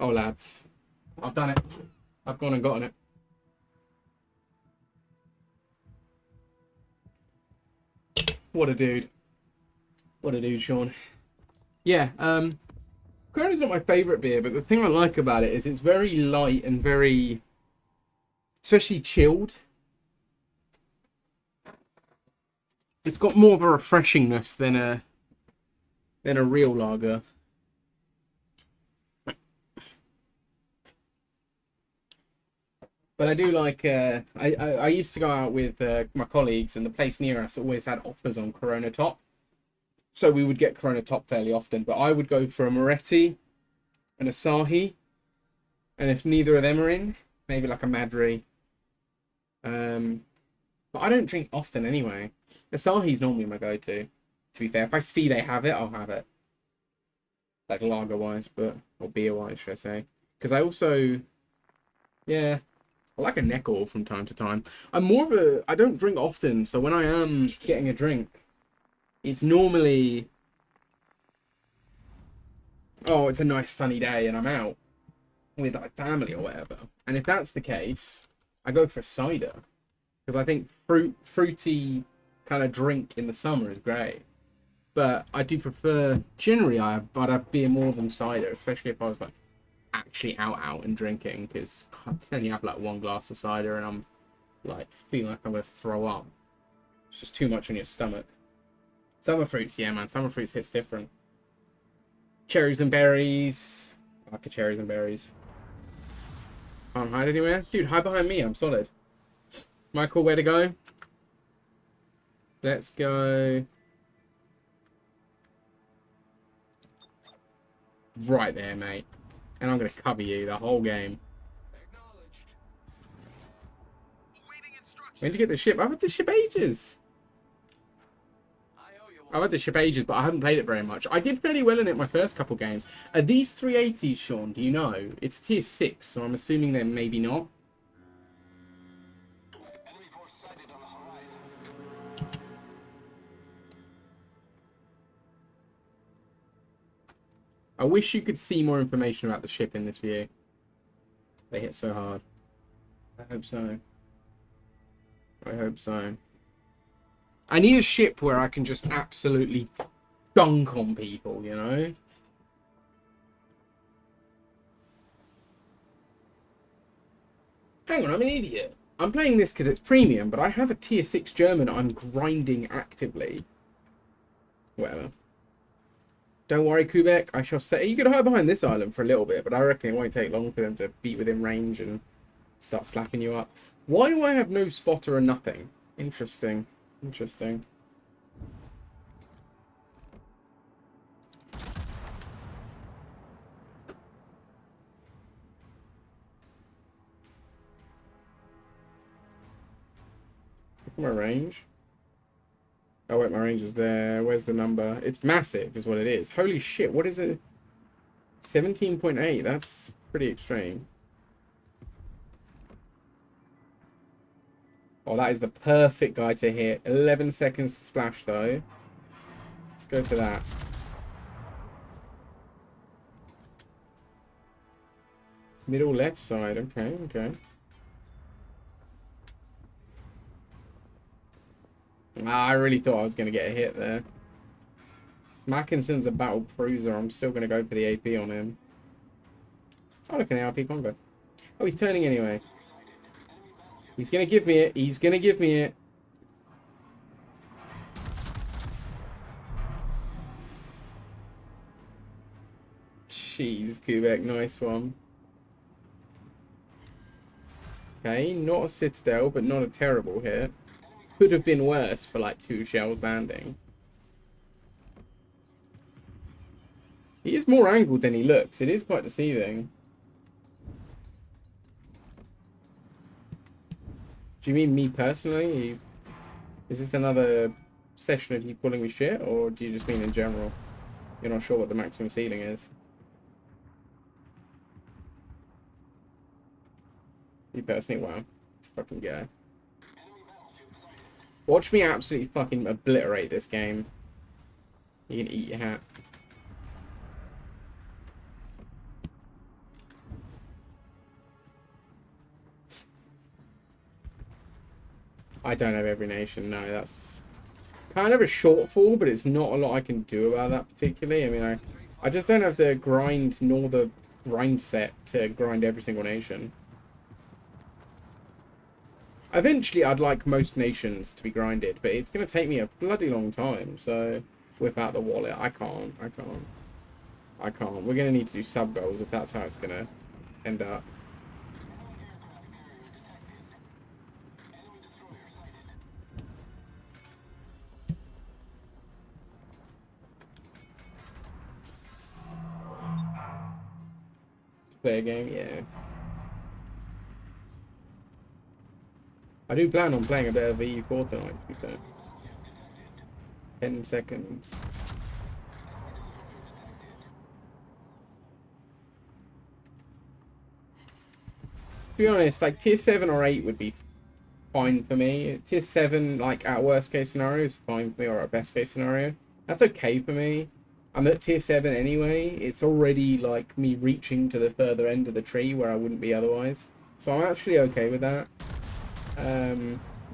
Oh, lads. I've done it. I've gone and gotten it. What a dude. What a dude, Sean. Yeah, Corona's not my favourite beer, but the thing I like about it is it's very light and very, especially chilled. It's got more of a refreshingness than a real lager. But I do like, I used to go out with my colleagues, and the place near us always had offers on Corona Top. So we would get Corona Top fairly often, but I would go for a Moretti, an Asahi, and if neither of them are in, maybe like a Madri. But I don't drink often anyway. Asahi's normally my go-to. To be fair, if I see they have it, I'll have it. Like lager-wise, or beer-wise, should I say. Because I also, yeah, I like a Neckel from time to time. I don't drink often, so when I am getting a drink, it's normally, oh, it's a nice sunny day and I'm out with like family or whatever. And if that's the case, I go for cider. Because I think fruity kind of drink in the summer is great. But I do prefer, generally, I'd have beer more than cider, especially if I was like actually out and drinking, because I can only have like one glass of cider and I'm like feeling like I'm going to throw up. It's just too much on your stomach. Summer fruits, yeah, man. Summer fruits hits different. Cherries and berries. I like the cherries and berries. Can't hide anywhere. Dude, hide behind me. I'm solid. Michael, where to go? Let's go. Right there, mate. And I'm going to cover you the whole game. Acknowledged. Awaiting instructions. When did you get the ship? I've had the ship ages. I owe you one. I've had the ship ages, but I haven't played it very much. I did fairly well in it my first couple games. Are these 380s, Sean? Do you know? It's tier 6, so I'm assuming they're maybe not. Enemy force sighted on the horizon. I wish you could see more information about the ship in this view. They hit so hard. I hope so. I hope so. I need a ship where I can just absolutely dunk on people, you know? Hang on, I'm an idiot. I'm playing this because it's premium, but I have a tier 6 German I'm grinding actively. Whatever. Don't worry, Kubek. I shall say you could hide behind this island for a little bit, but I reckon it won't take long for them to beat within range and start slapping you up. Why do I have no spotter and nothing? Interesting. Interesting. Look at my range. Oh wait, my range is there. Where's the number? It's massive is what it is. Holy shit, what is it? 17.8. That's pretty extreme. Oh, that is the perfect guy to hit. 11 seconds to splash though. Let's go for that. Middle left side. Okay, okay. Ah, I really thought I was going to get a hit there. Mackinson's a battle cruiser. I'm still going to go for the AP on him. Oh, look, an ARP combo. Oh, he's turning anyway. He's going to give me it. He's going to give me it. Jeez, Kubek. Nice one. Okay, not a Citadel, but not a terrible hit. Could have been worse for like 2 shells landing. He is more angled than he looks. It is quite deceiving. Do you mean me personally? Is this another session of you calling me shit, or do you just mean in general? You're not sure what the maximum ceiling is? You personally, wow. It's a fucking guy. Watch me absolutely fucking obliterate this game. You can eat your hat. I don't have every nation. No, that's kind of a shortfall, but it's not a lot I can do about that particularly. I mean, I just don't have the grind nor the grind set to grind every single nation. Eventually, I'd like most nations to be grinded, but it's going to take me a bloody long time, so whip out the wallet. I can't. We're going to need to do sub goals if that's how it's going to end up. Play a game, yeah. I do plan on playing a bit of EU4 tonight, to be fair. 10 seconds. To be honest, like tier 7 or 8 would be fine for me. Tier 7, like at worst case scenario, is fine for me, or at best case scenario. That's okay for me. I'm at tier 7 anyway. It's already like me reaching to the further end of the tree where I wouldn't be otherwise. So I'm actually okay with that.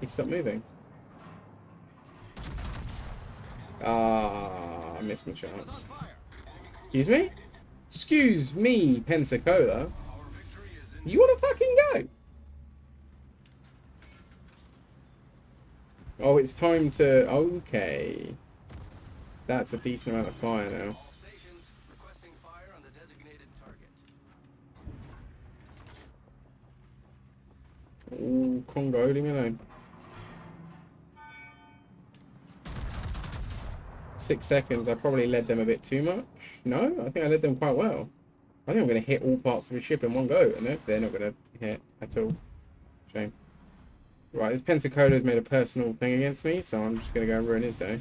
He stopped moving. I missed my chance. Excuse me? Excuse me, Pensacola. You wanna fucking go? Oh, it's time to... Okay. That's a decent amount of fire now. All stations requesting fire on the designated target. Ooh, Congo, leave me alone. 6 seconds, I probably led them a bit too much. No, I think I led them quite well. I think I'm going to hit all parts of the ship in one go. And nope, they're not going to hit at all. Shame. Right, this Pensacola's made a personal thing against me, so I'm just going to go and ruin his day.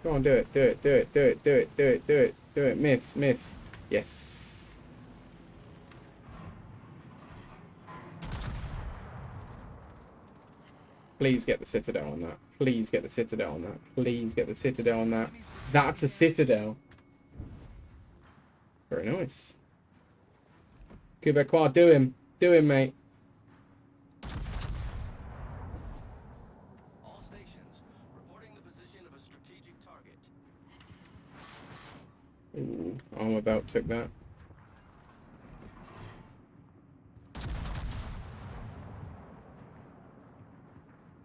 Go on, do it, do it, do it, do it, do it, do it, do it, do it. Miss, miss. Yes. Please get the Citadel on that. Please get the Citadel on that. Please get the Citadel on that. That's a Citadel. Very nice. Quebecois, do him. Do him, mate. All stations reporting the position of a strategic target. Ooh, armor belt took that.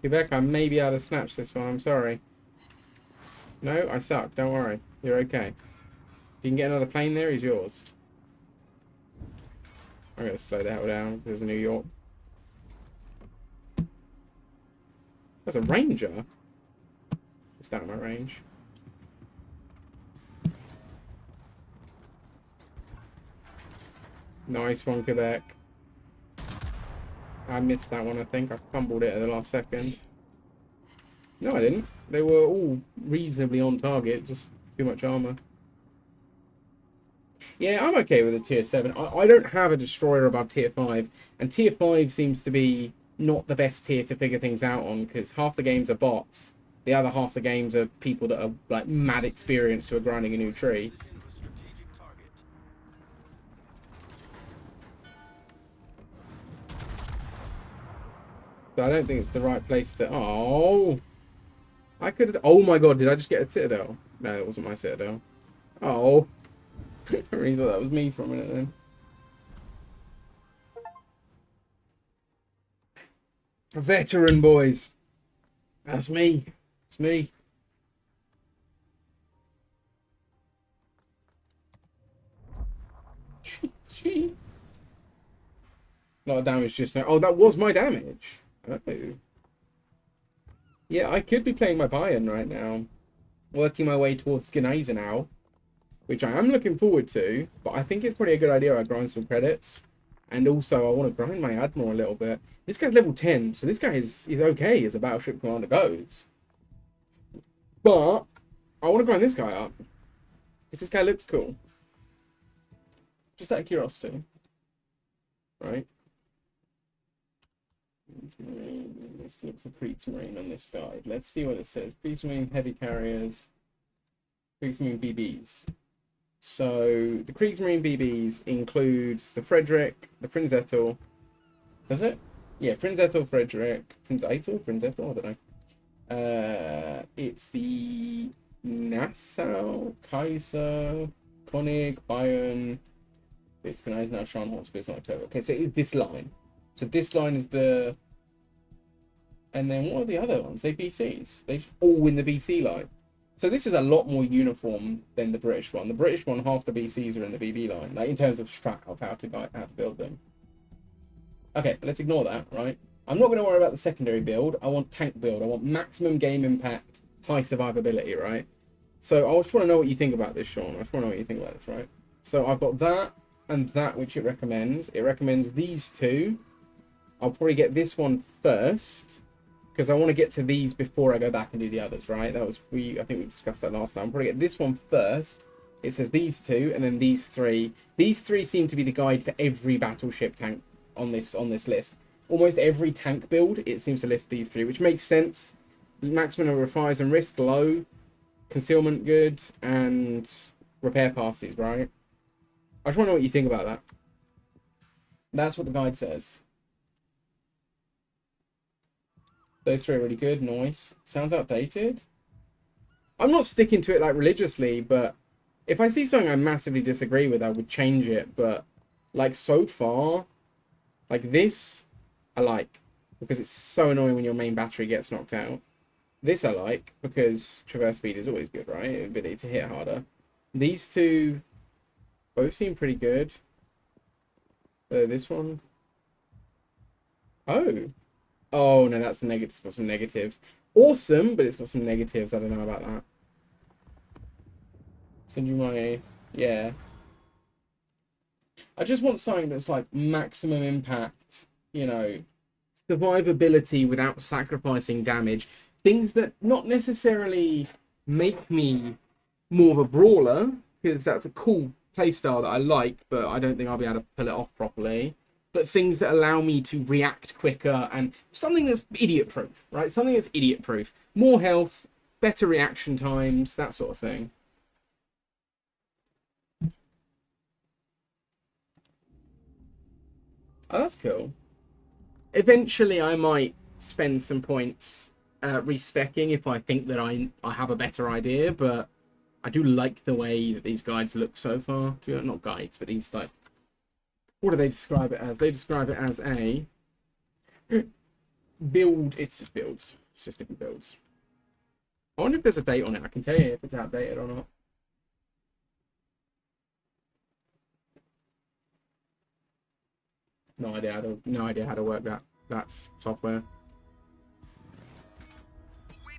Quebec, I may be able to snatch this one, I'm sorry. No, I suck, don't worry. You're okay. If you can get another plane there, he's yours. I'm going to slow the hell down. There's a New York. That's a Ranger. Just out of my range. Nice one, Quebec. I missed that one, I think. I fumbled it at the last second. No, I didn't. They were all reasonably on target, just too much armor. Yeah, I'm okay with a tier 7. I don't have a destroyer above tier 5, and tier 5 seems to be not the best tier to figure things out on, because half the games are bots, the other half the games are people that are like mad experienced who are grinding a new tree. Position of a strategic target. So I don't think it's the right place to... Oh! I could... Oh my god, did I just get a Citadel? No, it wasn't my Citadel. Oh. I really thought that was me for a minute then. A veteran, boys. That's me. It's me. A lot of damage just now. Oh, that was my damage. Oh. Yeah, I could be playing my Bayern right now. Working my way towards Gneisenau, which I am looking forward to. But I think it's probably a good idea I grind some credits. And also, I want to grind my Admiral a little bit. This guy's level 10, so this guy is okay as a Battleship Commander goes. But I want to grind this guy up. Because this guy looks cool. Just out of curiosity. Right? Let's look for Kriegsmarine on this guide. Let's see what it says. Kriegsmarine heavy carriers. Kriegsmarine BBs. So the Kriegsmarine BBs includes the Frederick, the Prinz Ethel. Does it? Yeah, Prince Ethel Frederick. Prince Ethel? Prince Ethel? I don't know. It's the Nassau, Kaiser, König, Bayern, Wittgenstein, now Scharnhorst, October. Okay, so it's this line. So this line is the... And then what are the other ones? They BCs. They're just all in the BC line. So this is a lot more uniform than the British one. The British one, half the BCs are in the BB line, like in terms of strat of how to build them. Okay, let's ignore that, right? I'm not going to worry about the secondary build. I want tank build. I want maximum game impact, high survivability, right? So I just want to know what you think about this, Sean. I just want to know what you think about this, right? So I've got that and that, which it recommends. It recommends these two. I'll probably get this one first, because I want to get to these before I go back and do the others, right? I think we discussed that last time. I'll probably get this one first. It says these two, and then these three. These three seem to be the guide for every battleship tank on this list. Almost every tank build, it seems to list these three, which makes sense. Maximum number of fires and risk low, concealment good, and repair passes, right? I just want to know what you think about that. That's what the guide says. Those three are really good. Nice. Sounds outdated. I'm not sticking to it like religiously, but if I see something I massively disagree with, I would change it. But like so far, like this, I like because it's so annoying when your main battery gets knocked out. This I like because traverse speed is always good, right? Ability to hit harder. These two both seem pretty good. This one. Oh, no, that's a negative. It's got some negatives. Awesome, but it's got some negatives. I don't know about that. Send you my... Yeah. I just want something that's like maximum impact, you know, survivability without sacrificing damage. Things that not necessarily make me more of a brawler, because that's a cool playstyle that I like, but I don't think I'll be able to pull it off properly. But things that allow me to react quicker and something that's idiot-proof, right? Something that's idiot-proof. More health, better reaction times, that sort of thing. Oh, that's cool. Eventually, I might spend some points respecing if I think that I have a better idea, but I do like the way that these guides look so far. Not guides, but these, like, what do they describe it as? They describe it as a build. It's just builds. It's just different builds. I wonder if there's a date on it. I can tell you if it's outdated or not. No idea how to work that software.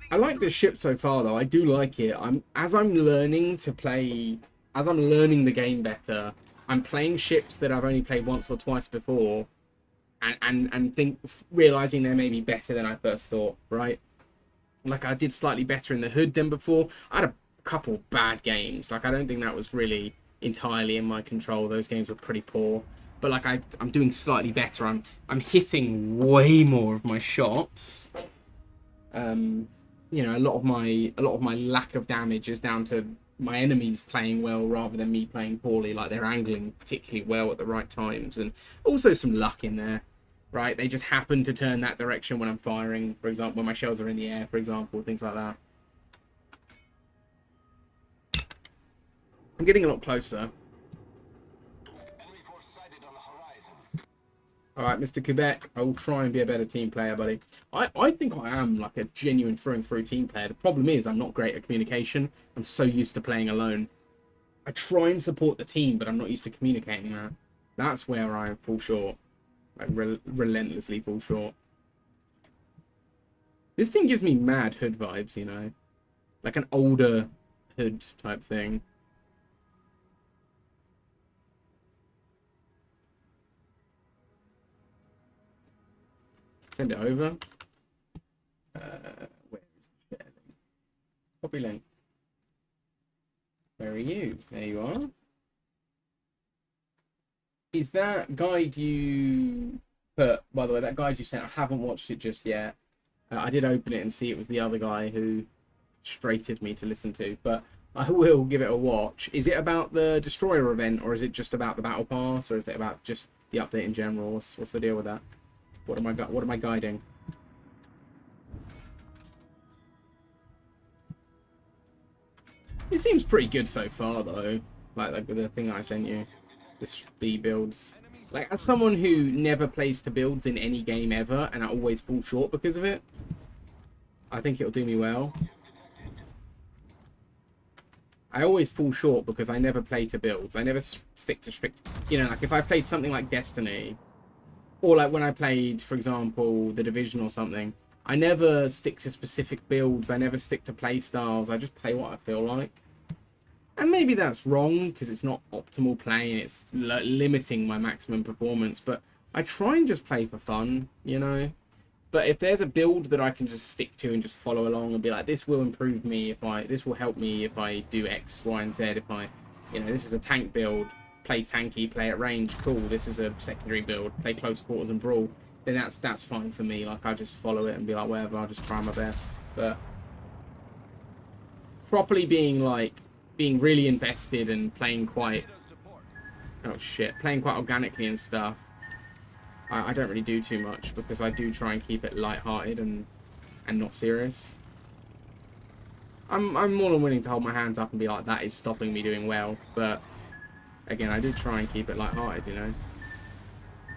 I like this ship so far, though. I do like it. As I'm learning the game better, I'm playing ships that I've only played once or twice before, and realizing they're maybe better than I first thought. Right? Like I did slightly better in the Hood than before. I had a couple bad games. Like I don't think that was really entirely in my control. Those games were pretty poor. But like I'm doing slightly better. I'm hitting way more of my shots. You know, a lot of my lack of damage is down to my enemies playing well rather than me playing poorly. Like they're angling particularly well at the right times, and also some luck in there, right? They just happen to turn that direction when I'm firing, for example, when my shells are in the air, for example, things like that. I'm getting a lot closer. Enemy force sighted on the horizon. All right, Mr. Quebec, I will try and be a better team player, buddy. I think I am like a genuine through-and-through team player. The problem is I'm not great at communication. I'm so used to playing alone. I try and support the team, but I'm not used to communicating that. That's where I fall short. I relentlessly fall short. This thing gives me mad Hood vibes, you know? Like an older Hood type thing. Send it over. Where is the share link? Copy link. Where are you? There you are. Is that guide you put, by the way, that guide you sent, I haven't watched it just yet. I did open it and see it was the other guy who straighted me to listen to, but I will give it a watch. Is it about the Destroyer event, or is it just about the Battle Pass, or is it about just the update in general? What's the deal with that? What am I guiding? It seems pretty good so far, though. Like with the thing I sent you, the builds. Like, as someone who never plays to builds in any game ever, and I always fall short because of it, I think it'll do me well. I always fall short because I never play to builds. I never stick to strict... You know, like, if I played something like Destiny, or like when I played, for example, The Division or something, I never stick to specific builds. I never stick to play styles. I just play what I feel like. And maybe that's wrong because it's not optimal play and it's limiting my maximum performance. But I try and just play for fun, you know. But if there's a build that I can just stick to and just follow along and be like, this will improve me this will help me if I do X, Y, and Z. If I, you know, this is a tank build, play tanky, play at range, cool. This is a secondary build, play close quarters and brawl. Then that's fine for me. Like, I just follow it and be like, whatever, I'll just try my best. But properly being really invested and playing quite, playing quite organically and stuff, I don't really do too much because I do try and keep it light-hearted and not serious. I'm more than willing to hold my hands up and be like, that is stopping me doing well, but again, I do try and keep it light-hearted, you know.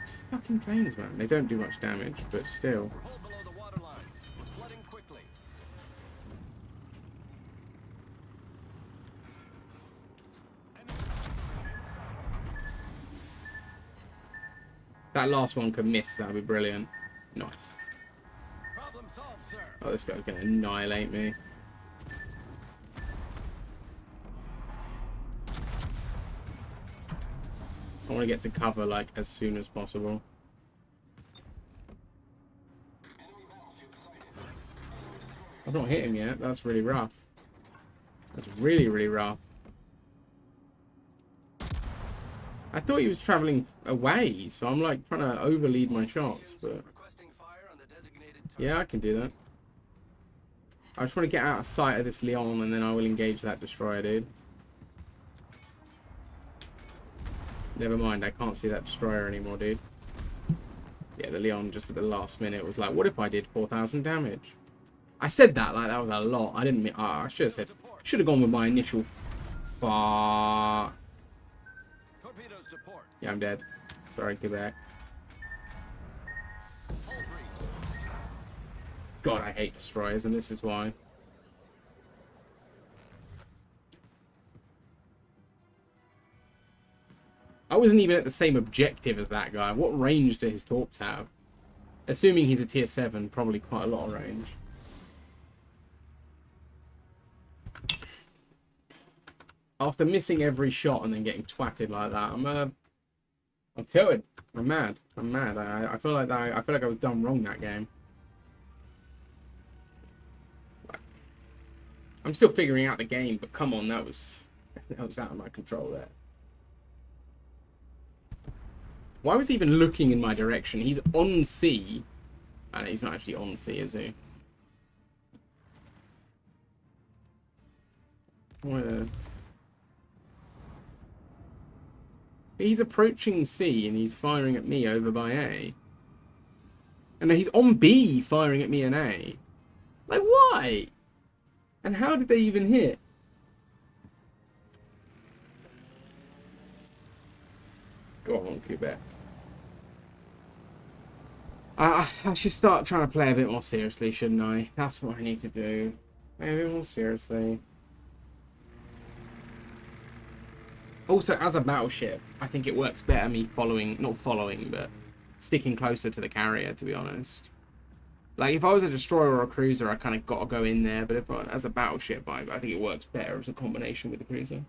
It's fucking planes, man. They don't do much damage, but still. We're hull below the waterline. We're flooding quickly. That last one could miss, that would be brilliant. Nice. Problem solved, sir. Oh, this guy's gonna annihilate me. I want to get to cover, like, as soon as possible. I've not hit him yet. That's really rough. That's really, really rough. I thought he was traveling away, so I'm like trying to overlead my shots, but Requesting fire on the designated target. yeah, I can do that. I just want to get out of sight of this Leon, and then I will engage that destroyer, dude. Never mind, I can't see that destroyer anymore, dude. Yeah, the Leon just at the last minute was like, what if I did 4,000 damage? I said that like that was a lot. I didn't mean... I should have said... Should have gone with my initial... Fuck. Torpedoes to port. Yeah, I'm dead. Sorry, get back. Hull breach. God, I hate destroyers, and this is why. I wasn't even at the same objective as that guy. What range do his torps have? Assuming he's a tier 7, probably quite a lot of range. After missing every shot and then getting twatted like that, I'm tilted. I'm mad. I'm mad. I feel like I feel like I was done wrong that game. I'm still figuring out the game, but come on, that was out of my control there. Why was he even looking in my direction? He's on C. And he's not actually on C, is he? Where? He's approaching C and he's firing at me over by A. And he's on B firing at me in A. Like, why? And how did they even hit? Go on, Quebec. I should start trying to play a bit more seriously, shouldn't I? That's what I need to do. Play a bit more seriously. Also, as a battleship, I think it works better me not following, but sticking closer to the carrier, to be honest. Like, if I was a destroyer or a cruiser, I kind of got to go in there, but as a battleship, I think it works better as a combination with the cruiser.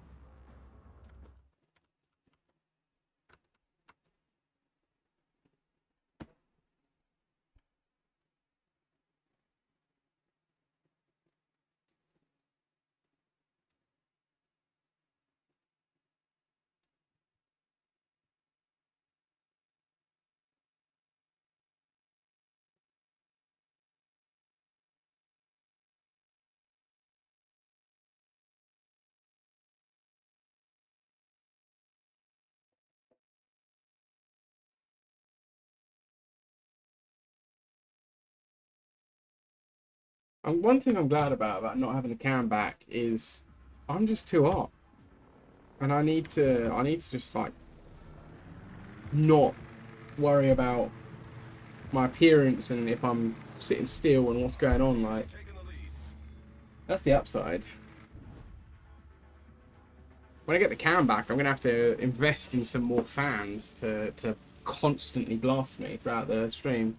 And one thing I'm glad about not having the cam back is I'm just too hot, and I need to just like not worry about my appearance and if I'm sitting still and what's going on. Like, Taking the lead. that's the upside. When I get the cam back, I'm gonna have to invest in some more fans to constantly blast me throughout the stream.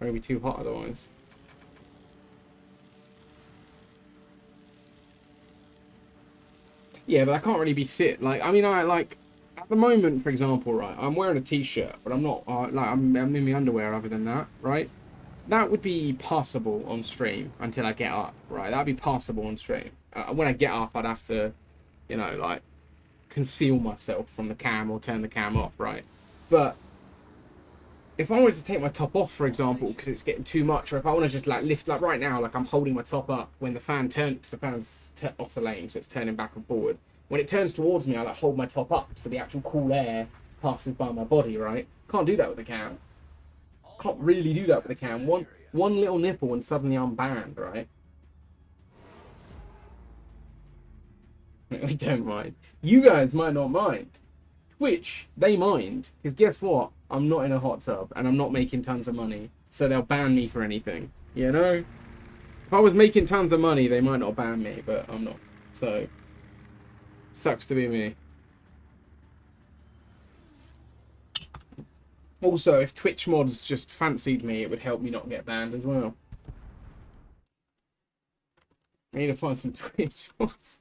I'm gonna be too hot otherwise. Yeah, but I can't really be I mean, I like at the moment, for example, right? I'm wearing a t-shirt, but I'm not I'm in my underwear. Other than that, right? That would be passable on stream until I get up, right? That'd be passable on stream. When I get up, I'd have to, you know, like conceal myself from the cam or turn the cam off, right? But if I wanted to take my top off, for example, because it's getting too much, or if I want to just like lift, like right now, like I'm holding my top up when the fan turns, because the fan's oscillating, so it's turning back and forward. When it turns towards me, I like hold my top up so the actual cool air passes by my body, right? Can't do that with the cam. Can't really do that with the cam. One little nipple and suddenly I'm banned, right? I don't mind. You guys might not mind. Twitch, they mind. Because guess what? I'm not in a hot tub and I'm not making tons of money. So they'll ban me for anything. You know? If I was making tons of money, they might not ban me, but I'm not. So, sucks to be me. Also, if Twitch mods just fancied me, it would help me not get banned as well. I need to find some Twitch mods.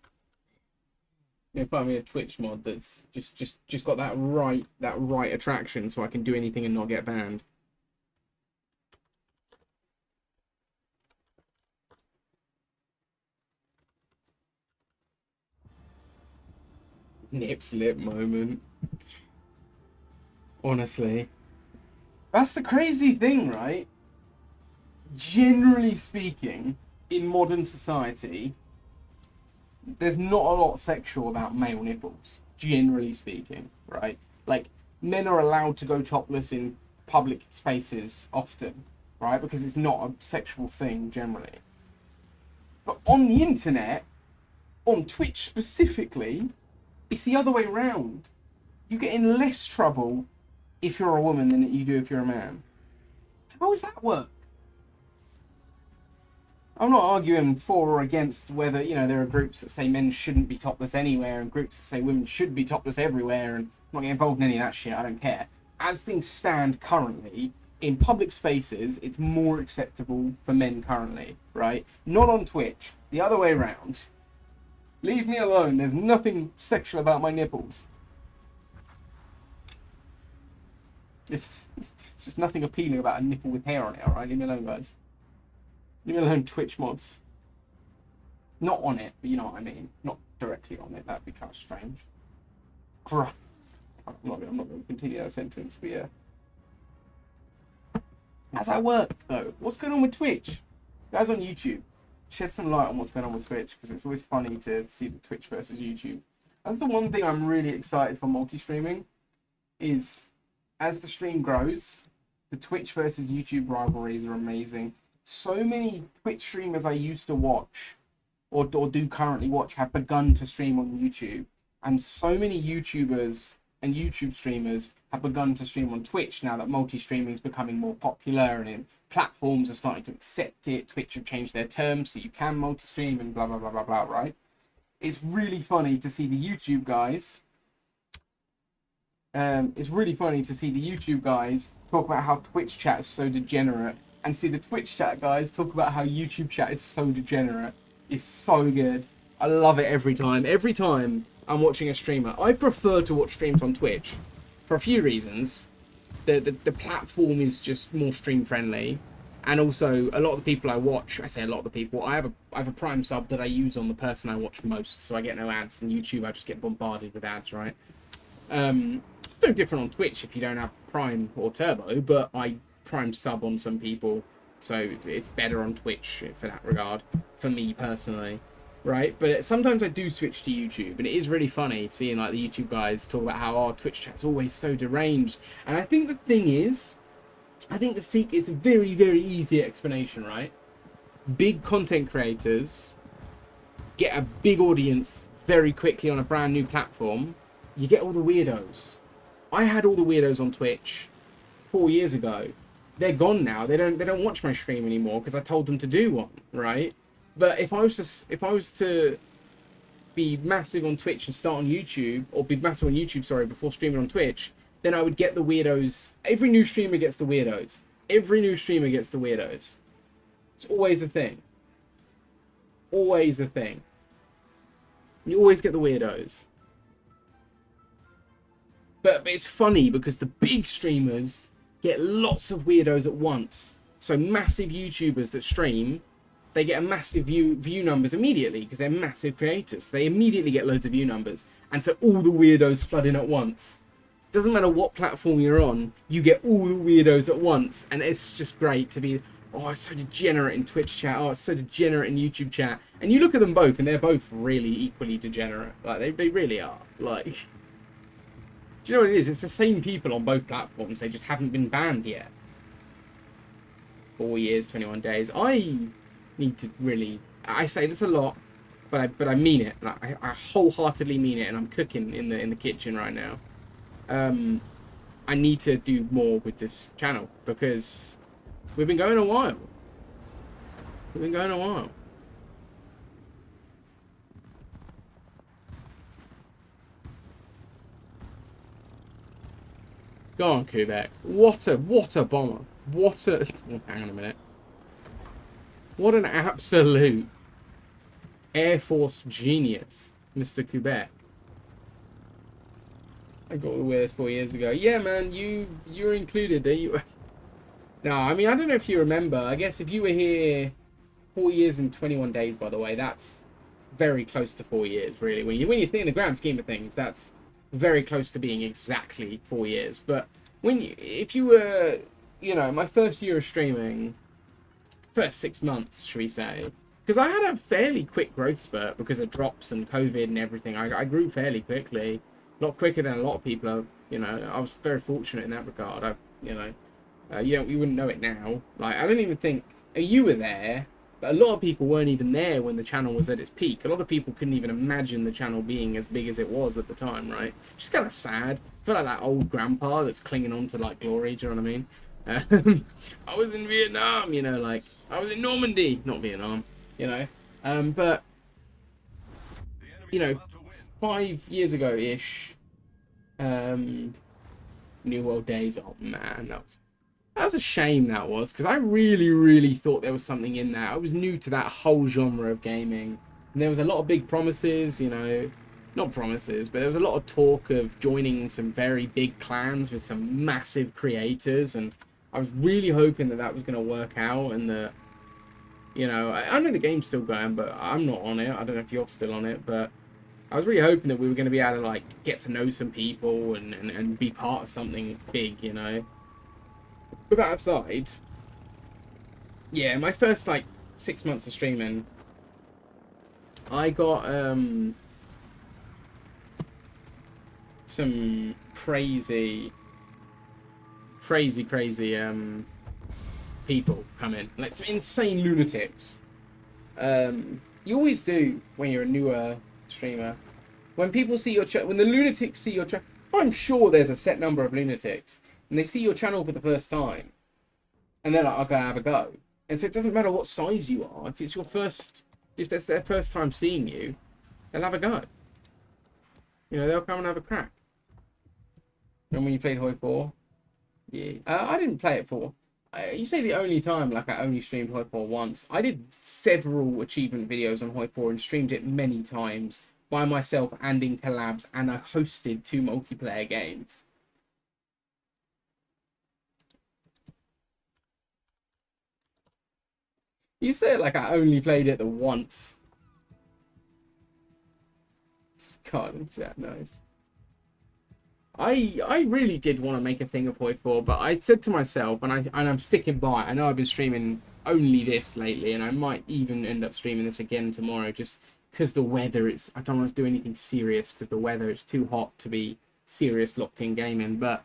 Yeah, find me a Twitch mod that's just got that right attraction, so I can do anything and not get banned. Nip slip moment. Honestly, that's the crazy thing, right? Generally speaking, in modern society, there's not a lot sexual about male nipples, generally speaking, right? Like, men are allowed to go topless in public spaces often, right? Because it's not a sexual thing generally. But on the internet, on Twitch specifically, it's the other way around. You get in less trouble if you're a woman than you do if you're a man. How does that work? I'm not arguing for or against whether, you know, there are groups that say men shouldn't be topless anywhere and groups that say women should be topless everywhere, and I'm not getting involved in any of that shit. I don't care. As things stand currently, in public spaces, it's more acceptable for men currently, right? Not on Twitch. The other way around. Leave me alone. There's nothing sexual about my nipples. It's just nothing appealing about a nipple with hair on it, alright? Leave me alone, guys. Leave me alone, Twitch mods. Not on it, but you know what I mean. Not directly on it. That'd be kind of strange. I'm not going to continue that sentence, but yeah. How's that work, though? What's going on with Twitch? Guys on YouTube, shed some light on what's going on with Twitch, because it's always funny to see the Twitch versus YouTube. That's the one thing I'm really excited for multi-streaming, is as the stream grows, the Twitch versus YouTube rivalries are amazing. So many Twitch streamers I used to watch, or do currently watch, have begun to stream on YouTube. And so many YouTubers and YouTube streamers have begun to stream on Twitch now that multi-streaming is becoming more popular and platforms are starting to accept it. Twitch have changed their terms so you can multi-stream and blah, blah, blah, blah, blah, right? It's really funny to see the YouTube guys. It's really funny to see the YouTube guys talk about how Twitch chat is so degenerate, and see the Twitch chat guys talk about how YouTube chat is so degenerate. It's so good. I love it every time. Every time I'm watching a streamer, I prefer to watch streams on Twitch for a few reasons. The platform is just more stream friendly, and also a lot of the people I watch, I say a lot of the people, I have a Prime sub that I use on the person I watch most, so I get no ads. And YouTube, I just get bombarded with ads, right? It's no different on Twitch if you don't have Prime or Turbo, but I Prime sub on some people, so it's better on Twitch for that regard, for me personally, right? But sometimes I do switch to YouTube, and it is really funny seeing like the YouTube guys talk about how our Twitch chat's always so deranged. And I think the thing is, I think it's a very, very easy explanation, right? big content creators get a big audience very quickly on a brand new platform, you get all the weirdos. I had all the weirdos on Twitch 4 years ago. They're gone now. They don't watch my stream anymore because I told them to do one, right? But if I was to be massive on Twitch and start on YouTube, or be massive on YouTube, sorry, before streaming on Twitch, then I would get the weirdos. Every new streamer gets the weirdos. Every new streamer gets the weirdos. It's always a thing. Always a thing. You always get the weirdos. But it's funny because the big streamers get lots of weirdos at once. So massive YouTubers that stream, they get a massive view numbers immediately because they're massive creators. They immediately get loads of view numbers. And so all the weirdos flood in at once. Doesn't matter what platform you're on, you get all the weirdos at once. And it's just great to be, oh, it's so degenerate in Twitch chat. Oh, it's so degenerate in YouTube chat. And you look at them both and they're both really equally degenerate. Like, they really are. Like, do you know what it is? It's the same people on both platforms. They just haven't been banned yet. 4 years, 21 days. I need to really... I say this a lot, but I mean it. Like, I wholeheartedly mean it, and I'm cooking in the kitchen right now. I need to do more with this channel because we've been going a while. We've been going a while. Go on, Quebec. What a bomber. What a... Oh, hang on a minute. What an absolute Air Force genius, Mr. Quebec. I got all the weirdest 4 years ago. Yeah, man, you're included. Are you? No, I mean, I don't know if you remember. I guess if you were here 4 years and 21 days, by the way, that's very close to 4 years, really. When you think in the grand scheme of things, that's very close to being exactly 4 years. But if you were, you know, my first year of streaming, first 6 months, should we say? Because I had a fairly quick growth spurt because of drops and COVID and everything. I grew fairly quickly. A lot quicker than a lot of people are, you know. I was very fortunate in that regard. You wouldn't know it now. Like, I don't even think you were there, but a lot of people weren't even there when the channel was at its peak. A lot of people couldn't even imagine the channel being as big as it was at the time, right? Just kind of sad. I feel like that old grandpa that's clinging on to like glory. Do you know what I mean? I was in Vietnam, you know, like I was in Normandy, not Vietnam, you know. But you know, 5 years ago-ish, New World Days, oh man, that was a shame, that was, because I really thought there was something in there. I was new to that whole genre of gaming, and there was a lot of big promises, you know, not promises, but there was a lot of talk of joining some very big clans with some massive creators, and I was really hoping that was going to work out, and that, you know, I know the game's still going, but I'm not on it. I don't know if you're still on it, but I was really hoping that we were going to be able to, like, get to know some people and be part of something big, you know. But that aside, yeah, my first, like, 6 months of streaming, I got, some crazy, people come in. Like, some insane lunatics. You always do when you're a newer streamer. When people see your when the lunatics see your channel, I'm sure there's a set number of lunatics, and they see your channel for the first time, and they're like, "I'll go have a go." And so it doesn't matter what size you are. If it's your first, if that's their first time seeing you, they'll have a go. You know, they'll come and have a crack. And when you played Hoi 4, yeah, I didn't play it for. You say the only time, like, I only streamed Hoi 4 once. I did several achievement videos on Hoi 4 and streamed it many times by myself and in collabs, and I hosted 2 multiplayer games. You say it like I only played it the once. God, in chat, nice. I really did want to make a thing of Hoi 4, but I said to myself, and I'm sticking by. I know I've been streaming only this lately, and I might even end up streaming this again tomorrow, just because the weather is. I don't want to do anything serious because the weather is too hot to be serious locked in gaming. But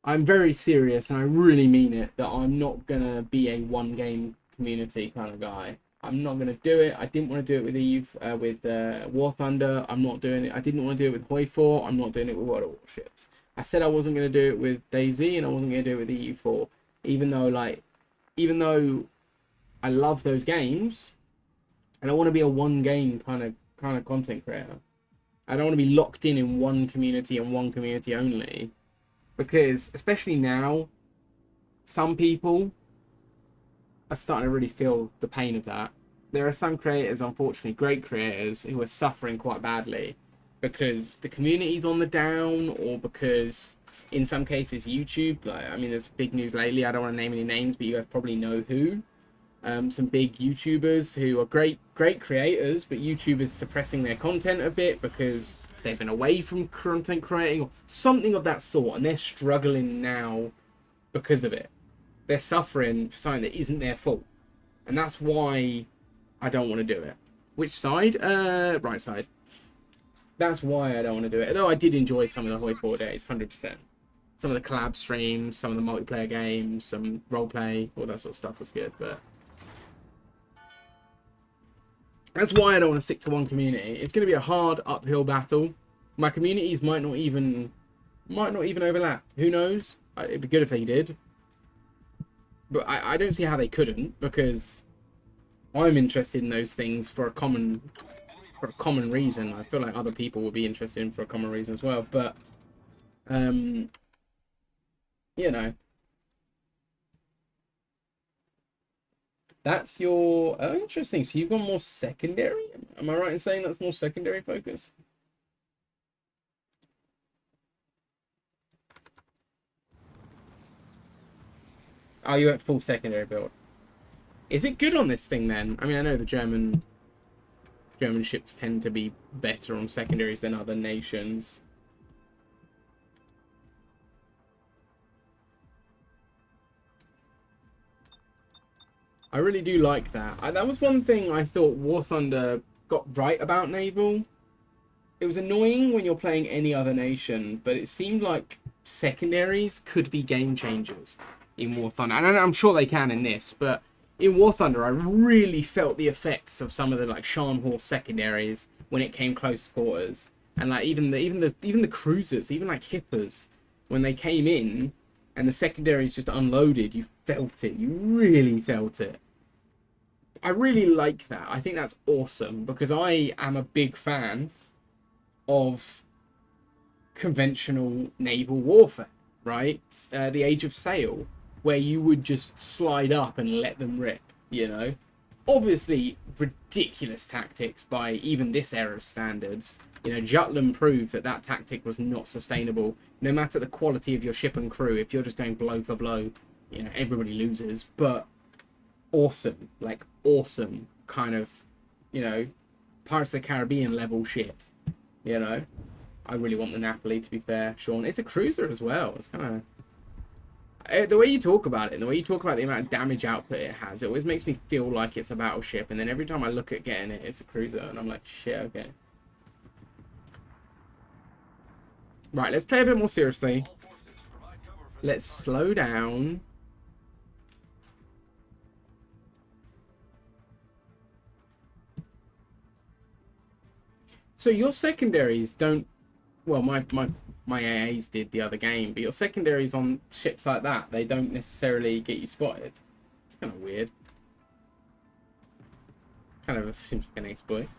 I'm very serious, and I really mean it, that I'm not gonna be a one game community kind of guy. I'm not going to do it. I didn't want to do it with Eve, with War Thunder. I'm not doing it. I didn't want to do it with Hoi4. I'm not doing it with World of Warships. I said I wasn't going to do it with DayZ, and I wasn't going to do it with EU4. Even though I love those games, and I want to be a one game kind of content creator. I don't want to be locked in one community and one community only, because especially now, some people are starting to really feel the pain of that. There are some creators, unfortunately, great creators, who are suffering quite badly because the community's on the down, or because in some cases YouTube, like, I mean, there's big news lately. I don't want to name any names, but you guys probably know who. Some big YouTubers who are great creators, but YouTubers suppressing their content a bit because they've been away from content creating or something of that sort, and they're struggling now because of it. They're suffering for something that isn't their fault, and that's why I don't want to do it. Which side? Right side. That's why I don't want to do it. Although I did enjoy some of the Hoi4 days, 100%. Some of the collab streams, some of the multiplayer games, some roleplay, all that sort of stuff was good, but that's why I don't want to stick to one community. It's going to be a hard uphill battle. My communities might not even overlap. Who knows? It'd be good if they did. But I don't see how they couldn't, because I'm interested in those things for a common reason. I feel like other people will be interested in for a common reason as well. But you know, that's your... Oh, interesting. So you've got more secondary? Am I right in saying that's more secondary focus? Oh, you went full secondary build. Is it good on this thing then? I mean, I know the German ships tend to be better on secondaries than other nations. I really do like that. That was one thing I thought War Thunder got right about naval. It was annoying when you're playing any other nation, but it seemed like secondaries could be game changers in War Thunder. And I'm sure they can in this, but in War Thunder, I really felt the effects of some of the like Scharnhorst secondaries when it came close quarters, and like even the cruisers, even like Hippers, when they came in and the secondaries just unloaded, you felt it. You really felt it. I really like that. I think that's awesome, because I am a big fan of conventional naval warfare, right? The Age of Sail, where you would just slide up and let them rip, you know? Obviously, ridiculous tactics by even this era's standards. You know, Jutland proved that that tactic was not sustainable. No matter the quality of your ship and crew, if you're just going blow for blow, you know, everybody loses. But awesome, like awesome kind of, you know, Pirates of the Caribbean level shit, you know? I really want the Napoli, to be fair, Sean. It's a cruiser as well. It's kind of... The way you talk about it, and the way you talk about the amount of damage output it has, it always makes me feel like it's a battleship, and then every time I look at getting it, it's a cruiser, and I'm like, shit, okay. Right, let's play a bit more seriously. Let's slow down. So your secondaries don't... Well, my AAs did the other game, but your secondaries on ships like that, they don't necessarily get you spotted. It's kind of weird. Kind of seems like an exploit.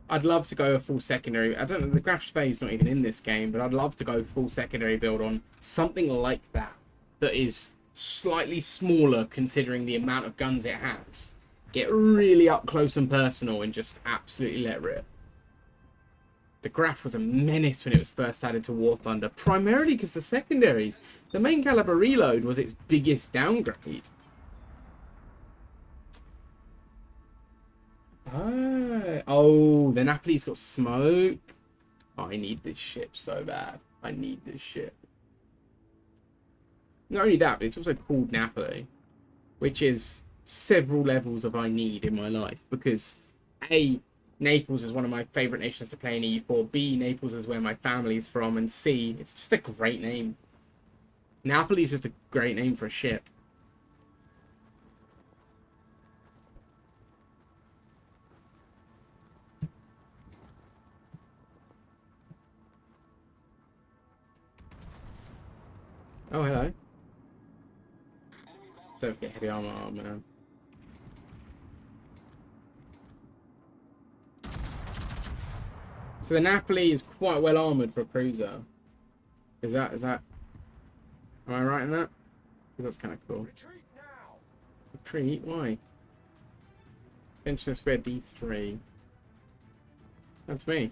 I'd love to go a full secondary. I don't know, the Graf Spee is not even in this game, but I'd love to go full secondary build on something like that. That is slightly smaller considering the amount of guns it has. Get really up close and personal and just absolutely let rip. The Graf was a menace when it was first added to War Thunder, primarily because the secondaries. The main caliber reload was its biggest downgrade. Oh, the Napoli's got smoke. Oh, I need this ship so bad. I need this ship. Not only that, but it's also called Napoli, which is several levels of I need in my life, because A, Naples is one of my favourite nations to play in EU4, B, Naples is where my family's from, and C, it's just a great name. Napoli is just a great name for a ship. Oh, hello. Don't get heavy armor, oh, man. So the Napoli is quite well armored for a cruiser. Is that? Am I right in that? 'Cause that's kind of cool. Retreat now. Retreat? Why? Tension square D3. That's me.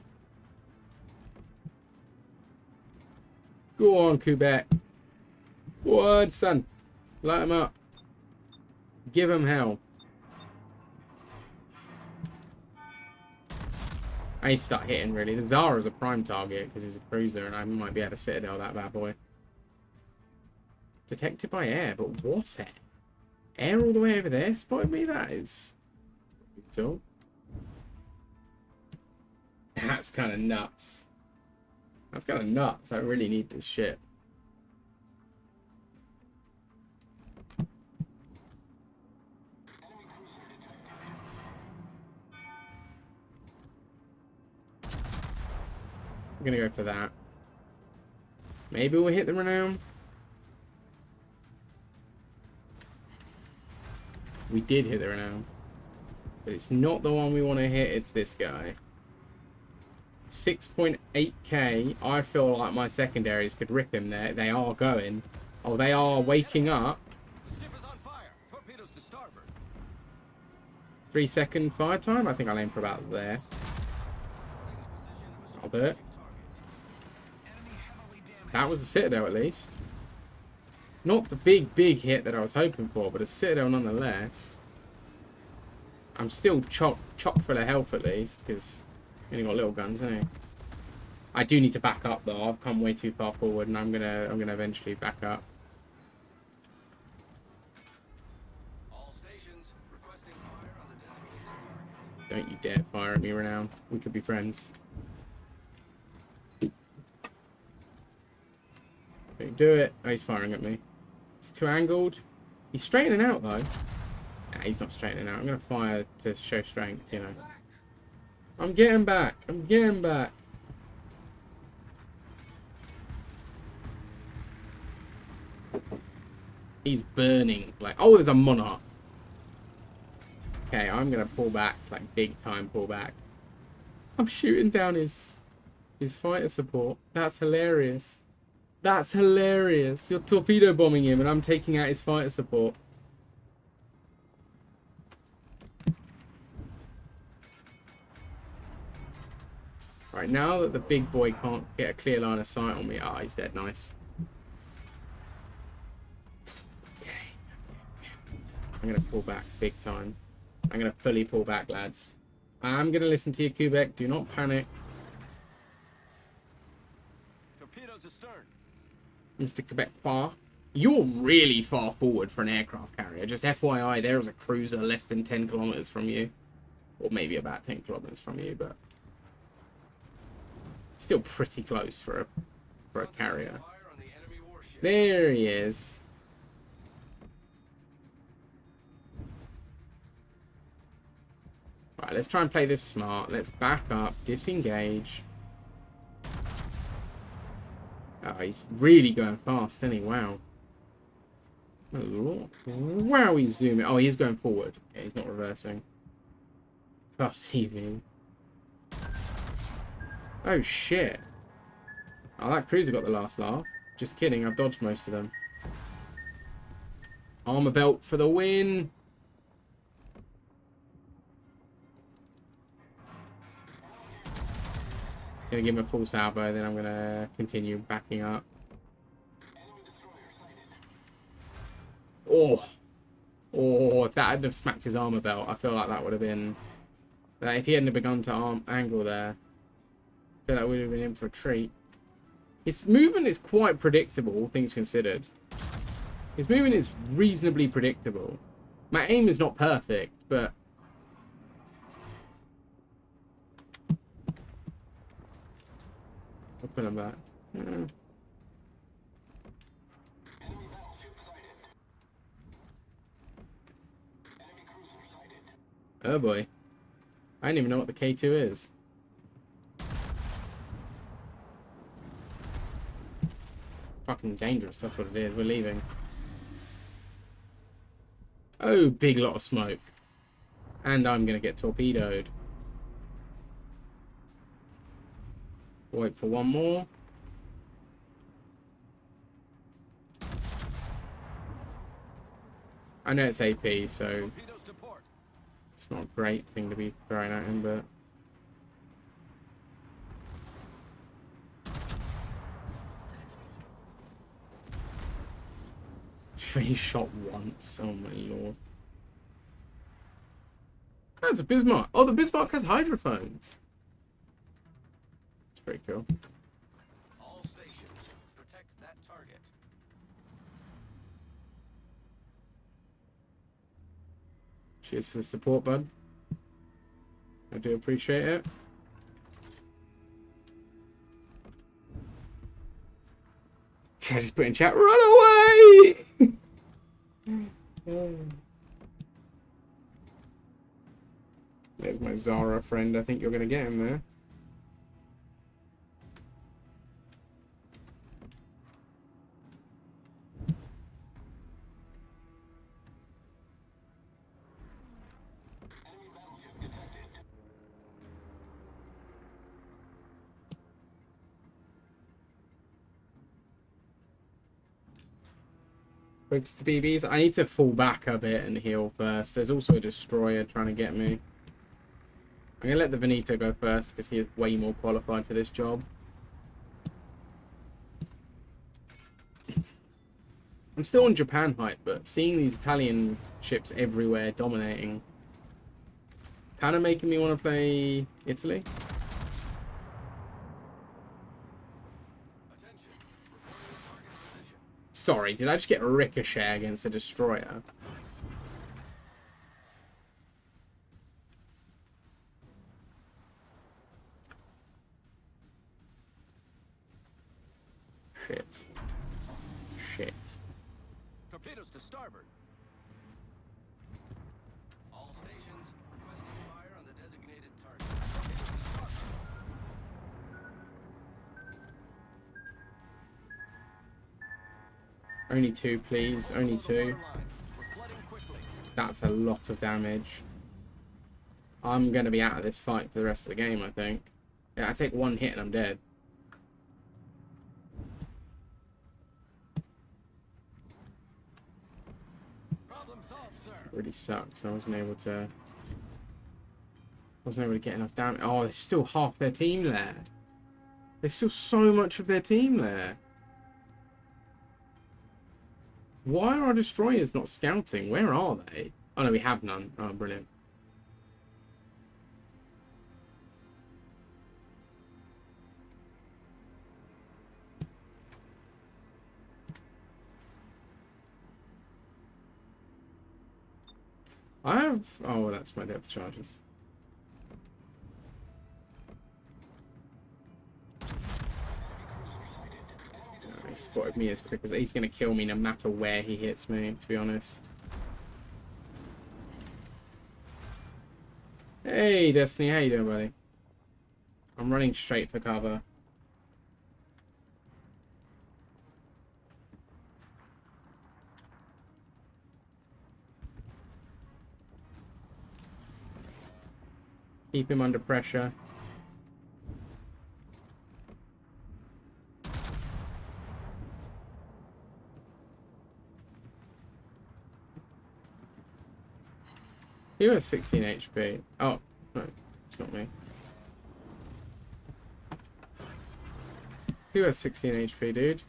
Go on, Quebec. What, son? Light him up. Give him hell. I need to start hitting, really. The Zara's a prime target because he's a cruiser and I might be able to citadel that bad boy. Detected by air, but what air? Air all the way over there spotted me? That is... So... That's kind of nuts. That's kind of nuts. I really need this ship. Enemy cruiser detected. I'm gonna go for that. Maybe we'll hit the Renown. We did hit the Renown. But it's not the one we want to hit, it's this guy. 6.8k. I feel like my secondaries could rip him there. They are going. Oh, they are waking up. The ship is on fire. Torpedoes to starboard. 3-second fire time. I think I'll aim for about there. I'll do it. That was a citadel at least. Not the big hit that I was hoping for, but a citadel nonetheless. I'm still chock full of health at least, because only got little guns, ain't I? I do need to back up though. I've come way too far forward, and I'm gonna eventually back up. All stations requesting fire on the designated target. Don't you dare fire at me, Renown. We could be friends. Don't do it. Oh, he's firing at me. It's too angled. He's straightening out though. Nah, he's not straightening out. I'm gonna fire to show strength, you know. I'm getting back. I'm getting back. He's burning. Like, oh, there's a Monarch. Okay, I'm gonna pull back, like big time pull back. I'm shooting down his fighter support. That's hilarious. That's hilarious. You're torpedo bombing him and I'm taking out his fighter support. Right, now that the big boy can't get a clear line of sight on me. Ah, he's dead. Nice. Okay. I'm going to pull back big time. I'm going to fully pull back, lads. I'm going to listen to you, Quebec. Do not panic. Torpedoes astern. Mr. Quebec Bar. You're really far forward for an aircraft carrier. Just FYI, there is a cruiser less than 10 kilometers from you. Or maybe about 10 kilometers from you, but... still pretty close for a carrier. Fire on the enemy warship. There he is. Right, let's try and play this smart. Let's back up, disengage. Oh, he's really going fast, isn't he? Wow. Wow, he's zooming. Oh, he's going forward. Yeah, he's not reversing. Fast CV. Oh, shit. Oh, that cruiser got the last laugh. Just kidding, I've dodged most of them. Armor belt for the win. Gonna give him a full salvo, then I'm gonna continue backing up. Enemy destroyer sighted. Oh. Oh, if that hadn't have smacked his armor belt, I feel like that would have been... if he hadn't have begun to angle there, I feel like we would have been in for a treat. His movement is quite predictable, all things considered. His movement is reasonably predictable. My aim is not perfect, but... I'll put him back. Enemy battleship sighted. Enemy cruiser sighted. Oh boy. I don't even know what the K2 is. Fucking fucking dangerous. That's what it is. We're leaving. Oh, big lot of smoke. And I'm going to get torpedoed. Wait for one more. I know it's AP, so Torpedoes to port. it's not a great thing to be throwing at him, but... He shot once. Oh my lord. Oh, it's a Bismarck. Oh, the Bismarck has hydrophones. It's pretty cool. All stations, protect that target. Cheers for the support, bud. I do appreciate it. I just put in chat, run away! There's my Zara friend. I think you're going to get him there. Enemy battleship detected. Focus the BBs. I need to fall back a bit and heal first. There's also a destroyer trying to get me. I'm going to let the Veneto go first because he is way more qualified for this job. I'm still on Japan hype, but seeing these Italian ships everywhere dominating kind of making me want to play Italy. Attention. Reporting target position. Sorry, did I just get a ricochet against a destroyer? Shit. Shit. Torpedoes to starboard. All stations, requesting fire on the designated target. Torpedoes to starboard. Only two, please. Only Follow the two. waterline. We're flooding quickly. That's a lot of damage. I'm going to be out of this fight for the rest of the game, I think. Yeah, I take one hit and I'm dead. Problem solved, sir. Really sucks. I wasn't able to get enough damage. Oh, there's still half their team there. There's still so much of their team there. Why are our destroyers not scouting? Where are they? Oh no, we have none. Oh, brilliant. I have... Oh, that's my depth charges. Oh, he spotted me as quick as... He's going to kill me no matter where he hits me, to be honest. Hey, Destiny. How you doing, buddy? I'm running straight for cover. Keep him under pressure. He has 16 HP. Oh, no, it's not me. Who has 16 HP, dude?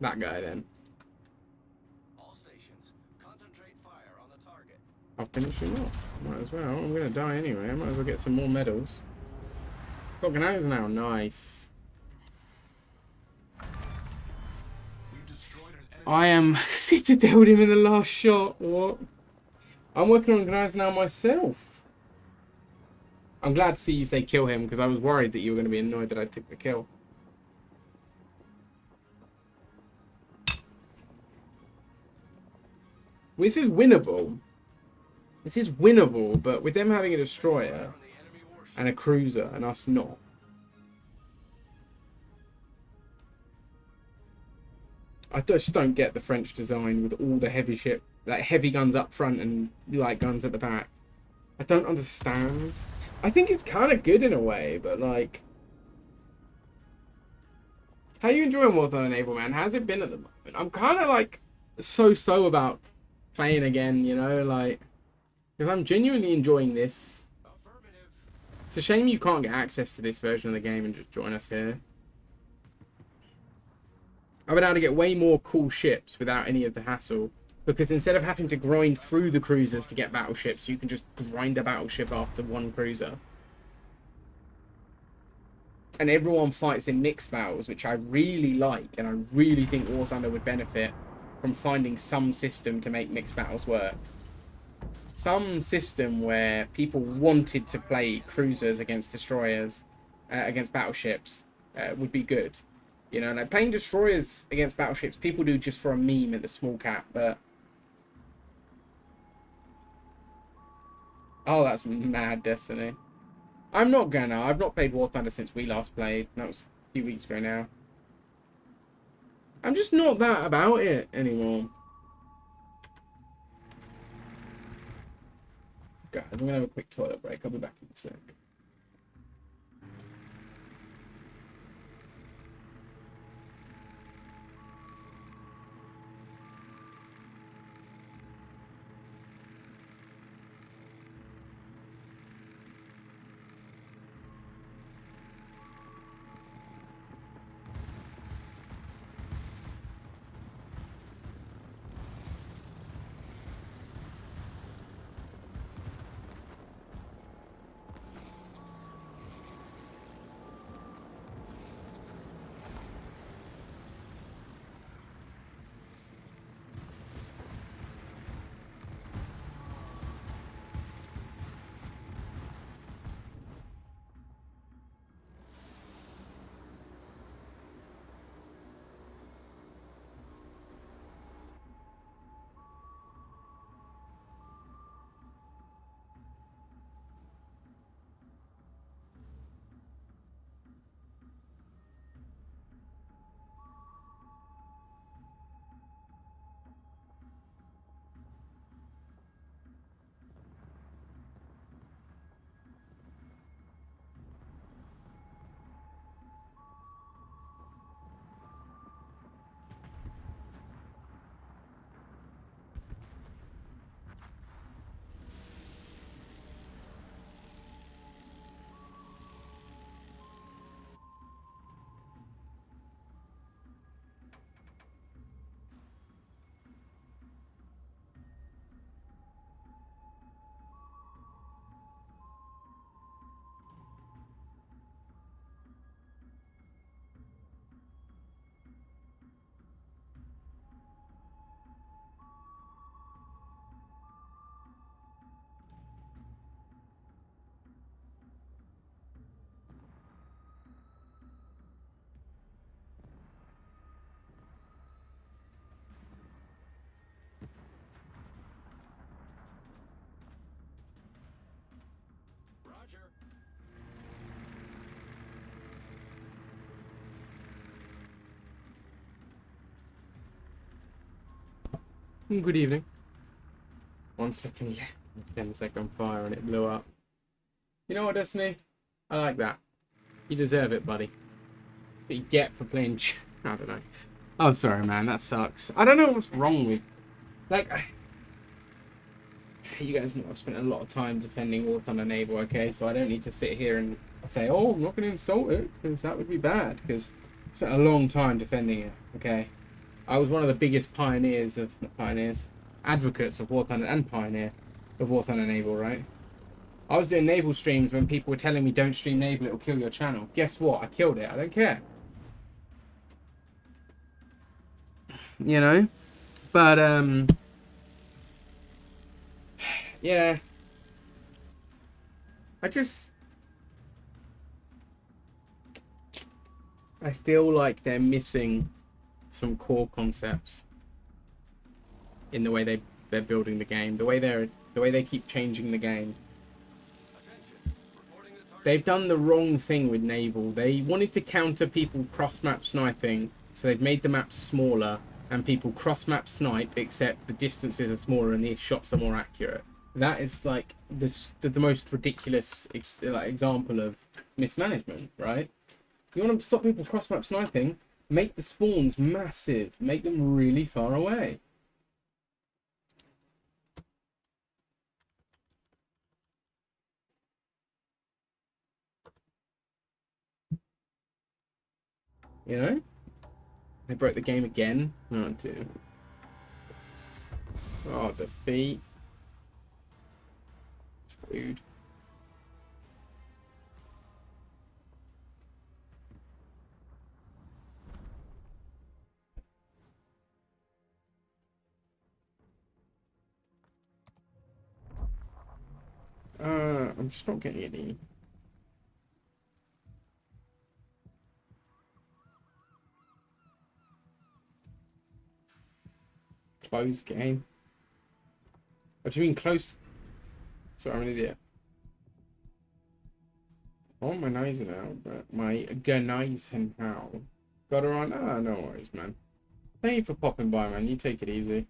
That guy, then. All stations, concentrate fire on the target. I'll finish him off. Might as well. I'm going to die anyway. I might as well get some more medals. Got Ganados now. Nice. We've destroyed an enemy. I am citadeled him in the last shot. What? I'm working on Ganados now myself. I'm glad to see you say kill him because I was worried that you were going to be annoyed that I took the kill. This is winnable. This is winnable, but with them having a destroyer On the enemy warship. and a cruiser and us not, I just don't get the French design with all the heavy ship, like heavy guns up front and light guns at the back. I don't understand. I think it's kind of good in a way, but like, how you enjoying Warzone Enable, man? How's it been at the moment? I'm kind of like so about playing again, you know, like, because I'm genuinely enjoying this. Affirmative. It's a shame you can't get access to this version of the game and just join us here. I've been able to get way more cool ships without any of the hassle. Because instead of having to grind through the cruisers to get battleships, you can just grind a battleship after one cruiser. And everyone fights in mixed battles, which I really like. And I really think War Thunder would benefit from finding some system to make mixed battles work. Some system where people wanted to play cruisers against destroyers, against battleships, would be good. You know, like playing destroyers against battleships, people do just for a meme at the small cap, but... Oh, that's mad, Destiny. I'm not gonna. I've not played War Thunder since we last played. That was a few weeks ago now. I'm just not that about it anymore. Guys, I'm gonna have a quick toilet break. I'll be back in a sec. Roger. Good evening. 1 second, yeah. 10-second fire and it blew up. You know what, Destiny? I like that. You deserve it, buddy. What you get for playing... I don't know. Oh, sorry, man. That sucks. I don't know what's wrong with... Like... You guys know I've spent a lot of time defending War Thunder Naval, okay? So I don't need to sit here and say, oh, I'm not going to insult it, because that would be bad. Because I spent a long time defending it, okay? I was one of the biggest pioneers of... Not pioneers. Advocates of War Thunder and pioneer of War Thunder Naval, right? I was doing naval streams when people were telling me don't stream naval, it'll kill your channel. Guess what? I killed it. I don't care. You know? But, yeah. I feel like they're missing some core concepts in the way they're building the game, the way they keep changing the game. Attention. Reporting the target. They've done the wrong thing with Naval. They wanted to counter people cross-map sniping, so they've made the maps smaller and people cross-map snipe, except the distances are smaller and the shots are more accurate. That is like the most ridiculous example of mismanagement, right? You want to stop people cross-map sniping, make the spawns massive, make them really far away. You know? They broke the game again. Oh, dude. Oh, defeat. Screwed. I'm just not getting any. Close game. What do you mean close? Sorry, I'm an idiot. I want my nose out, but my gunnies and how. Got her on? Ah, no worries, man. Thank you for popping by, man. You take it easy.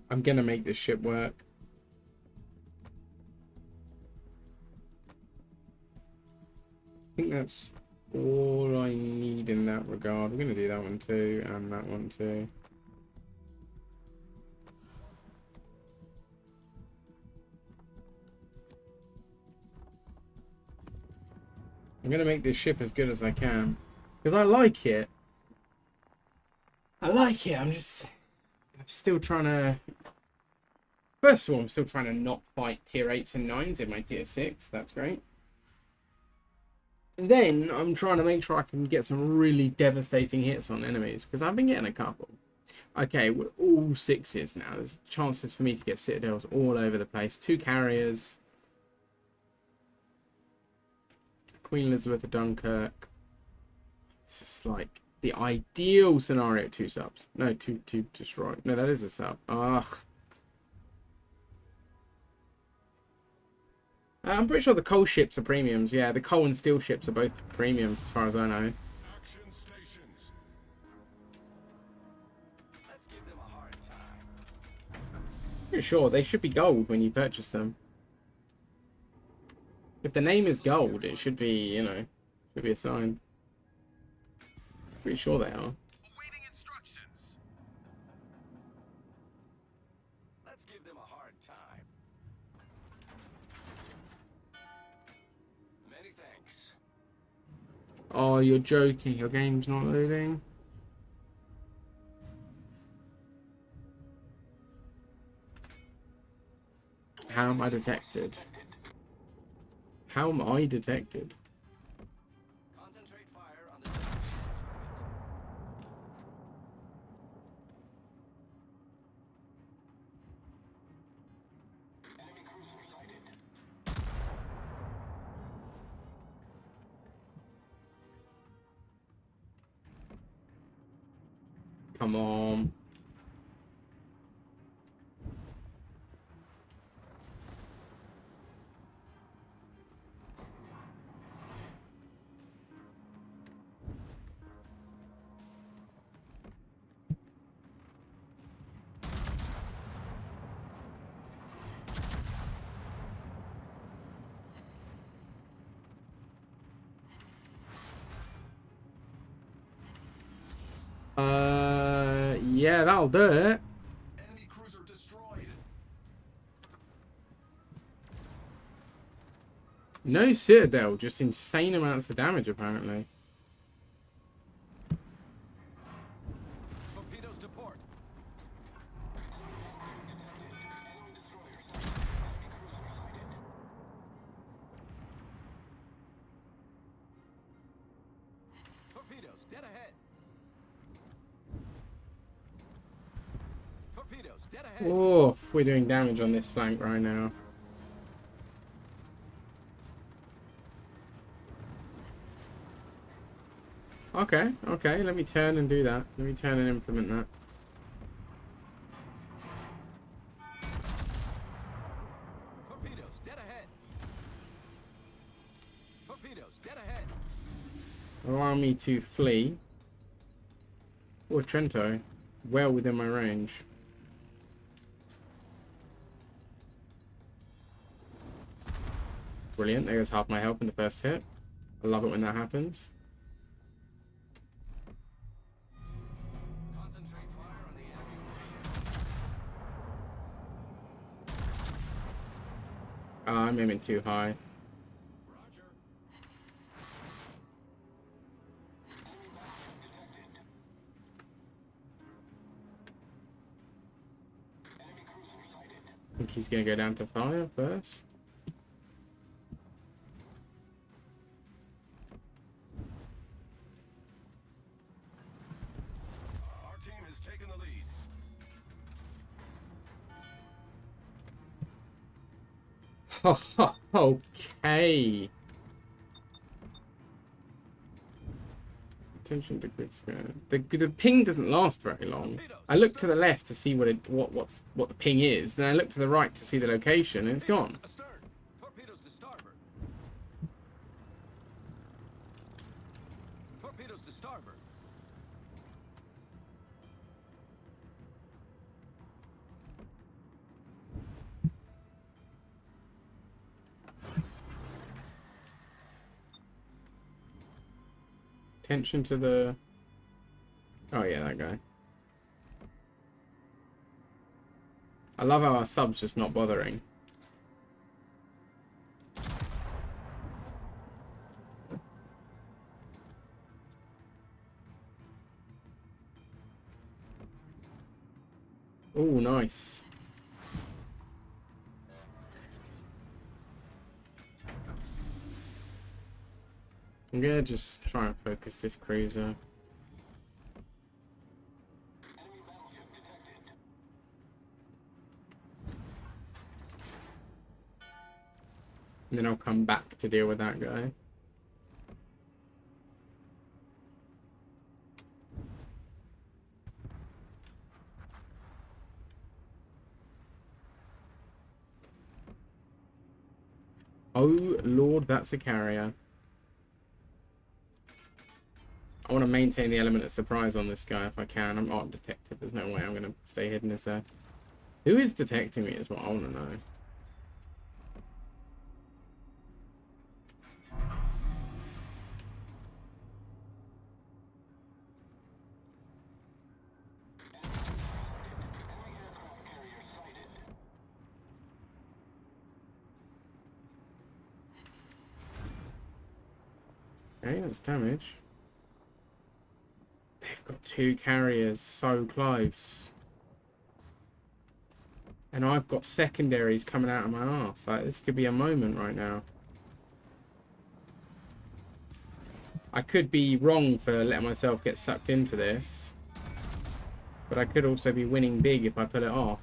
I'm gonna make this ship work. I think that's all I need in that regard. We're gonna do that one too, and that one too. I'm gonna make this ship as good as I can. Because I like it. I like it, I'm still trying to... First of all, I'm still trying to not fight tier 8s and 9s in my tier 6. That's great. And then I'm trying to make sure I can get some really devastating hits on enemies. Because I've been getting a couple. Okay, we're all 6s now. There's chances for me to get citadels all over the place. 2 carriers. Queen Elizabeth of Dunkirk. It's just like the ideal scenario. 2 subs. No, 2 destroy. No, that is a sub. Ugh. I'm pretty sure the coal ships are premiums. Yeah, the coal and steel ships are both premiums as far as I know. Action stations. Let's give them a hard time. Pretty sure they should be gold when you purchase them. If the name is gold, it should be, you know, should be a sign. Pretty sure they are. Awaiting instructions. Let's give them a hard time. Many thanks. Oh, you're joking. Your game's not loading. How am I detected? How am I detected? Concentrate fire on the target. Enemy cruiser sighted. Come on. Yeah, that'll do it. Enemy cruiser destroyed. No Citadel, just insane amounts of damage apparently. Torpedoes to port. Enemy destroyer sighted. Enemy cruiser sighted. Torpedoes dead ahead. Torpedoes dead ahead. Oof, we're doing damage on this flank right now. Okay, okay, let me turn and do that. Let me turn and implement that. Torpedoes dead ahead. Torpedoes dead ahead. Allow me to flee. Or Trento. Well within my range. Brilliant, there goes half my health in the first hit. I love it when that happens. Concentrate fire on the enemy warship. I'm aiming too high. Roger. Enemy battleship detected. Enemy cruiser sighted. I think he's gonna go down to fire first. Our team has taken the lead. Okay. Attention to grid scan. The ping doesn't last very long. I look to the left to see what the ping is, then I look to the right to see the location, and it's gone. Astern. Torpedoes to starboard. Torpedoes to starboard. Attention to the... Oh yeah, that guy. I love how our sub's just not bothering. Oh, nice. I'm gonna just try and focus this cruiser. Enemy battleship detected. And then I'll come back to deal with that guy. Oh lord, that's a carrier. I want to maintain the element of surprise on this guy if I can. I'm not detected. There's no way I'm going to stay hidden, is there? Who is detecting me is what I want to know. Enemy aircraft carrier sighted. Okay, that's damage. They've got two carriers so close. And I've got secondaries coming out of my arse. Like, this could be a moment right now. I could be wrong for letting myself get sucked into this. But I could also be winning big if I pull it off.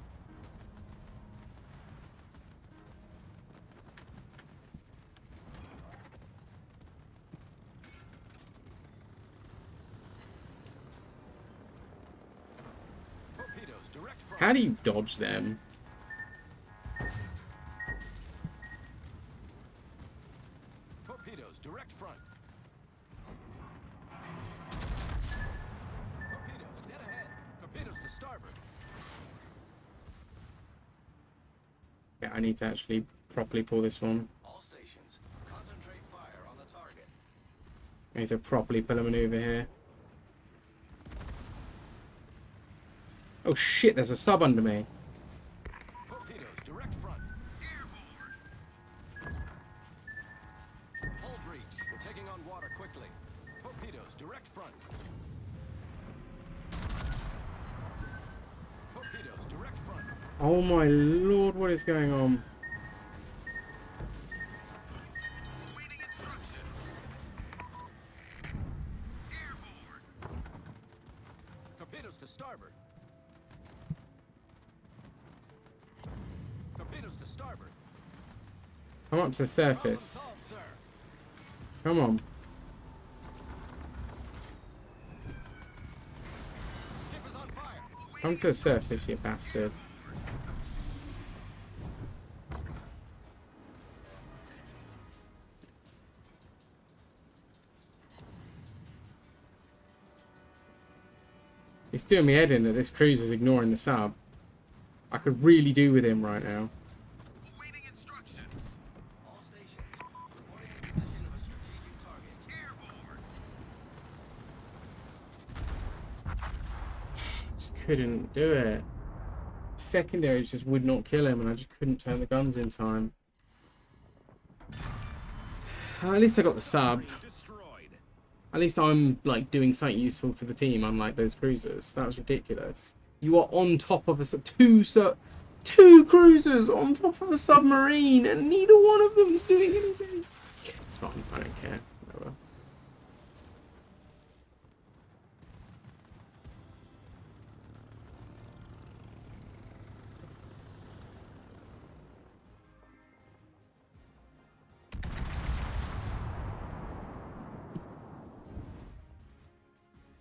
Torpedoes direct front. How do you dodge them? Torpedoes direct front. Torpedoes dead ahead. Torpedoes to starboard. Yeah, I need to actually properly pull this one. All stations, concentrate fire on the target. I need to properly pull a maneuver here. Oh shit, there's a sub under me. Torpedoes direct front. Oh my lord, what is going on? Awaiting instructions. Airborne. Torpedoes to starboard. Torpedoes to starboard. Come up to the Problem surface. solved, sir. Come on. Ship is on fire. Come to the surface, you bastard. It's doing me head in that this cruiser's ignoring the sub. I could really do with him right now. Awaiting instructions. All stations. Reporting the position of a strategic target. Airborne. Just couldn't do it. Secondaries just would not kill him, and I just couldn't turn the guns in time. At least I got the sub. Destroyed. At least I'm like doing something useful for the team, unlike those cruisers. That was ridiculous. You are on top of a two cruisers on top of a submarine, and neither one of them is doing anything. It's fine. I don't care. Whatever.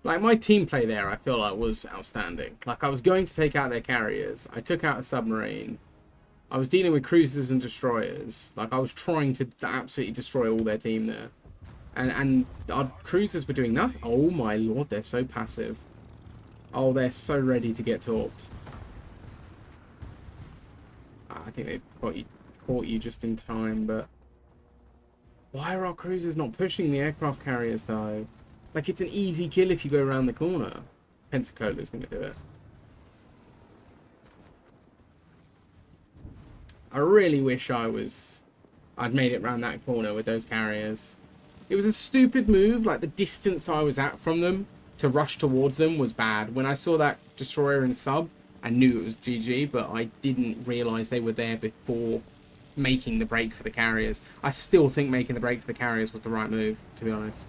Like, my team play there, I feel like, was outstanding. Like, I was going to take out their carriers. I took out a submarine. I was dealing with cruisers and destroyers. Like, I was trying to absolutely destroy all their team there. And our cruisers were doing nothing. Oh, my lord, they're so passive. Oh, they're so ready to get torped. I think they caught you just in time, but... Why are our cruisers not pushing the aircraft carriers, though? Like, it's an easy kill if you go around the corner. Pensacola's going to do it. I really wish I'd made it around that corner with those carriers. It was a stupid move. Like, the distance I was at from them to rush towards them was bad. When I saw that destroyer and sub, I knew it was GG, but I didn't realise they were there before making the break for the carriers. I still think making the break for the carriers was the right move, to be honest.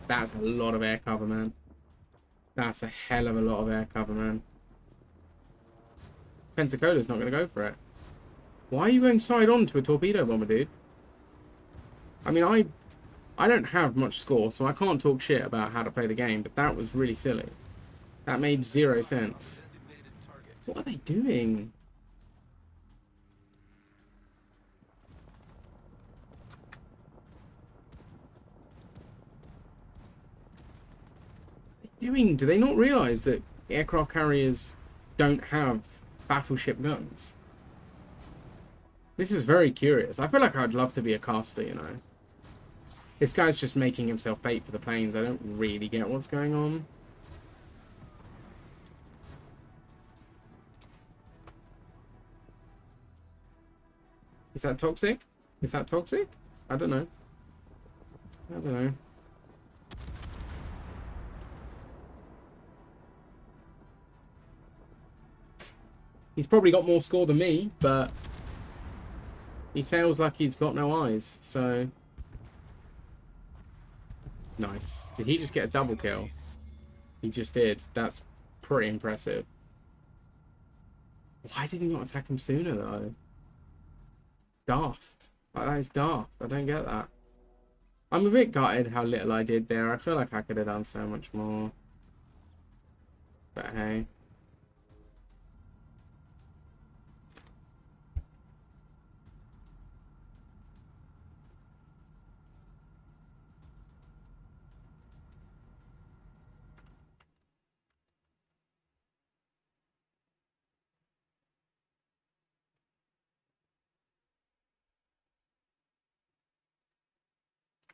That's a lot of air cover, man. That's a hell of a lot of air cover, man. Pensacola's not going to go for it. Why are you going side on to a torpedo bomber, dude? I mean, I don't have much score, so I can't talk shit about how to play the game, but that was really silly. That made 0 sense. Designated target. What are they doing? Doing? Do they not realize that aircraft carriers don't have battleship guns? This is very curious. I feel like I'd love to be a caster, you know. This guy's just making himself bait for the planes. I don't really get what's going on. Is that toxic? Is that toxic? I don't know. I don't know. He's probably got more score than me, but he sails like he's got no eyes, so... Nice. Did he just get a double kill? He just did. That's pretty impressive. Why did he not attack him sooner, though? Daft. Like, that is daft. I don't get that. I'm a bit gutted how little I did there. I feel like I could have done so much more. But hey.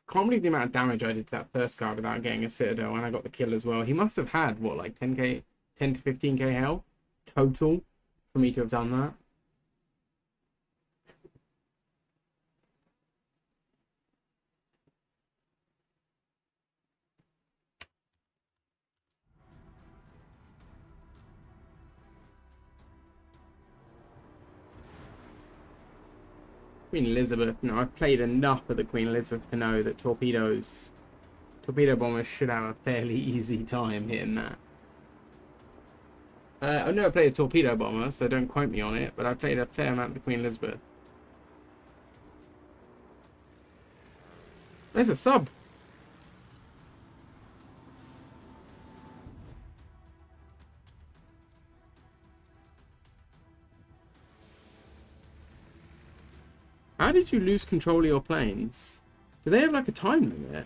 Can't believe the amount of damage I did to that first guy without getting a Citadel, and I got the kill as well. He must have had, what, like 10k, 10 to 15k health total for me to have done that. Queen Elizabeth. No, I've played enough of the Queen Elizabeth to know that torpedo bombers should have a fairly easy time hitting that. I've never played a torpedo bomber, so don't quote me on it, but I played a fair amount of the Queen Elizabeth. There's a sub. How did you lose control of your planes? Do they have like a time limit?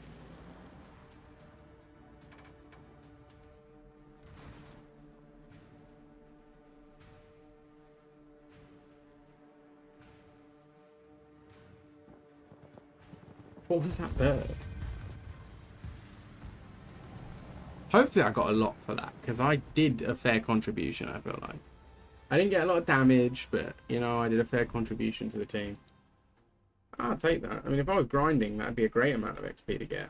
What was that bird? Hopefully I got a lot for that, because I did a fair contribution, I feel like. I didn't get a lot of damage, but, you know, I did a fair contribution to the team. I'll take that. I mean, if I was grinding, that'd be a great amount of XP to get.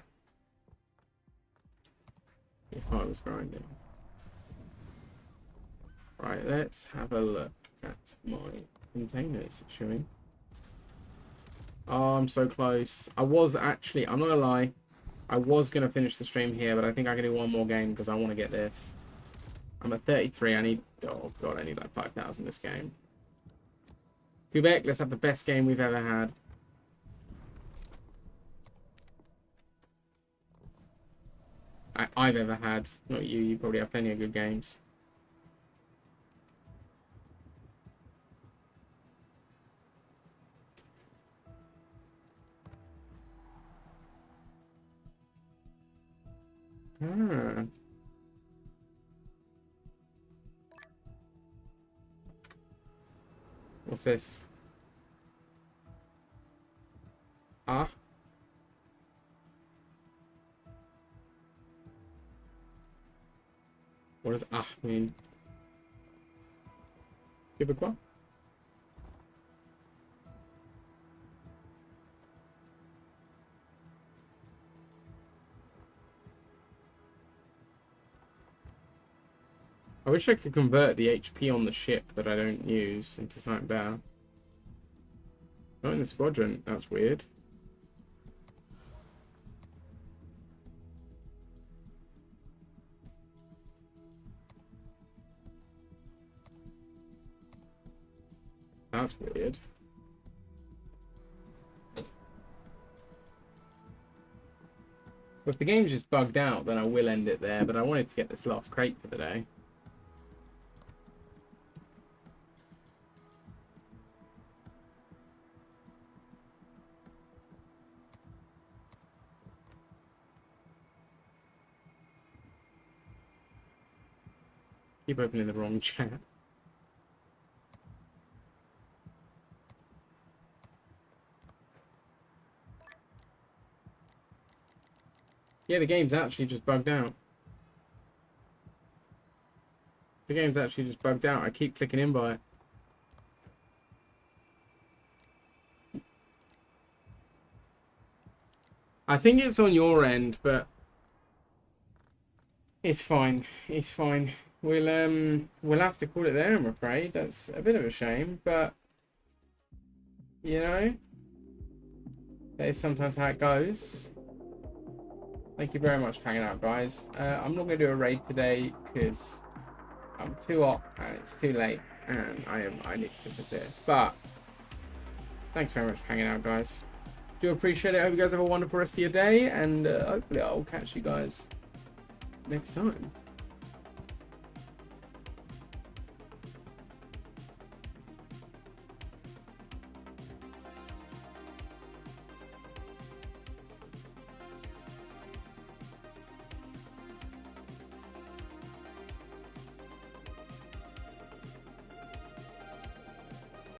If I was grinding. Right, let's have a look at my containers, shall we? Oh, I'm so close. I was actually, I'm not gonna lie, I was gonna finish the stream here, but I think I can do one more game because I want to get this. I'm at 33. I need, oh god, I need like 5,000 this game. Quebec, let's have the best game we've ever had. I've ever had. Not you. You probably have plenty of good games. Ah. What's this? Ah. What does ah mean? Québécois? I wish I could convert the HP on the ship that I don't use into something better. Not in the squadron. That's weird. That's weird. If the game's just bugged out, then I will end it there, but I wanted to get this last crate for the day. Keep opening the wrong chat. Yeah, the game's actually just bugged out. The game's actually just bugged out. I keep clicking invite. I think it's on your end, but it's fine. It's fine. We'll have to call it there, I'm afraid. That's a bit of a shame, but you know, that is sometimes how it goes. Thank you very much for hanging out, guys. I'm not going to do a raid today because I'm too hot and it's too late and I need to disappear. But thanks very much for hanging out, guys. Do appreciate it. I hope you guys have a wonderful rest of your day, and hopefully I'll catch you guys next time.